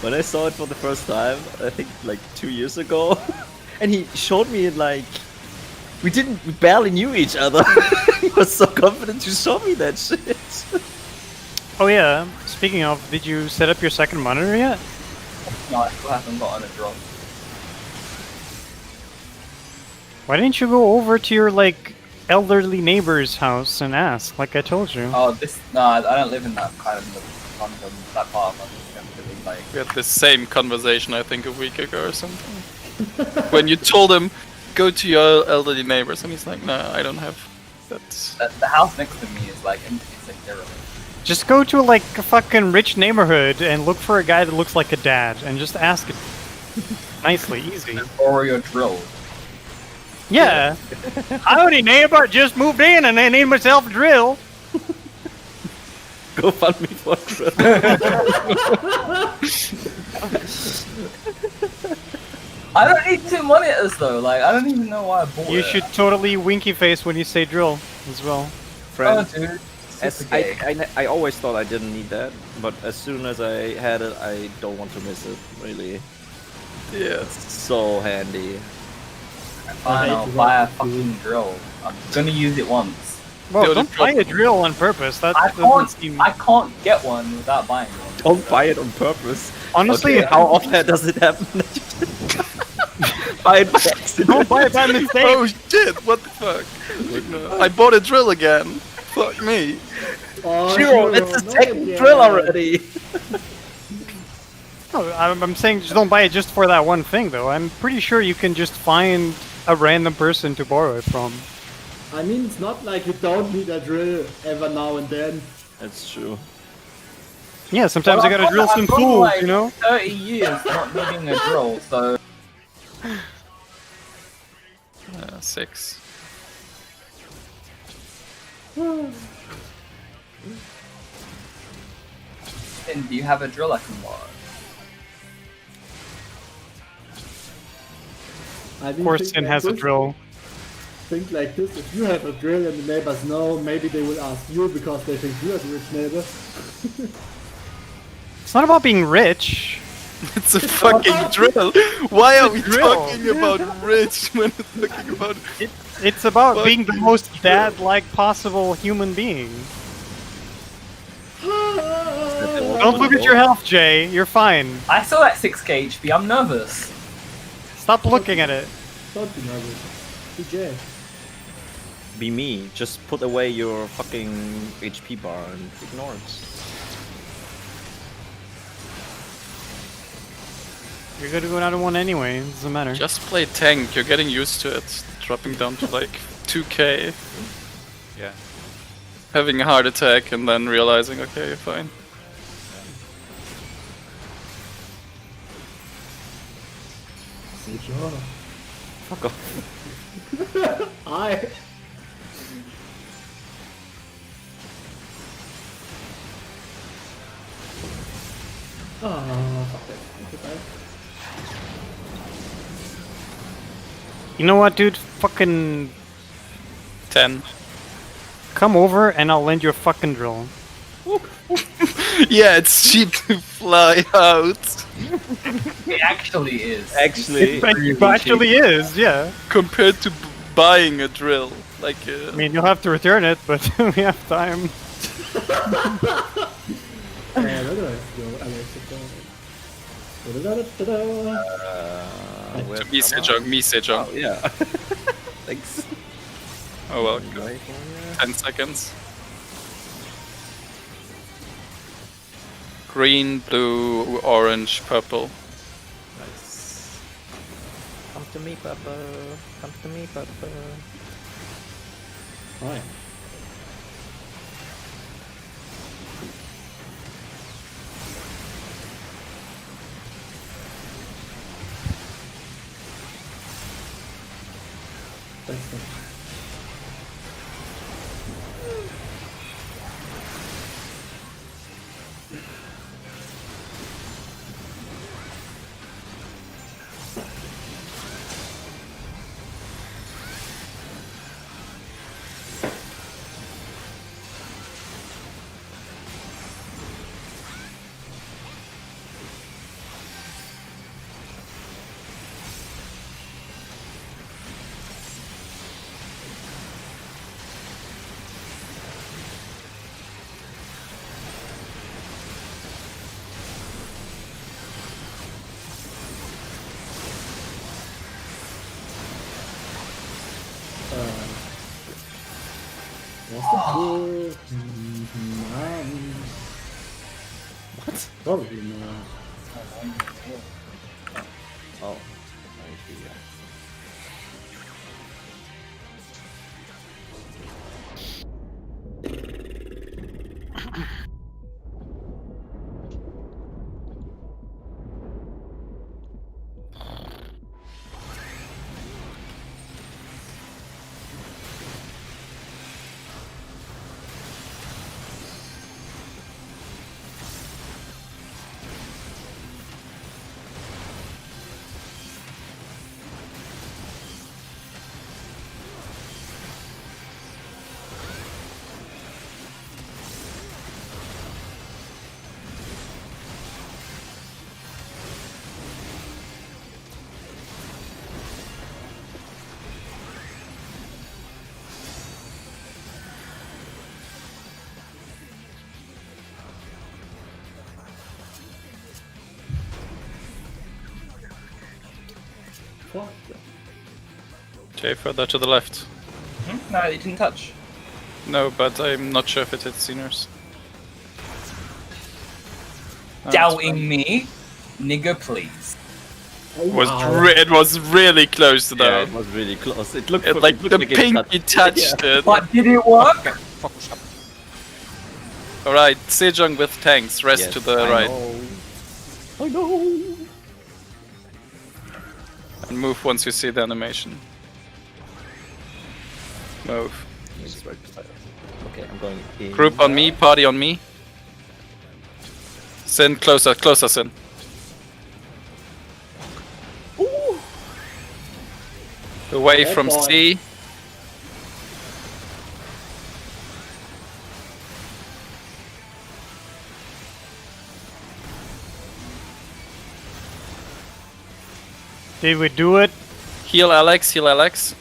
S9: When I saw it for the first time, I think like 2 years ago, and he showed me it like we barely knew each other. He was so confident to show me that shit.
S4: Oh yeah, speaking of, did you set up your second monitor yet?
S6: No, I still haven't gotten a drop.
S4: Why didn't you go over to your, like, elderly neighbor's house and ask, like I told you?
S6: Oh, no, I don't live in that kind of London, that part of London. Like,
S5: We had the same conversation, I think, a week ago or something. When you told him, go to your elderly neighbors, and he's like, no, I don't have that.
S6: the house next to me is like empty, it's like derelict.
S4: Just go to, like, a fucking rich neighborhood and look for a guy that looks like a dad and just ask it. Nicely, easy.
S6: Borrow your drill.
S4: Yeah. Howdy, neighbor, just moved in and I need myself a drill.
S9: Go fund me for it.
S6: I don't need 2 monitors though, like, I don't even know why I bought it.
S4: You should totally winky face when you say drill as well.
S6: Oh,
S9: Friend,
S6: dude.
S9: as I always thought I didn't need that, but as soon as I had it, I don't want to miss it. Really,
S5: Yeah.
S9: it's so handy.
S6: Fine, I'll buy a fucking drill. I'm gonna use it once.
S4: Well,
S5: The
S4: don't
S5: only
S4: buy a drill on purpose. That
S6: I
S4: doesn't seem...
S6: I can't get one without buying one.
S9: Don't buy it on purpose.
S4: Honestly,
S9: Okay, how often does it happen that you buy it by accident?
S4: don't buy it by mistake.
S5: Oh shit, what the fuck? Like, no. I bought a drill again. Fuck me.
S3: Oh,
S9: Shiro, that's the
S3: not
S9: second
S3: again.
S9: drill already.
S4: No, I'm saying just don't buy it just for that one thing, though. I'm pretty sure you can just find a random person to borrow it from.
S3: I mean, it's not like you don't need a drill ever now and then.
S9: That's true.
S4: Yeah, sometimes
S6: Well,
S4: you gotta drill some
S6: I've gone,
S4: fools,
S6: like,
S4: you know?
S6: 30 years not needing a drill, so
S5: 6.
S6: Finn, do you have a drill I can borrow?
S3: I
S4: Of course, Sin has a drill.
S3: think like this: if you have a drill and the neighbors know, maybe they will ask you because they think you are the rich neighbor.
S4: It's not about being rich.
S5: It's a fucking drill. Why are we
S4: drill.
S5: talking about rich when we're talking about?
S4: It's about
S5: Fuck
S4: being the most dad-like possible human being. Don't look at your health, Jay. You're fine.
S6: I saw that 6k HP. I'm nervous.
S4: Stop looking at it.
S3: Don't be nervous. DJ.
S9: Be me. Just put away your fucking HP bar and ignore it.
S4: You're gonna go another one anyway. It doesn't matter.
S5: Just play tank. You're getting used to it. Dropping down to like 2k,
S1: Yeah.
S5: having a heart attack, and then realizing, okay, you're fine.
S9: Fuck off.
S3: I. Ah, fuck it. Goodbye.
S4: You know what, dude? Fucking
S5: 10.
S4: come over and I'll lend you a fucking drill.
S5: Yeah, it's cheap to fly out.
S6: It actually is.
S9: Actually,
S4: It actually is, yeah.
S5: Compared to buying a drill. Like,
S4: I mean, you'll have to return it, but we have time.
S3: Where do I go?
S5: to me, Sejong, me, Sejong.
S9: Oh, yeah. Thanks.
S5: Oh well,
S9: Right,
S5: 10 seconds. Green, blue, orange, purple.
S9: Nice. Come to me, Papa. Come to me, Papa.
S3: Hi. Thanks, man. What's the pool? What? Probably not.
S9: Oh. I see, yeah.
S3: Fuck.
S5: Jay, further to the left.
S6: No, it didn't touch.
S5: No, but I'm not sure if it hit seniors. No,
S6: Doubting me? Nigga, please.
S3: Oh,
S5: it was
S3: wow.
S5: it was really close to
S9: Yeah,
S5: down.
S9: it was really close. It looked
S5: Like
S9: it looked
S5: the
S9: like it
S5: pinky touched it.
S6: But did it work?
S1: Focus up.
S5: Alright, Sejong with tanks, rest
S9: Yes,
S5: to the
S9: I
S5: right.
S9: know. I know.
S5: And move once you see the animation. Move.
S9: Okay, I'm going in.
S5: Group on me, party on me. Sin, closer, closer, Sin. Away
S3: Bad
S5: from
S3: boy.
S5: C.
S4: Did we do it?
S5: Heal Alex, heal Alex.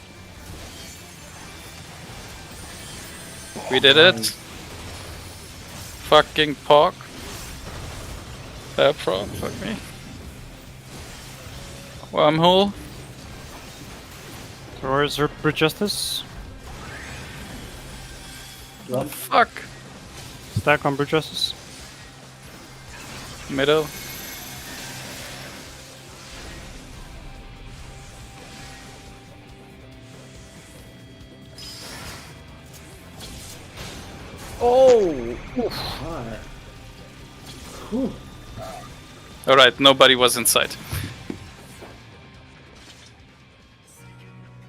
S5: We did it. Fucking Prog. Prog, fuck me. Wormhole.
S4: Where's her Justice?
S5: Oh, fuck.
S4: Stack on Brute Justice.
S5: Middle.
S9: Oh!
S3: Hi. Whew.
S5: Alright, nobody was inside.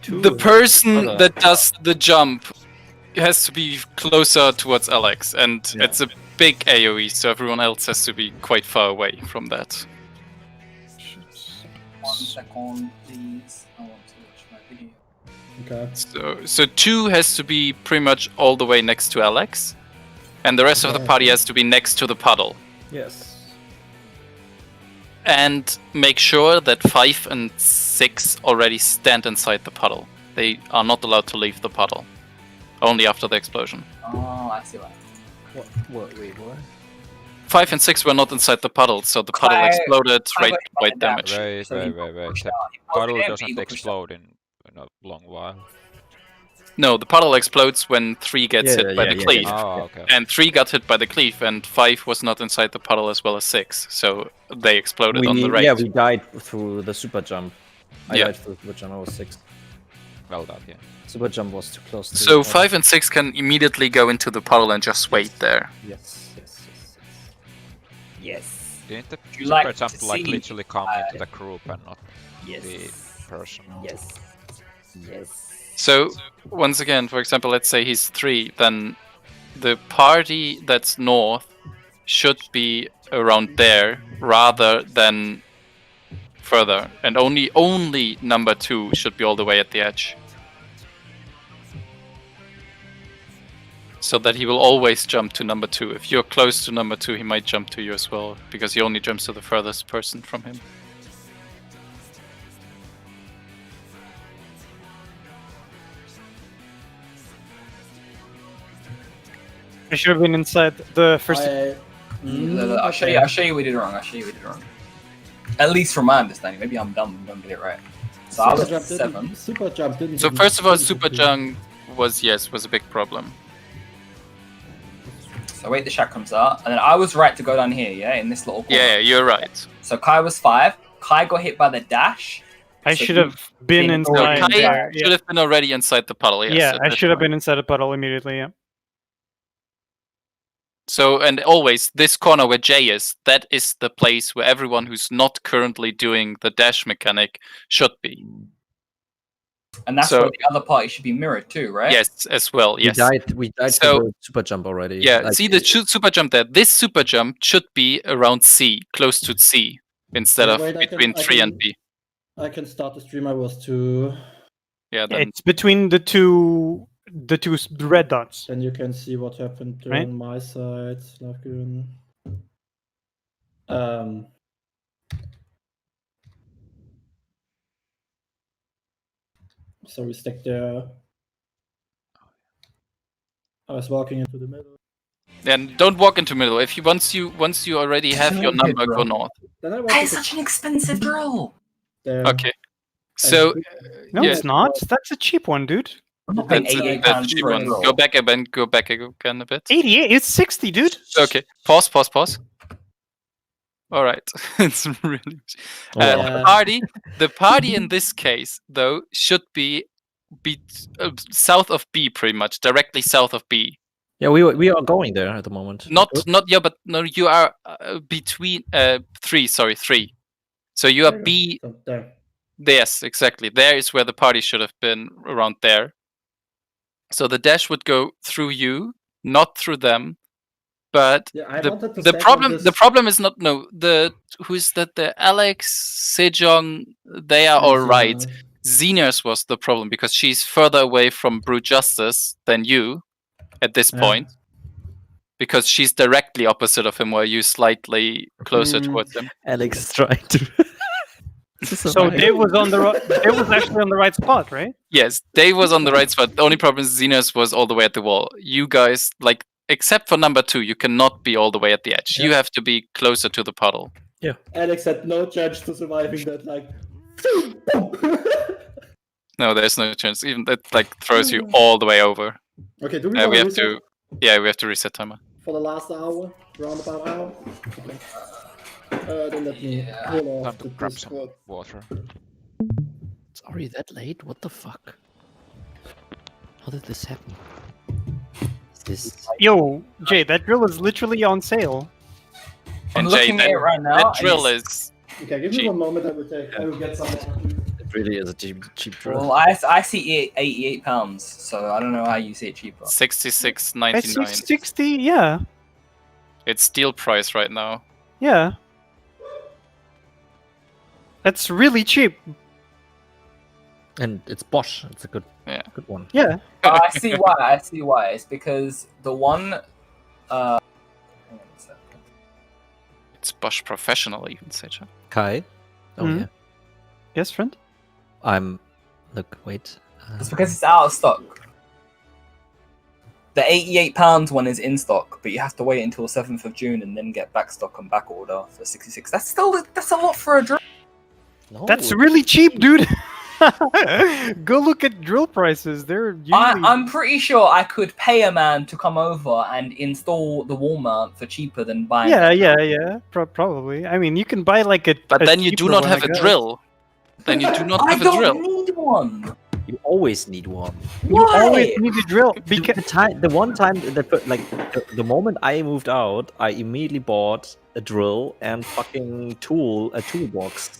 S5: The person
S9: Other-
S5: that does the jump has to be closer towards Alex, and
S9: Yeah.
S5: it's a big AoE, so everyone else has to be quite far away from that.
S6: 1 second, please. I want to watch my video.
S3: Okay.
S5: So 2 has to be pretty much all the way next to Alex, and the rest of the
S3: Yeah.
S5: party has to be next to the puddle.
S9: Yes.
S5: And make sure that 5 and 6 already stand inside the puddle. They are not allowed to leave the puddle. Only after the explosion.
S6: Oh, I see why.
S9: Wait, what?
S5: 5 and 6 were not inside the puddle, so the puddle
S6: Kai-
S5: exploded,
S6: Kai
S5: right
S6: got
S5: quite
S6: hit by the
S5: damage.
S1: Wait.
S6: So he got
S1: The
S6: pushed out. He
S1: puddle
S6: got
S1: doesn't
S6: pushed out.
S1: explode in a long while.
S5: No, the puddle explodes when 3 gets hit by the cleave.
S1: Oh, okay.
S5: And 3 got hit by the cleave, and 5 was not inside the puddle as well as 6, so they exploded on the right.
S9: Yeah, we died through the super jump. I
S5: Yeah.
S9: died through super jump. I was 6.
S1: Well done, yeah.
S9: Super jump was too close to.
S5: So 5 and 6 can immediately go into the puddle and just wait there.
S9: Yes.
S1: Didn't the
S6: You
S1: super
S6: like
S1: jump
S6: to
S1: like
S6: see-
S1: literally come into the group and not the
S9: Yes.
S1: person?
S9: Yes.
S5: So, once again, for example, let's say he's 3, then the party that's north should be around there rather than further. And only number 2 should be all the way at the edge. So that he will always jump to number 2. If you're close to number 2, he might jump to you as well, because he only jumps to the furthest person from him.
S4: I should have been inside the first.
S6: I'll show you. I'll show you we did wrong. At least from my understanding. Maybe I'm dumb and don't get it right. So I was at 7.
S3: Super jump didn't.
S5: So first of all, Super Jung was a big problem.
S6: So wait, the shot comes out, and then I was right to go down here. Yeah, in this little corner.
S5: Yeah, you're right.
S6: So Kai was 5. Kai got hit by the dash.
S4: I
S6: So
S4: should
S6: you-
S4: have been
S6: No,
S5: No,
S4: inside.
S5: Kai
S4: there, yeah,
S5: should have been already inside the puddle. Yes,
S4: yeah,
S5: at
S4: I
S5: that
S4: should have
S5: point.
S4: been inside the puddle immediately. Yeah.
S5: So, and always, this corner where Jay is, that is the place where everyone who's not currently doing the dash mechanic should be.
S6: And that's
S5: So-
S6: where the other party should be mirrored too, right?
S5: Yes, as well, yes.
S9: We died
S5: So-
S9: through the super jump already.
S5: Yeah,
S9: Like,
S5: see the super jump there. This super jump should be around C, close to C, instead
S3: Yeah,
S5: of
S3: wait, I
S5: between
S3: can-
S5: 3 and B.
S3: I can start the stream. I was too.
S5: Yeah, then
S4: It's between the two red dots.
S3: Then you can see what happened
S4: Right.
S3: on my side. Slavgun. So we stacked there. I was walking into the middle.
S5: and don't walk into middle. If you once you already have your
S6: Okay,
S5: number,
S6: bro.
S5: go north.
S3: Then I
S6: Hey,
S3: wanted
S6: it's such an expensive drill.
S3: there.
S5: Okay. So
S4: No,
S5: Yeah.
S4: it's not. That's a cheap one, dude.
S6: I'm not paying
S5: that's a,
S6: £88
S5: that's a cheap
S6: for a
S5: one.
S6: drill.
S5: Go back again a bit.
S4: 88. It's 60, dude.
S5: Okay. Pause. All right. It's really
S3: Yeah.
S5: the party in this case though should be south of B, pretty much directly south of B.
S9: Yeah, we are going there at the moment.
S5: Not yeah, but no, you are between 3. Sorry, 3. So you are
S3: There you go.
S5: B.
S3: So there.
S5: Yes, exactly. There is where the party should have been, around there. So the dash would go through you, not through them. But
S3: Yeah, I
S5: the
S3: wanted to
S5: the
S3: stack on
S5: problem
S3: this-
S5: the problem is not who's that? The Alex Sejong, they are all right. Xena's was the problem because she's further away from Brute Justice than you at this
S3: Yeah.
S5: point. Because she's directly opposite of him, while you slightly closer
S3: Mm.
S5: towards him.
S9: Alex is trying to.
S4: So Dave was on the Dave was actually on the right spot, right?
S5: Yes, Dave was on the right spot. The only problem is Xenos was all the way at the wall. You guys, like, except for number 2, you cannot be all the way at the edge.
S3: Yeah.
S5: You have to be closer to the puddle.
S3: Alex had no chance to surviving that. Like,
S5: No, there's no chance. Even that like throws you all the way over.
S3: okay, do we
S5: We
S3: want
S5: have
S3: reset
S5: to. Yeah, we have to reset timer.
S3: for the last hour, roundabout hour? Okay. Then let me pull
S1: Time
S3: off
S1: to
S3: the
S1: grab some
S3: Discord.
S1: water.
S9: It's already that late? What the fuck? How did this happen? Is this...
S4: Yo, Jay, that drill is literally on sale.
S6: I'm
S5: And Jay,
S6: looking at it right now.
S5: that
S6: and
S5: drill
S6: it's-
S5: is.
S3: Okay, give me
S5: Cheap.
S3: 1 moment. I will get some.
S9: It really is a cheap drill.
S6: Well, I see it £88, so I don't know how you see it cheaper.
S4: I
S5: 66.99.
S4: see 60, yeah.
S5: It's steel price right now.
S4: Yeah. That's really cheap.
S9: And it's Bosch. It's a good one.
S4: Yeah.
S6: I see why. I see why. It's because the one. Hang on a second.
S5: It's Bosch Professional, even, Secha.
S9: Kai? Oh,
S4: Mhm.
S9: yeah.
S4: Yes, friend?
S9: Look, wait.
S6: It's because it's out of stock. The £88 one is in stock, but you have to wait until 7th of June and then get back stock and back order for 66. That's a lot for a drill.
S9: No,
S4: That's really cheap, dude. Go look at drill prices. They're usually...
S6: I'm pretty sure I could pay a man to come over and install the wall mount for cheaper than buying.
S4: Yeah. Probably. I mean, you can buy like a.
S5: But
S4: a
S5: then you do
S4: cheaper
S5: not
S4: one,
S5: have
S4: I
S5: a
S4: guess.
S5: drill. Then you do not
S6: I
S5: have a
S6: don't
S5: drill.
S6: need one.
S9: You always need one.
S4: You
S6: Why?
S4: always need a drill because
S9: The moment I moved out, I immediately bought a drill and fucking a toolbox.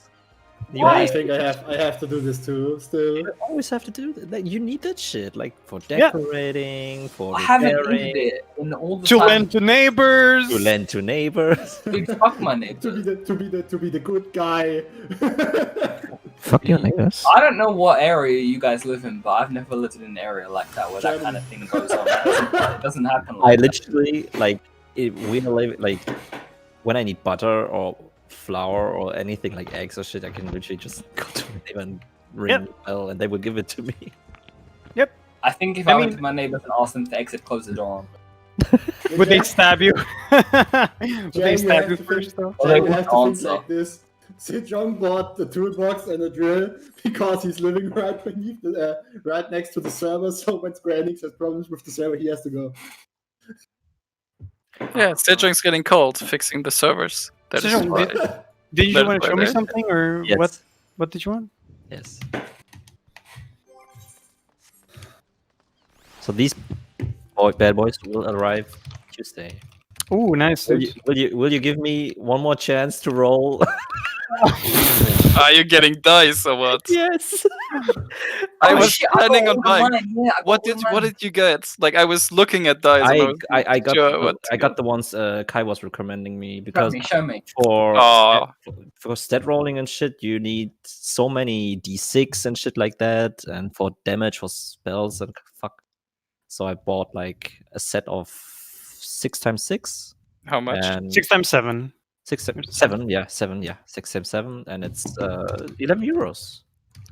S3: You
S6: Why?
S3: I think I have to do this too. Still,
S9: You always have to do that. Like, you need that shit, like for
S4: Yeah.
S9: decorating, for
S6: I haven't
S9: repairing,
S6: needed it in all the
S4: to
S6: time.
S4: lend to neighbors.
S9: to lend to neighbors.
S6: Dude, fuck my
S3: to
S6: neighbors.
S3: be the good guy.
S9: Fuck your neighbors.
S6: I don't know what area you guys live in, but I've never lived in an area like that where that kind of thing goes on. It doesn't happen
S9: I
S6: like that.
S9: literally when I need butter or flour or anything like eggs or shit, I can literally just go to my neighbor and ring the bell, and they will give it to me.
S6: I think if
S4: I
S6: I went
S4: mean-
S6: to my neighbors and asked them to exit, close the door on me.
S4: Would they stab you? Would
S3: Jay,
S4: they
S3: you
S4: stab
S3: have
S4: you
S3: to
S4: first, though?
S6: Well,
S3: Jay,
S6: they
S3: you have
S6: wouldn't
S3: to think
S6: answer.
S3: like this. Sejong bought the toolbox and a drill because he's living right next to the server. So when Square Enix has problems with the server, he has to go.
S5: Yeah, Sejong's getting cold, fixing the servers. That is
S4: Sejong,
S5: why.
S4: Did you
S5: That's
S4: want to
S5: why
S4: show me
S5: they're-
S4: something, or
S9: Yes.
S4: what did you want?
S9: Yes. So these bad boys will arrive Tuesday.
S4: Ooh, nice.
S9: Will
S4: Dude.
S9: you give me one more chance to roll?
S5: Are you getting dice or what?
S9: Yes.
S5: I
S6: Oh,
S5: was
S6: shit,
S5: planning
S6: got
S5: on
S6: all
S5: buying.
S6: mine. Yeah, I got
S5: What
S6: all
S5: did
S6: mine.
S5: you get? Like I was looking at dice. and
S9: I got
S5: sure what to
S9: I got
S5: get.
S9: the ones Kai was recommending me
S6: Show
S9: because
S6: me, show me.
S9: for
S5: Oh.
S9: for stat rolling and shit, you need so many d6 and shit like that, and for damage for spells and fuck. So I bought like a set of 6x6
S5: How much?
S9: and
S4: 6 times 7.
S9: 7, yeah, 6 times 7, and it's 11 euros.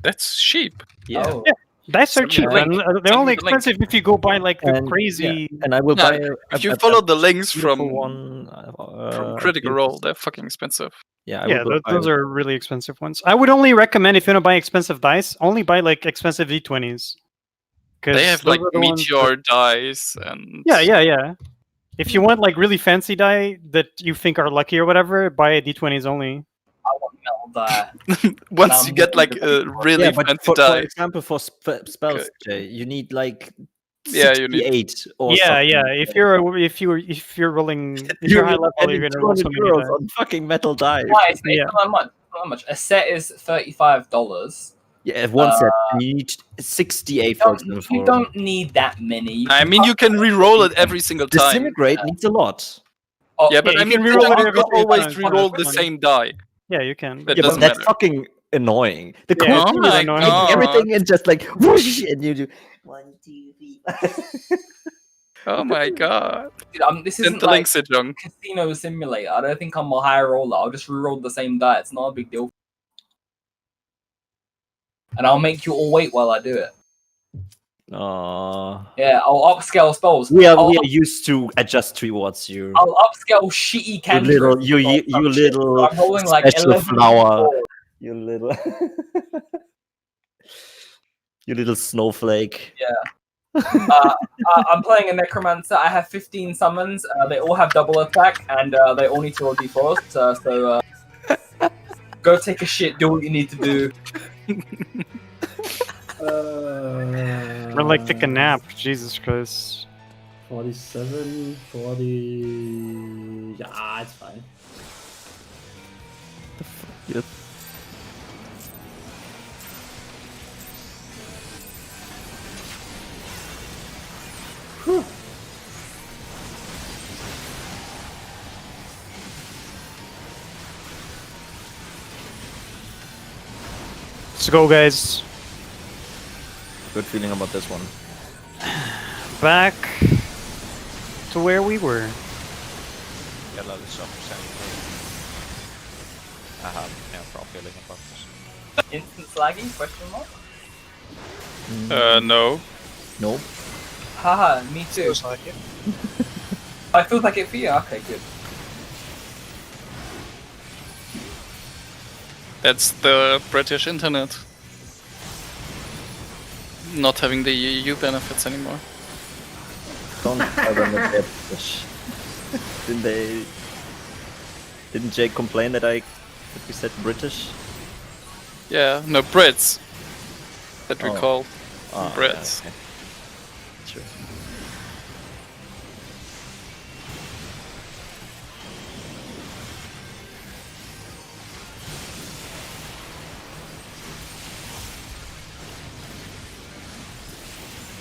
S5: That's cheap.
S9: Yeah.
S6: Oh.
S4: Yeah. Dice are
S5: Send me
S4: cheap,
S5: the link.
S4: and they're
S5: Send me
S4: only
S5: the link.
S4: expensive if you go buy like the
S9: And,
S4: crazy.
S9: and I will
S5: Yeah,
S9: buy
S5: If you follow the links
S9: beautiful
S5: from
S9: one
S5: Critical Role, they're fucking expensive.
S9: Yeah,
S4: Yeah,
S9: will
S4: those are really expensive ones. I would only recommend if you want to buy expensive dice, only buy like expensive D20s.
S5: They have like meteor dice and
S4: Yeah. If you want like really fancy die that you think are lucky or whatever, buy D20s only.
S6: I want metal die.
S5: Once you get like a really
S9: yeah, but
S5: fancy
S9: for
S5: die,
S9: example, for spells,
S5: Okay.
S9: Jay, you need like
S5: Yeah, you need-
S9: 68 or
S4: Yeah,
S9: something.
S4: yeah. If you're rolling, if you're high level, you're
S9: spending
S4: gonna roll so
S9: 200
S4: many
S9: euros
S4: dice.
S9: on fucking metal dice.
S6: Why? It's
S4: Yeah.
S6: not that much. Not that much. A set is $35.
S9: Yeah, one set. You need 68 for example.
S6: You
S9: for-
S6: don't need that many. You
S5: I
S6: can
S5: mean, you
S6: up-
S5: can re-roll it every single time.
S9: Disintegrate needs a lot.
S6: Oh,
S5: Yeah, but
S4: Yeah,
S5: I
S4: you
S5: mean,
S4: can
S5: you
S4: re-roll it
S5: can
S4: every single
S5: always
S4: time.
S5: re-roll the
S4: Fine.
S5: same die.
S4: Yeah, you can.
S5: That
S9: Yeah, but
S5: doesn't
S9: that's
S5: matter.
S9: fucking annoying. The
S4: Yeah,
S9: cool
S4: it's
S5: Oh
S9: thing
S4: really
S9: is
S5: my
S4: annoying.
S5: God.
S9: everything is just like whoosh, and you do 1, 2, 3.
S5: Oh my god.
S6: Dude, this
S5: Send
S6: isn't
S5: the
S6: like
S5: link, Sejong.
S6: Casino Simulator. I don't think I'm a high roller. I'll just re-roll the same die. It's not a big deal. and I'll make you all wait while I do it.
S9: Oh.
S6: Yeah, I'll upscale spells.
S9: We are
S6: I'll
S9: used to adjust rewards. You
S6: upscale shitty cantrips.
S9: little you
S6: shit.
S9: little
S6: So I'm rolling like
S9: special
S6: 11
S9: flower.
S6: d4.
S9: You little you little snowflake.
S6: I'm playing a necromancer. I have 15 summons. They all have double attack, and they all need to roll d4s. So go take a shit. Do what you need to do.
S4: Or like take a nap. Jesus Christ.
S3: 47, 40. Yeah, it's fine.
S9: Yep.
S3: Whew.
S4: Let's go, guys.
S9: Good feeling about this one.
S4: Back to where we were.
S1: Yeah, that is so sad. I have no problem feeling about this.
S6: Instant slaggy? Question mark?
S5: No.
S9: Nope.
S6: Haha, me too.
S7: Feels like it.
S6: I feel like it for you. Okay, good.
S5: That's the British internet. Not having the EU benefits anymore.
S9: Don't tell them that they're British. Didn't they? Didn't Jake complain that we said British?
S5: Yeah, no, Brits. That we
S9: Oh.
S5: call
S9: Ah,
S5: Brits.
S9: yeah, okay. Sure.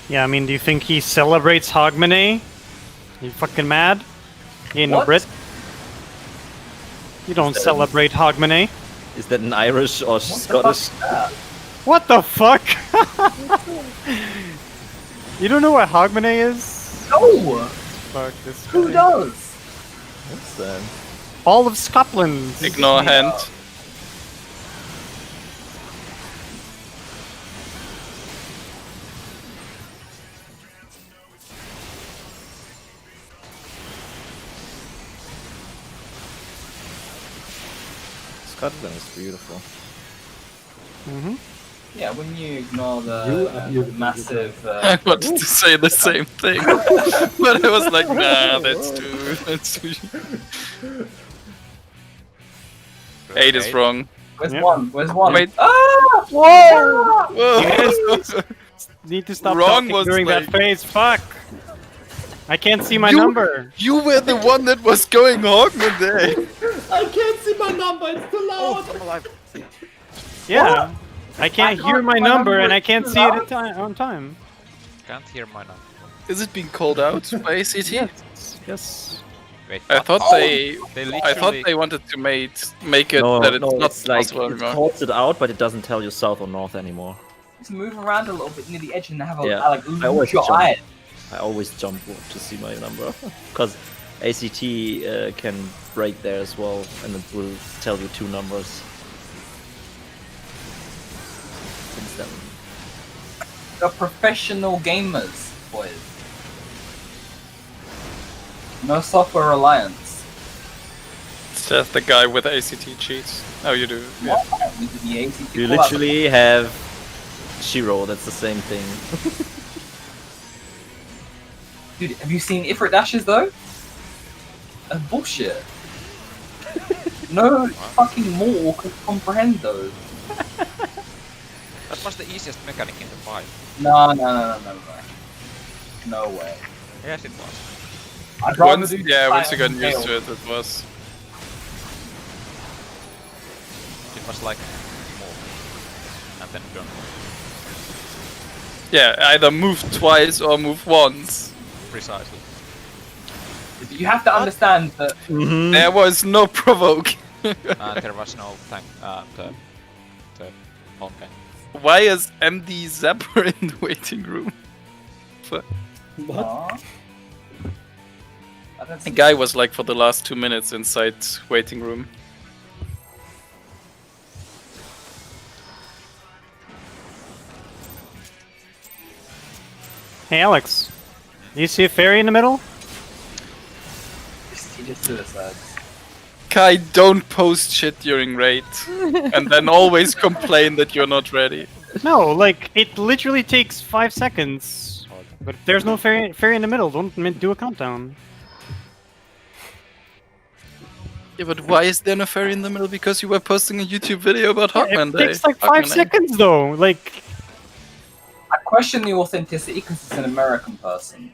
S4: Yeah, I mean, do you think he celebrates Hogmanay? You fucking mad? You ain't no
S6: What?
S4: Brit. You don't celebrate Hogmanay.
S9: Is that an Irish or Scottish?
S4: What the fuck? You don't know what Hogmanay is?
S6: No!
S4: Fuck this
S6: Who
S4: guy.
S6: does?
S9: What's that?
S4: All of Scotland.
S5: Ignore hand.
S9: Scotland is beautiful.
S4: Mm-hmm.
S6: Yeah, when you ignore
S3: You are
S6: the
S3: beautiful,
S6: massive.
S5: I wanted to say the same thing, but I was like, nah, that's too. 8 is wrong.
S6: Where's
S4: Yeah.
S6: one? Where's one?
S5: Wait.
S6: Ah!
S4: Whoa!
S5: Whoa!
S4: Need to stop
S5: Wrong
S4: talking
S5: was
S4: during
S5: like-
S4: that phase. Fuck! I can't see my
S5: You-
S4: number.
S5: You were the one that was going Hogman there.
S3: I can't see my number, it's too loud!
S4: Yeah. I can't
S6: I
S4: hear
S6: can't
S4: my
S6: see my
S4: number
S6: number,
S4: and I
S6: it's
S4: can't
S6: too
S4: see it
S6: loud.
S4: on time.
S1: Can't hear my number.
S5: Is it being called out by ACT?
S4: Yes.
S1: Wait,
S5: I
S1: what?
S5: thought
S1: Oh,
S5: they.
S1: they
S5: I thought
S1: literally-
S5: they wanted to make it
S9: No,
S5: that it's
S9: no,
S5: not
S9: it's like
S5: possible
S9: it
S5: anymore.
S9: calls it out, but it doesn't tell you south or north anymore.
S6: Just move around a little bit near the edge and have a
S9: Yeah,
S6: like
S9: I always
S6: look your
S9: jump.
S6: eye.
S9: I always jump to see my number because ACT can break there as well, and it will tell you 2 numbers. Since then,
S6: They're professional gamers, boys. No software reliance.
S5: It's just the guy with ACT cheats. Oh, you do. Yeah.
S6: With the ACT
S9: you
S6: call out.
S9: literally have Shiro. That's the same thing.
S6: Dude, have you seen Ifrit dashes though? That's bullshit. No fucking mortal could comprehend those.
S1: That was the easiest mechanic in the fight.
S6: No. No way.
S1: Yes, it was.
S6: I'd rather
S5: Once,
S6: do
S5: yeah, once you got
S6: Titan
S5: used to
S6: Tail.
S5: it, it was.
S1: It was like move and then don't move.
S5: Yeah, either move twice or move once.
S1: Precisely.
S6: You have to understand that
S5: There was no provoke.
S1: And there was no tank. The long game.
S5: Why is MD Zapper in the waiting room?
S3: What?
S6: Aw. I don't
S5: The
S6: see
S5: guy was like for the last 2 minutes inside waiting room.
S4: Hey, Alex. Do you see a fairy in the middle?
S6: He just suicides.
S5: Kai, don't post shit during raid, and then always complain that you're not ready.
S4: No, like, it literally takes 5 seconds. But if there's no fairy in the middle, don't do a countdown.
S5: Yeah, but why is there no fairy in the middle? Because you were posting a YouTube video about Hawkman
S4: It
S5: Day.
S4: takes like 5 seconds though, like...
S6: I question the authenticity because it's an American person.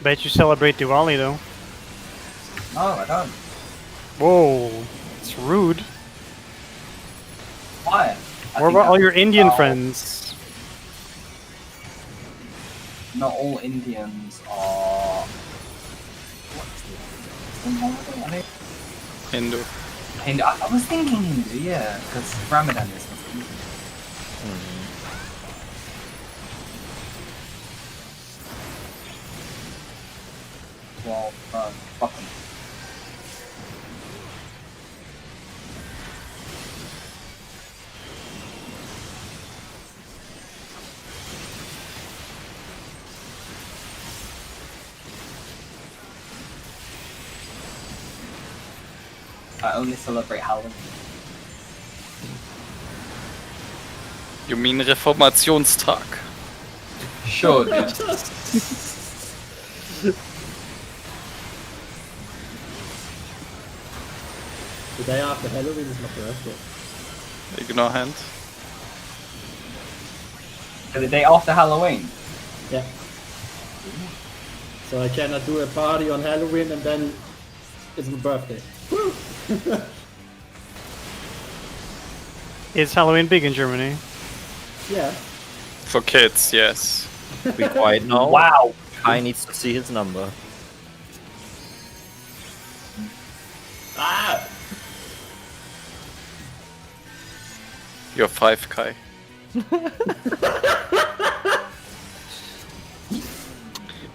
S4: Bet you celebrate Diwali though.
S6: No, I don't.
S4: Whoa, it's rude.
S6: Why?
S4: What about all your Indian friends?
S6: Not all Indians are.
S5: Hindu.
S6: Hindu. I was thinking Hindu, yeah, because Ramadan is Muslim. Well, fuck them. I only celebrate Halloween.
S5: You mean Reformationstag?
S6: Sure, dude.
S3: The day after Halloween is my birthday.
S5: Ignore hand.
S6: The day after Halloween.
S3: Yeah. So I cannot do a party on Halloween and then it's my birthday. Woo!
S4: Is Halloween big in Germany?
S3: Yeah.
S5: For kids, yes.
S9: Be quiet now.
S6: Wow.
S9: Kai needs to see his number.
S6: Ah!
S5: You're 5, Kai.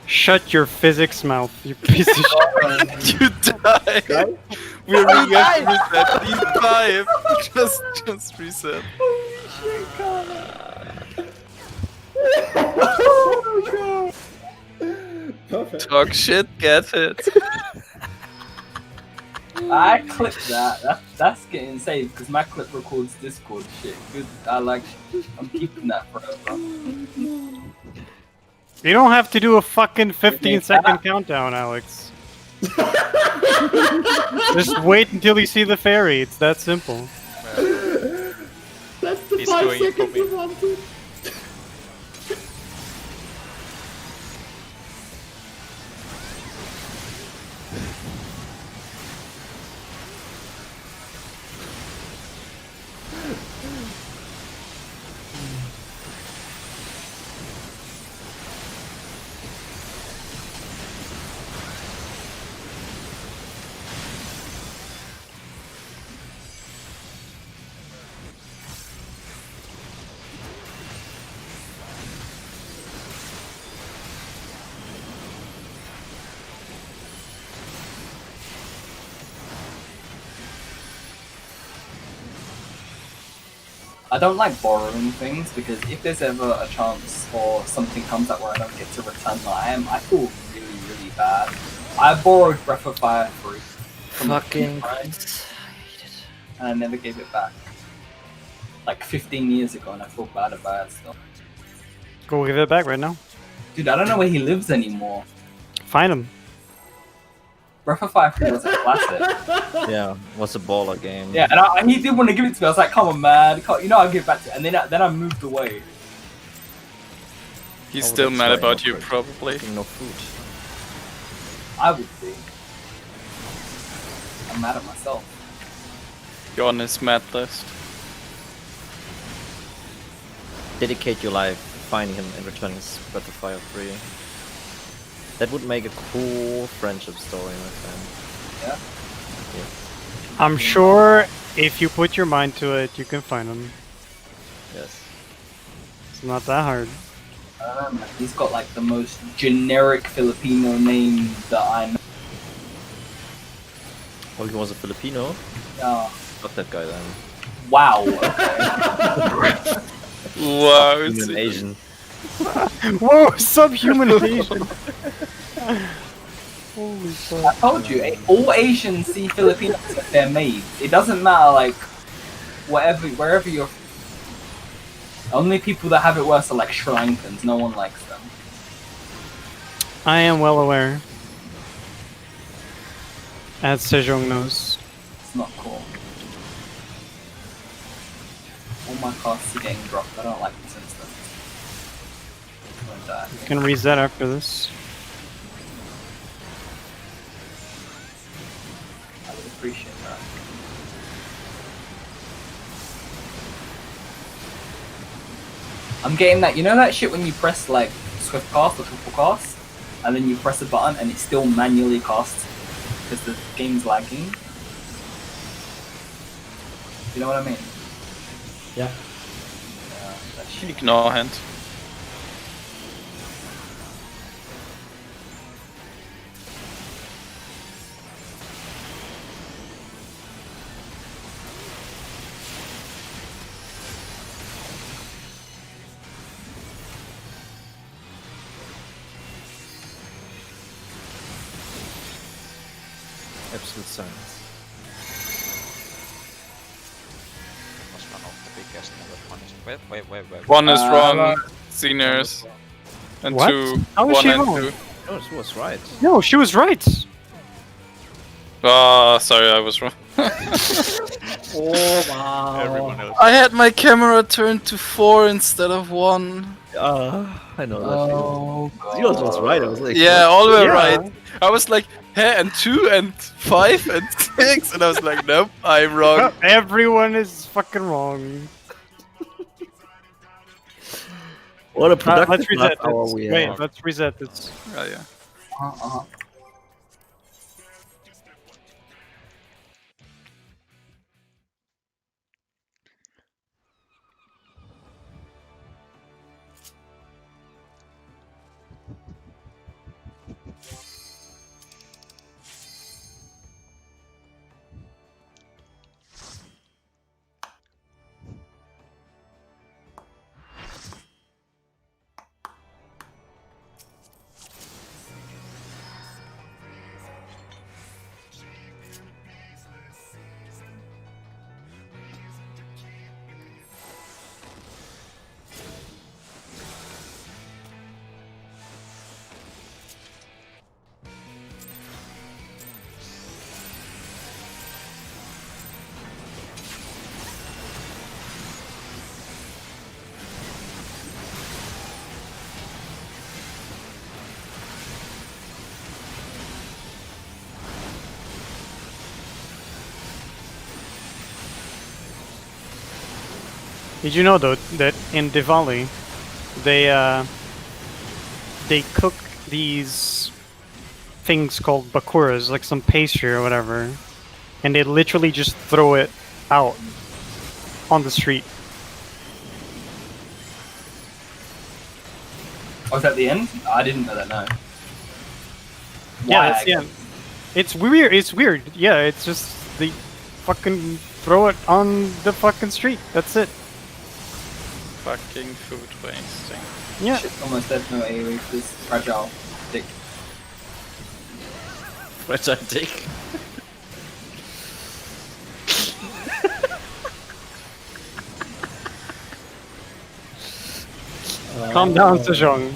S4: Shut your physics mouth, you piece of shit.
S5: You died! We really have to reset. He's 5! Just reset.
S3: Perfect.
S5: Talk shit, get it.
S6: I clipped that. That's getting saved because my clip records Discord shit. Good. I'm keeping that forever.
S4: You don't have to do a fucking 15-second countdown, Alex. Just wait until you see the fairy. It's that simple.
S3: That's the
S1: He's
S3: 5
S1: doing it for
S3: seconds
S1: me.
S3: you wanted.
S6: I don't like borrowing things because if there's ever a chance or something comes up where I don't get to return the item, I feel really, really bad. I borrowed Breath of Fire 3 from
S9: Fucking
S6: friends, and I never gave it back. Like 15 years ago, and I feel bad about it still.
S4: Go give it back right now.
S6: Dude, I don't know where he lives anymore.
S4: Find him.
S6: Breath of Fire 3 was a classic.
S9: Yeah, was a baller game.
S6: Yeah, and he did want to give it to me. I was like, come on, man. You know I'll give it back to you. And then I moved away.
S5: He's
S9: Oh,
S5: still
S9: that's
S5: mad
S9: very
S5: about you,
S9: awkward.
S5: probably.
S9: No food.
S6: I would be. I'm mad at myself.
S5: You're on his mad list.
S9: Dedicate your life finding him and returning his Breath of Fire 3. That would make a cool friendship story, my friend.
S6: Yeah.
S9: Yes.
S4: I'm sure if you put your mind to it, you can find him.
S9: Yes.
S4: It's not that hard.
S6: I don't know, man. He's got like the most generic Filipino name that I know.
S9: Oh, he was a Filipino?
S6: Yeah.
S9: Not that guy then.
S6: Wow. Okay.
S5: Wow,
S9: Even
S5: it's
S9: an Asian.
S4: Whoa, subhuman Asian. Holy fuck.
S6: I told you, all Asians see Filipinos as they're made. It doesn't matter, like, wherever you're. Only people that have it worse are like Sri Lankans. No one likes them.
S4: I am well aware. As Sejong knows.
S6: It's not cool. All my casts are getting dropped. I don't like this instance. I'm gonna die.
S4: You can reset after this.
S6: I would appreciate that. I'm getting that, you know that shit when you press like swift cast or triple cast, and then you press a button and it still manually casts because the game's lagging? You know what I mean?
S3: Yeah.
S6: Yeah, that shit.
S5: Ignore hand.
S9: Absolute silence.
S1: Was one of the biggest never punished. Wait.
S5: One is
S6: Uh,
S5: wrong, seniors. And
S4: What?
S5: two.
S4: How is
S5: one
S4: she
S5: and
S4: wrong?
S5: two.
S9: Oh, she was right.
S4: No, she was right.
S5: Ah, sorry, I was wrong.
S3: Oh wow.
S1: Everyone else.
S5: I had my camera turned to 4 instead of 1.
S9: I know that
S6: Oh,
S9: feeling. Yours was right. I was like,
S5: Yeah, all were
S4: Yeah.
S5: right. I was like, hey, and 2 and 5 and 6, and I was like, nope, I'm wrong.
S4: Everyone is fucking wrong.
S9: what a productive
S4: Let's reset
S9: half hour
S4: this.
S9: we
S4: Wait,
S9: have.
S4: let's reset this.
S5: Oh, yeah.
S6: Uh-uh.
S4: Did you know though that in Diwali, they cook these things called bakuras, like some pastry or whatever, and they literally just throw it out on the street.
S6: Oh, is that the end? I didn't know that, no.
S4: Yeah,
S6: Why?
S4: that's the end. It's weird. It's weird. Yeah, it's just they fucking throw it on the fucking street. That's it.
S5: Fucking food wasting.
S4: Yeah.
S6: Shit's almost dead, no AoE, this fragile dick.
S9: Fragile dick.
S4: Calm down, Sejong.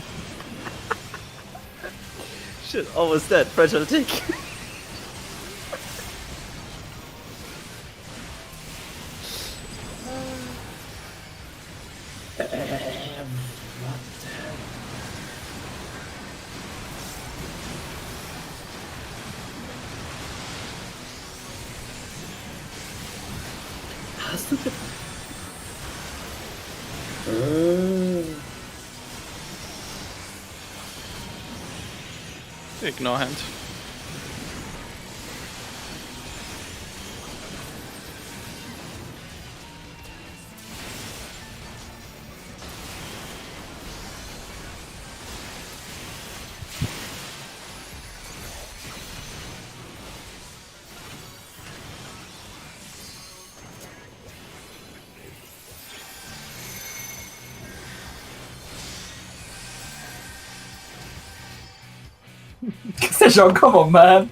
S9: Shit, almost dead. Fragile dick.
S3: stupid.
S5: Ignore hand.
S6: Sejong, come on, man.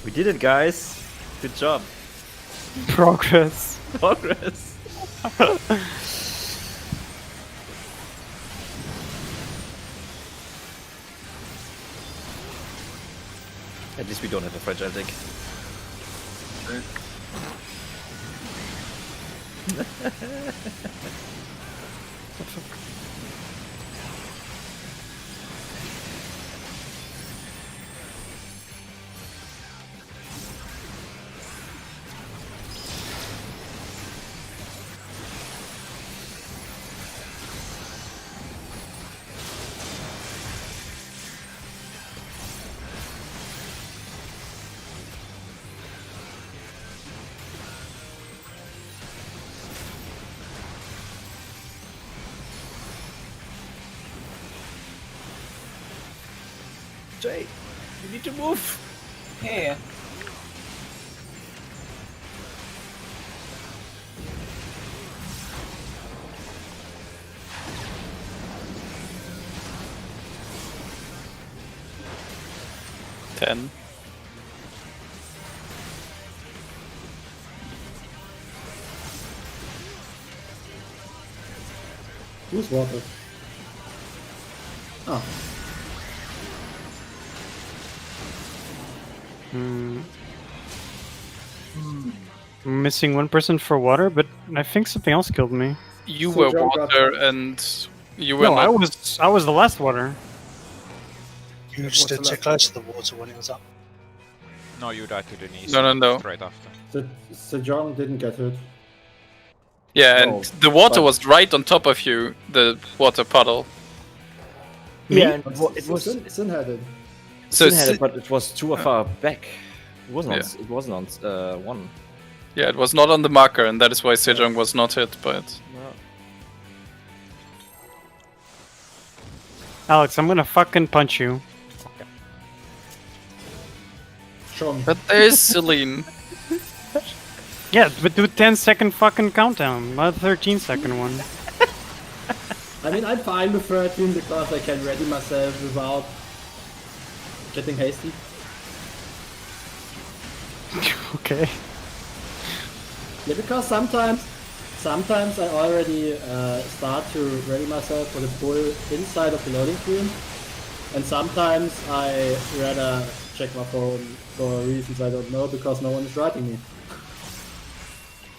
S9: We did it, guys. Good job.
S4: Progress.
S9: Progress. At least we don't have a fragile deck. Jay, you need to move.
S6: Yeah.
S5: Ten.
S3: Who's water? Oh.
S4: I'm missing one person for water, but I think something else killed me.
S5: You
S3: So
S5: were
S3: John got
S5: water
S3: that.
S5: and you were
S4: No,
S5: not.
S4: I was the last water.
S7: You stood too close to the water when it was up.
S1: No, you died to Denise.
S5: No.
S1: Straight after.
S3: Sejong didn't get hurt.
S5: Yeah, and
S9: No,
S5: the water
S9: but-
S5: was right on top of you, the water puddle.
S9: Yeah, and it was
S3: Sin had it.
S5: So
S9: Sin had
S5: Si-
S9: it, but it was too far back. It wasn't.
S5: Yeah.
S9: On, it wasn't on one.
S5: yeah, it was not on the marker, and that is why Sejong was not hit by it.
S4: Alex, I'm gonna fucking punch you.
S3: Sean.
S5: But there's Celine.
S4: Yeah, but do 10-second fucking countdown, not a 13-second one.
S3: I mean, I'm fine with 13 because I can ready myself without getting hasty.
S4: Okay.
S3: Yeah, because sometimes I already start to ready myself for the pull inside of the loading screen, and sometimes I rather check my phone for reasons I don't know because no one is writing me.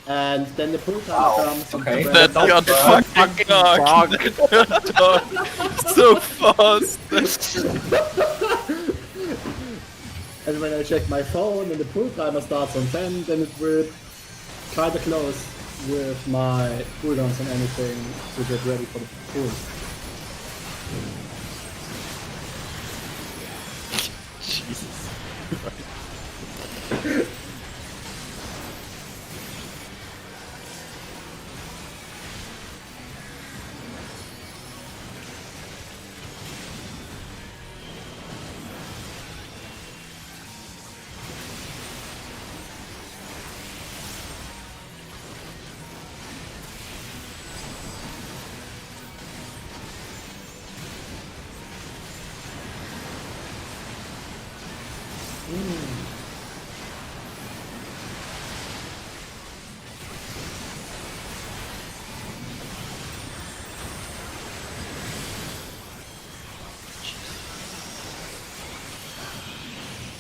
S3: And then the pull time comes.
S6: okay.
S3: and
S5: That got fucking dark. So fast.
S3: And when I check my phone and the pull timer starts on 10, then it will kinda close with my cooldowns and anything to get ready for the pull.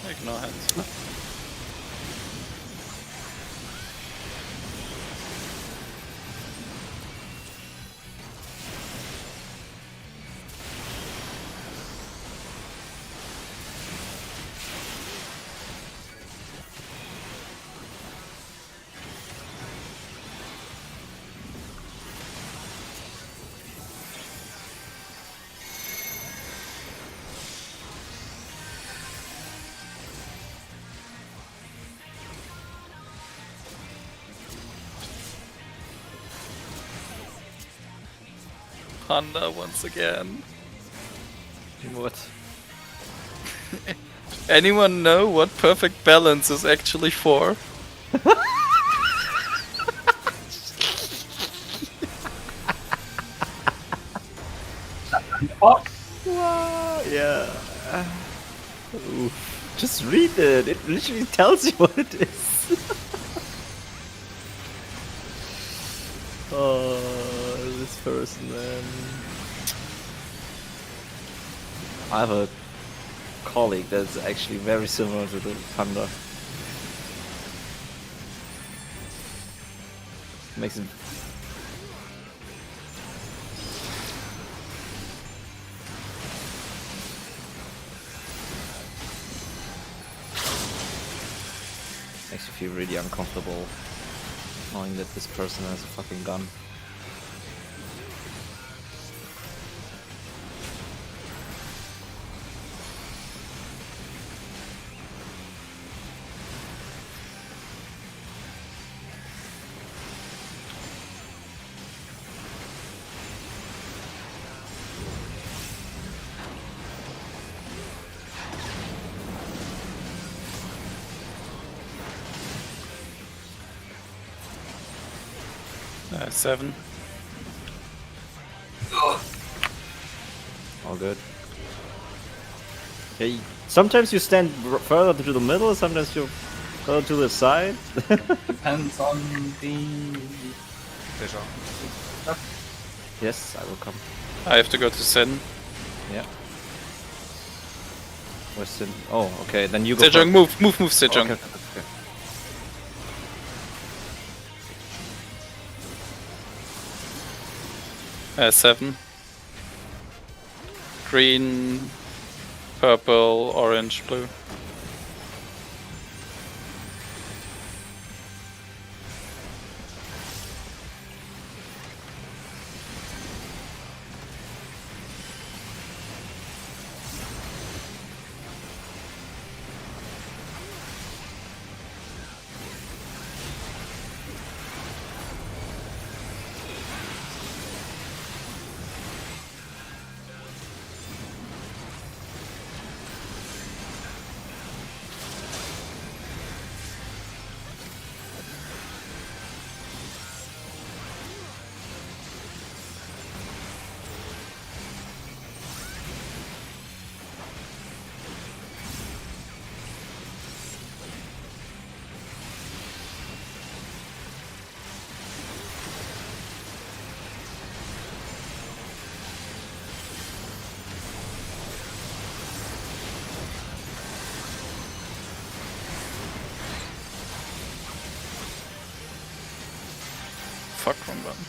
S5: Ignore hands. Panda once again.
S9: What?
S5: Anyone know what perfect balance is actually for?
S6: Oh,
S9: Yeah. Oof. Just read it. It literally tells you what it is. Oh, this person, man. I have a colleague that's actually very similar to the Panda. Makes it. Makes you feel really uncomfortable knowing that this person has a fucking gun.
S5: Seven.
S9: All good. Okay. Sometimes you stand further to the middle, sometimes you go to the side.
S6: depends on the.
S9: Yes, I will come.
S5: I have to go to Sen.
S9: Yeah. Where's Sin? Oh, okay. Then you go.
S5: Sejong, move, Sejong.
S9: Okay, okay.
S5: Seven. Green, purple, orange, blue. Fuck, wrong button.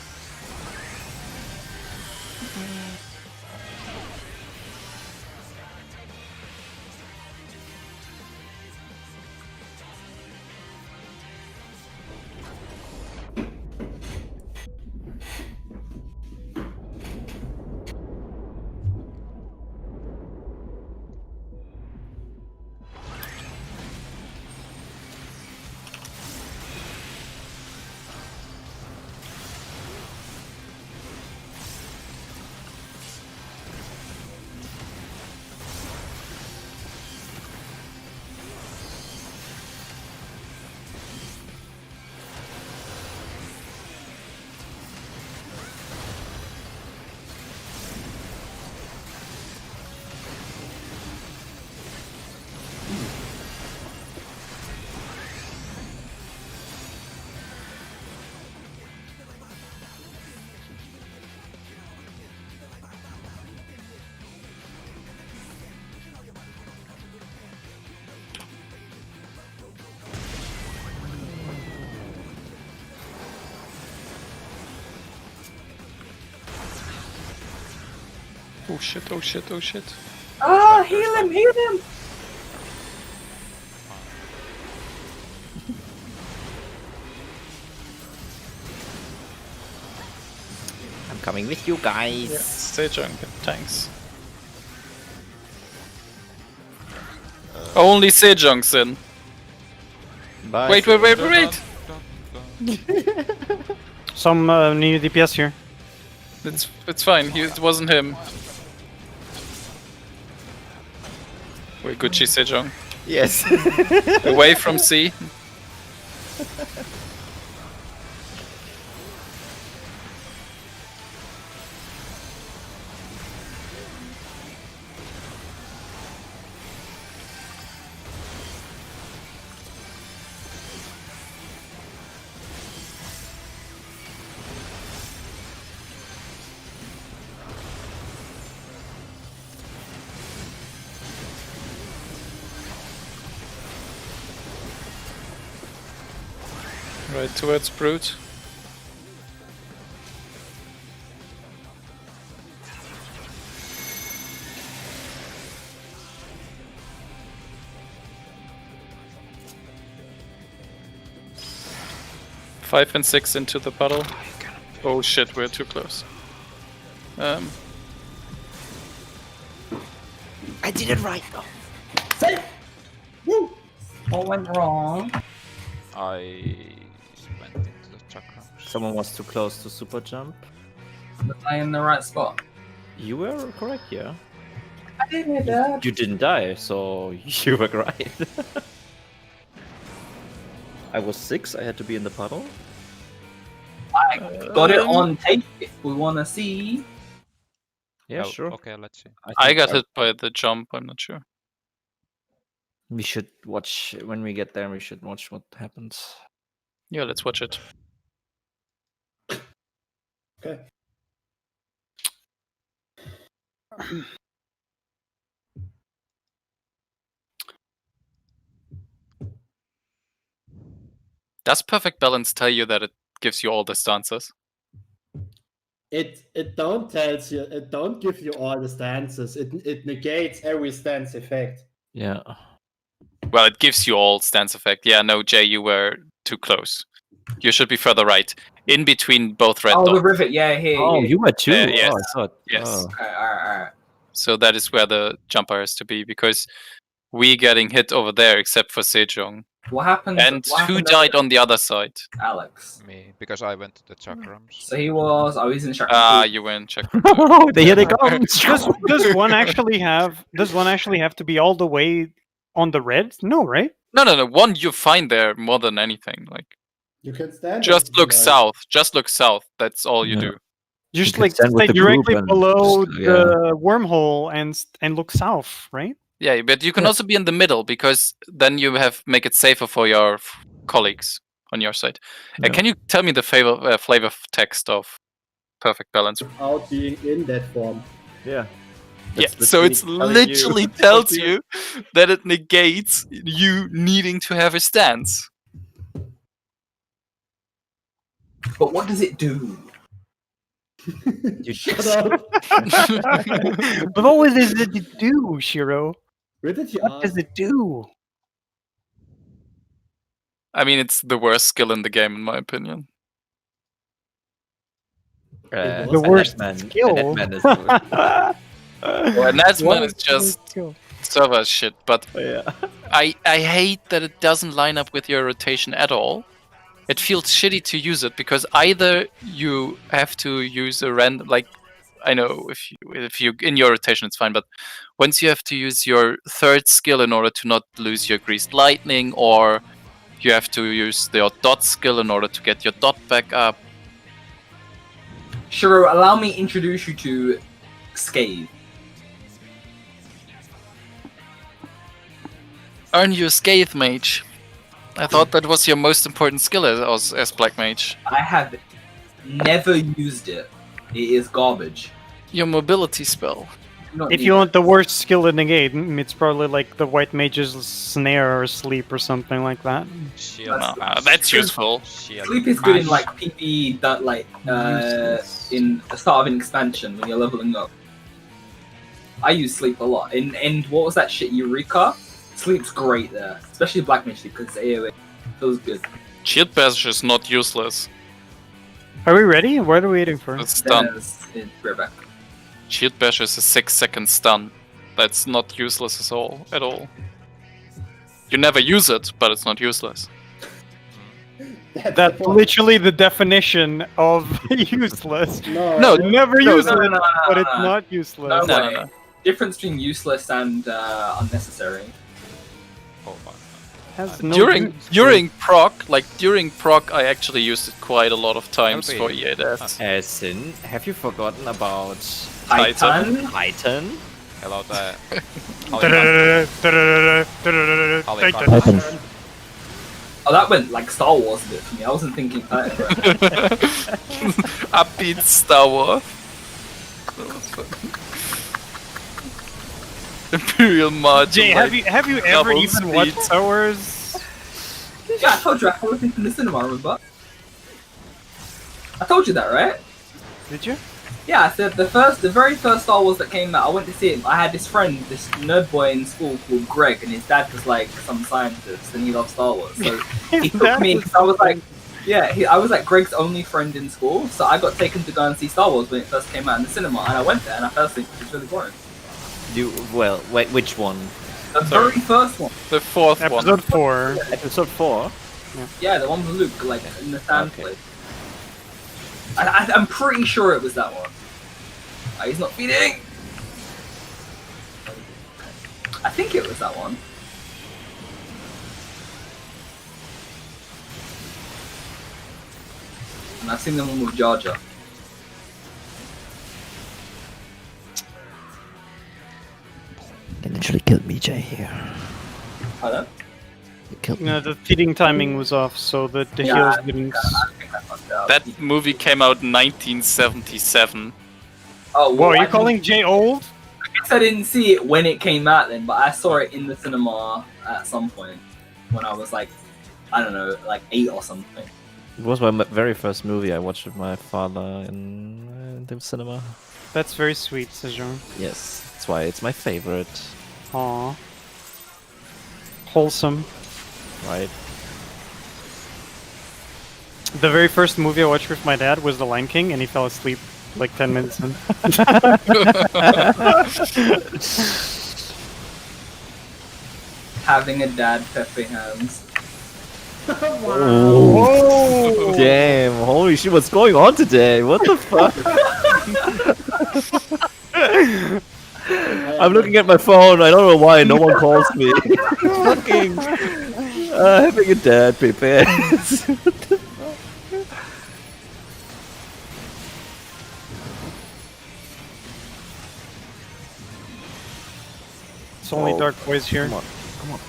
S5: Oh shit, oh shit, oh shit.
S6: Ah, heal him, heal him!
S9: I'm coming with you guys.
S5: Yeah, Sejong, thanks. Only Sejong's in.
S9: Bye.
S5: Wait!
S4: Some new DPS here.
S5: It's fine. It wasn't him. Wait, Gucci Sejong.
S9: Yes.
S5: Away from C. Right, towards Brute. Five and 6 into the puddle. Oh shit, we're too close.
S9: I did it right.
S6: What went wrong?
S1: I went into the chakra.
S9: Someone was too close to super jump.
S6: Was I in the right spot?
S9: You were correct, yeah.
S6: I didn't hear that.
S9: You didn't die, so you were right. I was 6, I had to be in the puddle.
S6: I got it on tape if we want to see.
S9: Yeah,
S1: Oh,
S9: sure.
S1: Okay, let's see.
S5: I
S9: think
S5: got hit by the jump, I'm not sure.
S9: We should watch, when we get there, we should watch what happens.
S5: Yeah, let's watch it.
S3: Okay.
S5: Does perfect balance tell you that it gives you all the stances?
S3: It don't tells you. It don't give you all the stances. It negates every stance effect.
S9: Yeah.
S5: Well, it gives you all stance effect. Yeah, no, Jay, you were too close. You should be further right. In between both red
S6: Oh,
S5: dots.
S6: the rivet, yeah, here.
S9: Oh,
S6: here.
S9: you were too?
S5: yes.
S9: Oh, I thought.
S5: Yes.
S9: Oh.
S6: Okay, alright.
S5: So that is where the jumper has to be, because we getting hit over there except for Sejong.
S6: What happened?
S5: And
S6: what
S5: who
S6: happened
S5: died
S6: to
S5: on the other side?
S6: Alex.
S1: Me, because I went to the chakrams.
S6: So he was. Oh, he's in chakra.
S5: Ah, you win. Check.
S9: Here they come!
S4: Does one actually have to be all the way on the red? No, right?
S5: No. One you find there more than anything. Like,
S3: You can stand.
S5: just look south. Just look south. That's all you
S9: Yeah.
S5: do.
S4: Just
S9: can
S4: like
S9: stand with
S4: stay
S9: the group
S4: directly
S9: and
S4: below
S9: just-
S4: the wormhole and look south, right?
S5: Yeah, but you can also be in the middle, because then you make it safer for your colleagues on your side.
S9: Yeah.
S5: Can you tell me the flavor text of perfect balance?
S3: Without being in that form.
S9: Yeah.
S5: Yeah,
S9: That's
S5: so it's
S9: telling you
S5: literally
S9: what
S5: tells
S9: to-
S5: you that it negates you needing to have a stance.
S6: But what does it do?
S9: You
S3: Shut up.
S4: But what was it do, Shiro?
S3: Where did you
S4: What does it do?
S5: I mean, it's the worst skill in the game, in my opinion.
S4: The worst skill.
S9: Netman is the
S5: And that's when it's just
S4: skill.
S5: server shit, but
S9: yeah.
S5: I hate that it doesn't line up with your rotation at all. It feels shitty to use it, because either you have to use a random, like, I know if you in your rotation it's fine, but once you have to use your third skill in order to not lose your greased lightning, or you have to use your dot skill in order to get your dot back up.
S6: Shiro, allow me to introduce you to Scathe.
S5: Earn you a Scathe Mage. I thought that was your most important skill as Black Mage.
S6: I have never used it. It is garbage.
S5: Your mobility spell.
S6: Not
S4: If
S6: need
S4: you
S6: it.
S4: want the worst skill in the game, it's probably like the White Mage's Snare or Sleep or something like that.
S1: Shield.
S5: That's useful.
S1: Shield.
S6: Sleep is good in
S1: Mash.
S6: like PvE, that like
S4: Useless.
S6: in the start of an expansion when you're leveling up. I use sleep a lot. And what was that shit, Eureka? Sleep's great there, especially Black Mage Sleep because it's AoE. Feels good.
S5: Shield Bash is not useless.
S4: Are we ready? What are we waiting for?
S5: It's stun.
S6: It's right back.
S5: Shield Bash is a 6-second stun. That's not useless at all. You never use it, but it's not useless.
S4: That's literally the definition of useless.
S5: No,
S4: Never
S5: no,
S4: use
S6: no,
S4: it,
S6: no, no,
S4: but
S6: no,
S4: it's
S6: no.
S4: not useless.
S6: No,
S5: No,
S6: way.
S5: no.
S6: Difference between useless and unnecessary.
S1: Oh, fuck.
S4: Has no
S5: during
S4: use.
S5: during proc, I actually used it quite a lot of times
S1: That'll
S5: for
S1: be-
S5: EADS.
S9: As in, have you forgotten about
S6: Titan.
S9: Titan?
S1: Hello there.
S3: Titan.
S6: Oh, that went like Star Wars a bit for me. I wasn't thinking Titan.
S5: Upbeat Star Wars. Imperial March.
S4: Jay,
S5: like,
S4: have you ever
S5: double
S4: even watched
S5: speed.
S4: Star Wars?
S6: Yeah, I told you I was in the cinema, remember? I told you that, right?
S4: Did you?
S6: Yeah, I said the very first Star Wars that came out, I went to see it. I had this friend, this nerd boy in school called Greg, and his dad was like some scientist, and he loved Star Wars. So he took me, because I was like, yeah, I was like Greg's only friend in school, so I got taken to go and see Star Wars when it first came out in the cinema, and I went there, and I first think it was really boring.
S9: Wait, which one?
S6: The very first one.
S5: The fourth one.
S4: Episode 4.
S9: Episode 4?
S6: Yeah, the one with Luke, like in the sand
S9: Okay.
S6: place. I'm pretty sure it was that one. He's not feeding. I think it was that one. And I've seen the one with Jar Jar.
S9: They literally killed me, Jay, here.
S6: Pardon?
S9: They killed me.
S4: No, the feeding timing was off, so the heals didn't.
S6: I think I fucked out.
S5: That movie came out in 1977.
S6: Oh,
S4: Whoa, are
S6: I
S4: you calling Jay old?
S6: guess I didn't see it when it came out then, but I saw it in the cinema at some point when I was like, I don't know, like 8 or something.
S9: It was my very first movie I watched with my father in the cinema.
S4: That's very sweet, Sejong.
S9: Yes, that's why it's my favorite,
S4: Aww. Wholesome.
S9: right?
S4: The very first movie I watched with my dad was The Lion King, and he fell asleep like 10 minutes in.
S6: Having a dad peppy hands.
S9: Oh, damn! Holy shit! What's going on today? What the fuck? I'm looking at my phone. I don't know why no one calls me. Fucking having a dad pepe hands.
S4: It's only
S9: Oh,
S4: dark boys here.
S9: Come on, come on.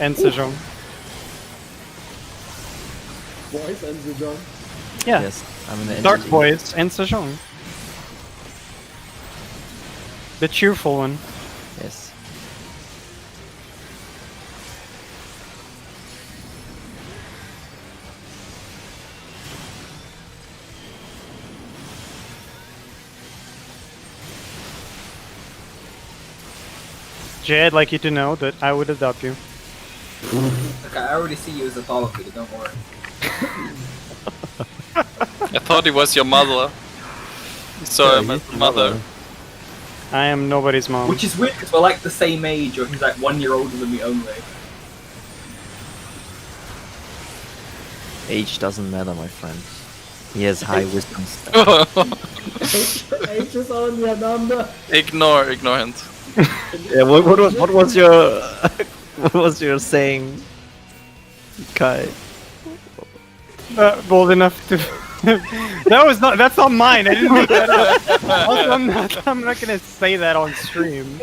S4: And Sejong.
S3: Boys and Zhejiang.
S4: Yeah.
S9: Yes, I'm in the
S4: Dark
S9: entity.
S4: boys and Sejong. The cheerful one.
S9: Yes.
S4: Jay, I'd like you to know that I would adopt you.
S6: Like, I already see you as a father figure, don't worry.
S5: I thought it was your mother. So I meant mother.
S4: I am nobody's mom.
S6: Which is weird because we're like the same age, or he's like 1 year older than me only.
S9: Age doesn't matter, my friend. He has high wisdom.
S3: Age is only a number.
S5: ignore him.
S9: Yeah, what was your what was your saying, Kai?
S4: Bold enough to. That's not mine. I didn't make that up. Also, I'm not gonna say that on stream.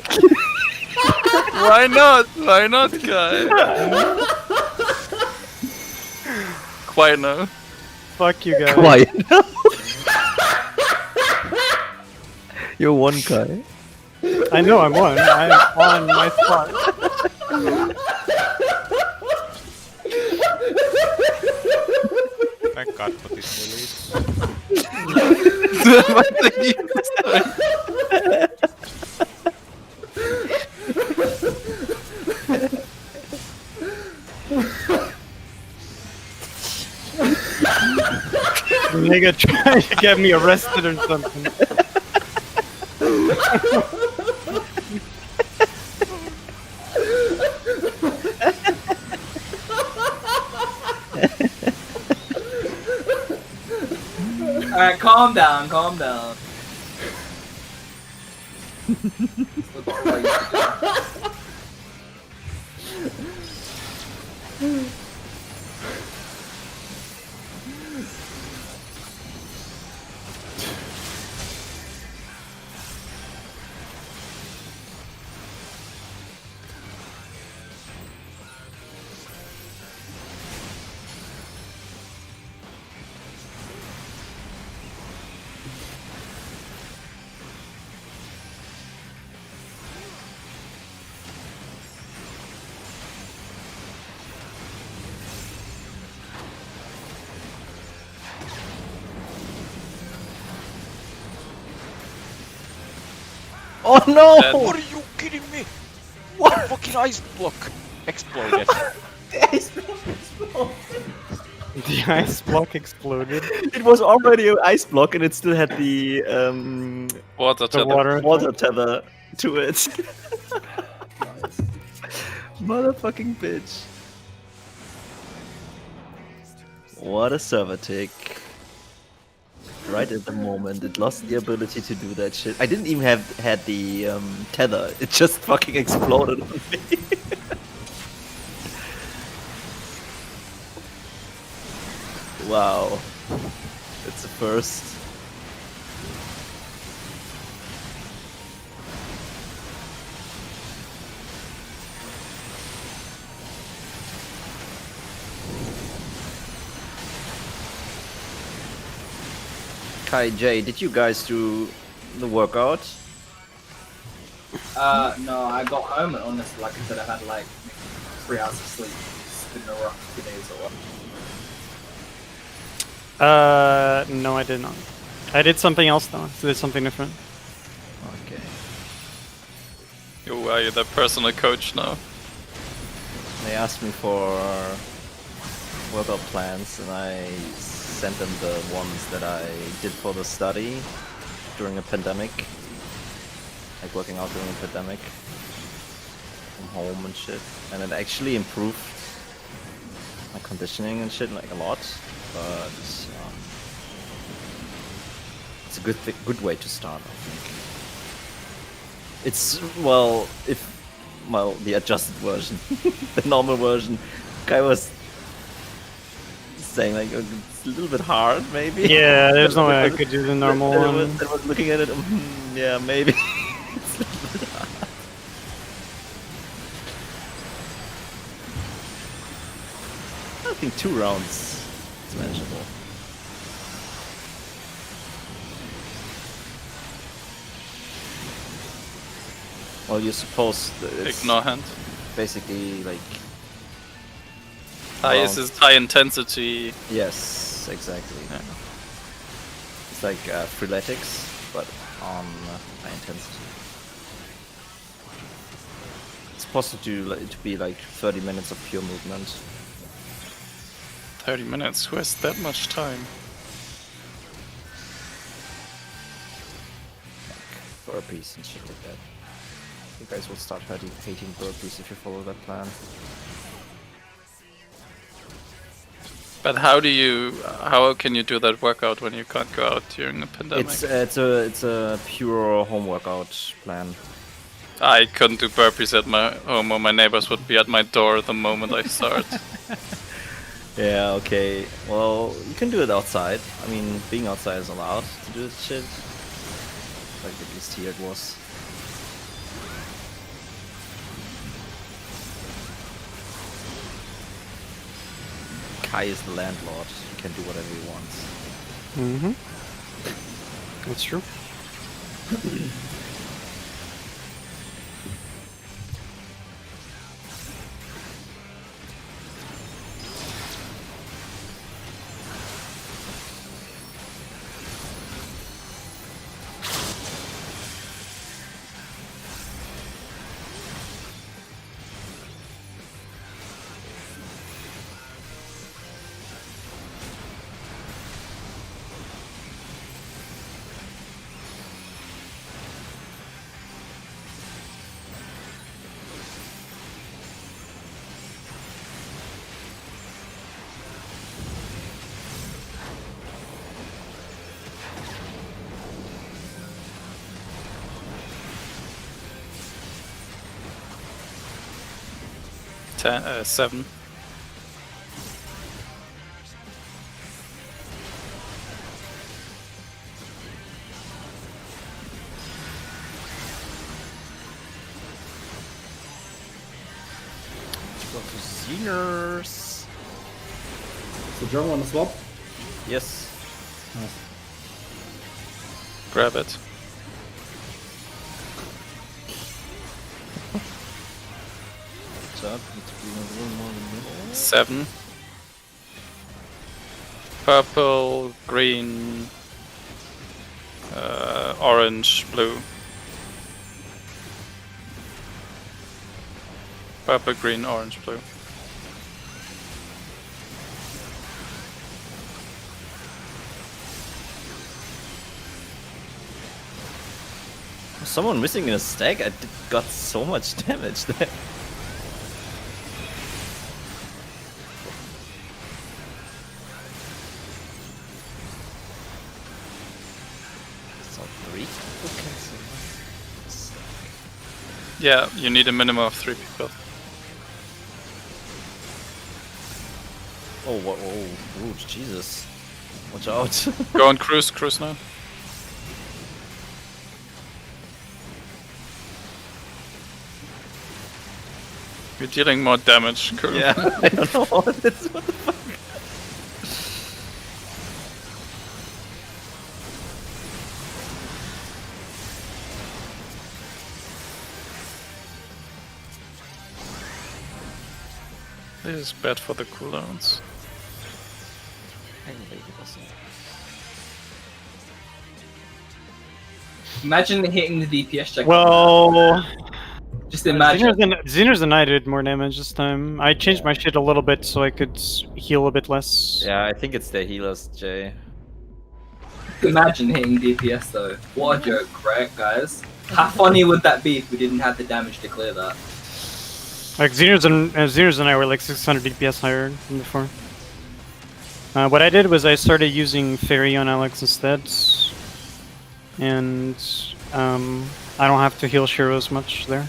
S5: Why not? Why not, guy? Quiet now.
S4: Fuck you guys.
S9: Quiet. You're one Kai.
S4: I know I'm on. I'm on my spot.
S1: Thank God for this
S4: Nigga trying to get me arrested or something.
S6: Alright, calm down, calm down. Still got a ways to go.
S9: Oh no!
S5: Dead.
S1: What are you kidding me? What fucking ice block exploded?
S4: The ice block exploded.
S9: It was already an ice block, and it still had the
S5: Water
S4: The
S5: tether.
S4: water.
S9: water tether to it. Motherfucking bitch. What a server tick. Right at the moment, it lost the ability to do that shit. I didn't even had the tether. It just fucking exploded on me. Wow. It's a first. Kai J, did you guys do the workout?
S6: No, I got home and honestly, like I said, I had like 3 hours of sleep. It's been a rough 2 days or what.
S4: No, I did not. I did something else though. I did something different.
S9: Okay.
S5: You are you the personal coach now?
S9: They asked me for workout plans, and I sent them the ones that I did for the study during a pandemic. Like working out during a pandemic. From home and shit. And it actually improved my conditioning and shit like a lot. But it's a good way to start, I think. It's the adjusted version, the normal version. Kai was saying like it's a little bit hard, maybe.
S4: Yeah, there's no way I could do the normal one.
S9: I was looking at it. Yeah, maybe. It's a little bit hard. I think 2 rounds is manageable. Well, you're supposed to, it's
S5: Ignore hand.
S9: basically like
S5: High
S9: round-
S5: is high intensity.
S9: Yes, exactly.
S5: Yeah.
S9: It's like freeletics, but on high intensity. It's supposed to be like 30 minutes of pure movement.
S5: 30 minutes. Who has that much time?
S9: Burpees and shit like that. You guys will start hating burpees if you follow that plan.
S5: But how can you do that workout when you can't go out during a pandemic?
S9: It's a pure home workout plan.
S5: I couldn't do burpees at my home, or my neighbors would be at my door the moment I start.
S9: Yeah, okay. Well, you can do it outside. I mean, being outside is allowed to do this shit. Like, at least here it was. Kai is the landlord. He can do whatever he wants.
S4: Mm-hmm. That's true.
S5: 7.
S9: Go to Xeners.
S3: So John want to swap?
S9: Yes.
S5: Grab it.
S9: So, need to be a little more in the middle.
S5: 7. Purple, green, orange, blue. Purple, green, orange, blue.
S9: Someone missing in a stack? Got so much damage there. So 3? Okay, so
S5: Yeah, you need a minimum of 3 people.
S9: oh, oh, Jesus. Watch out.
S5: Go on cruise now. You're dealing more damage, cool.
S9: Yeah, I don't know what the fuck.
S5: This is bad for the cooldowns.
S6: Imagine hitting the DPS check.
S4: Well,
S6: Just imagine.
S4: Xeners and I did more damage this time. I changed my shit a little bit so I could heal a bit less.
S9: Yeah, I think it's the healers, Jay.
S6: Imagine hitting DPS though. What a joke, right, guys? How funny would that be if we didn't have the damage to clear that?
S4: Like Xeners and I were like 600 DPS higher than before. What I did was I started using Fairy on Alex instead, and I don't have to heal Shiro as much there.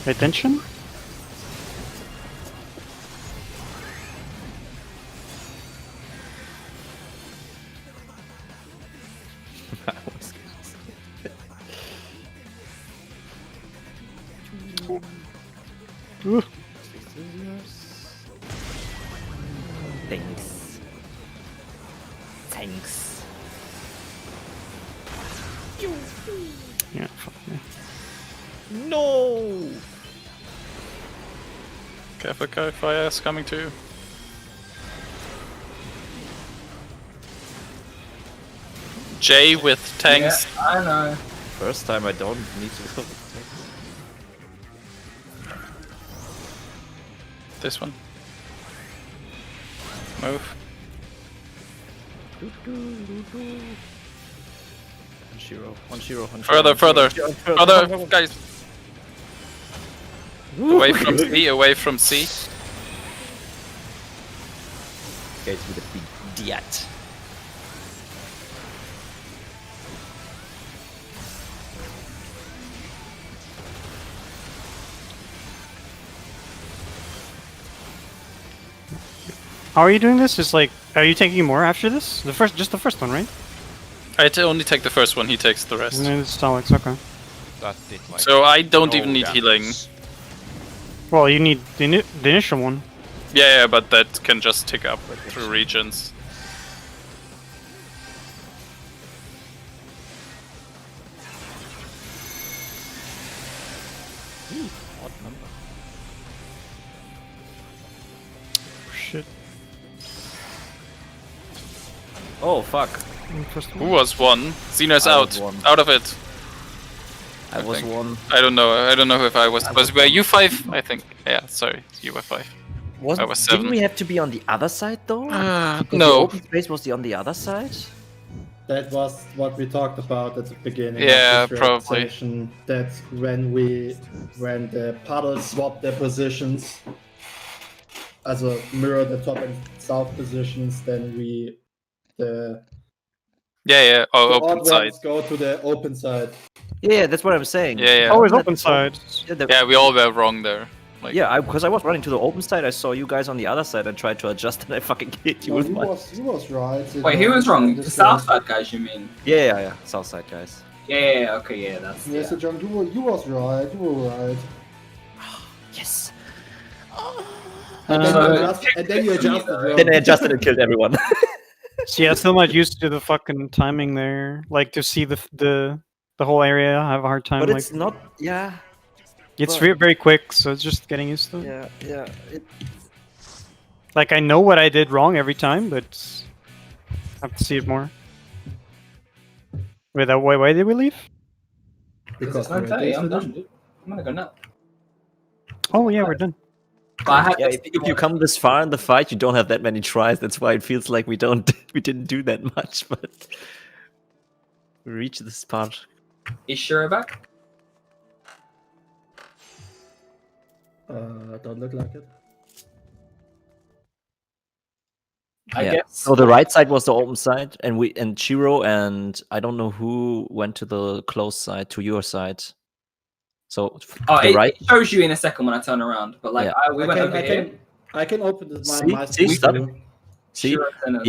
S4: Pay attention. Ooh.
S9: Thanks. Thanks.
S4: Yeah, fuck me.
S9: No!
S5: Careful, fire is coming to you. Jay with tanks.
S6: Yeah, I know.
S9: First time I don't need to go.
S5: This one. Move.
S9: One Shiro.
S5: Further, guys. Away from C, away from C.
S9: Guys with a big diat.
S4: How are you doing this? Is like, are you taking more after this? Just the first one, right?
S5: I only take the first one, he takes the rest.
S4: And then it's Alex, okay.
S1: That did like
S5: So I don't
S1: no
S5: even need
S1: damage.
S5: healing.
S4: Well, you need the initial one.
S5: Yeah, but that can just tick up through regions.
S9: Odd number.
S4: Shit.
S9: Oh fuck.
S5: Who was one? Xena's
S9: I
S5: out.
S9: was one.
S5: Out of it.
S9: I was
S5: think.
S9: one.
S5: I don't know. I don't know if I was. Were you 5? I think. Yeah, sorry. You were 5. I was 7.
S9: Didn't we have to be on the other side though? Because the
S5: No.
S9: open space was on the other side?
S3: That was what we talked about at the beginning.
S5: Yeah,
S3: of this
S5: probably.
S3: realization, that when the puddles swap their positions, also mirror the top and south positions, then the
S5: Yeah. Oh,
S3: The
S5: open
S3: odd
S5: side.
S3: ones go to the open side.
S9: Yeah, that's what I'm saying.
S5: Yeah.
S4: Always
S9: That's
S4: open
S9: all-
S4: side.
S9: Yeah,
S5: We all were wrong there. Like,
S9: yeah, because I was running to the open side. I saw you guys on the other side and tried to adjust, and I fucking hit you
S10: No,
S9: with
S10: he
S9: my.
S10: was right.
S6: Wait, who was wrong? The south side guys, you mean?
S9: Yeah. South side guys.
S6: Yeah, okay, yeah, that's.
S10: Yes,
S6: Yeah.
S10: John, you was right. You were right.
S9: Yes.
S10: And then,
S6: So-
S10: and then you adjusted wrong.
S9: Then I adjusted and killed everyone.
S4: See, I'm still not used to the fucking timing there. Like to see the whole area. I have a hard time.
S9: But
S4: like
S9: it's not. Yeah.
S4: it's
S9: but-
S4: very quick, so it's just getting used to it.
S9: Yeah.
S4: Like I know what I did wrong every time, but I have to see it more. Wait, why did we leave?
S6: Because it's 9:30, I'm done, dude. I'm gonna go now.
S4: Oh yeah, we're done.
S6: But I had
S9: Yeah,
S6: this
S9: if you come this far in the fight, you don't have that many tries. That's why it feels like we didn't do that much, but we reached this part.
S6: Is Shiro back?
S3: Don't look like it.
S6: I
S9: Yeah.
S6: guess.
S9: So the right side was the open side, and Chiro and I don't know who went to the closed side, to your side. So
S6: Oh,
S9: the right.
S6: it shows you in a second when I turn around. But like,
S9: Yeah.
S6: we went over here.
S3: I can open this my
S9: See,
S3: screen
S9: stop.
S3: too.
S9: See,
S6: Shiro sent us.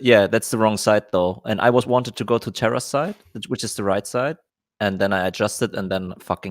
S9: yeah, that's the wrong side though. And I wanted to go to Terra's side, which is the right side, and then I adjusted and then fucking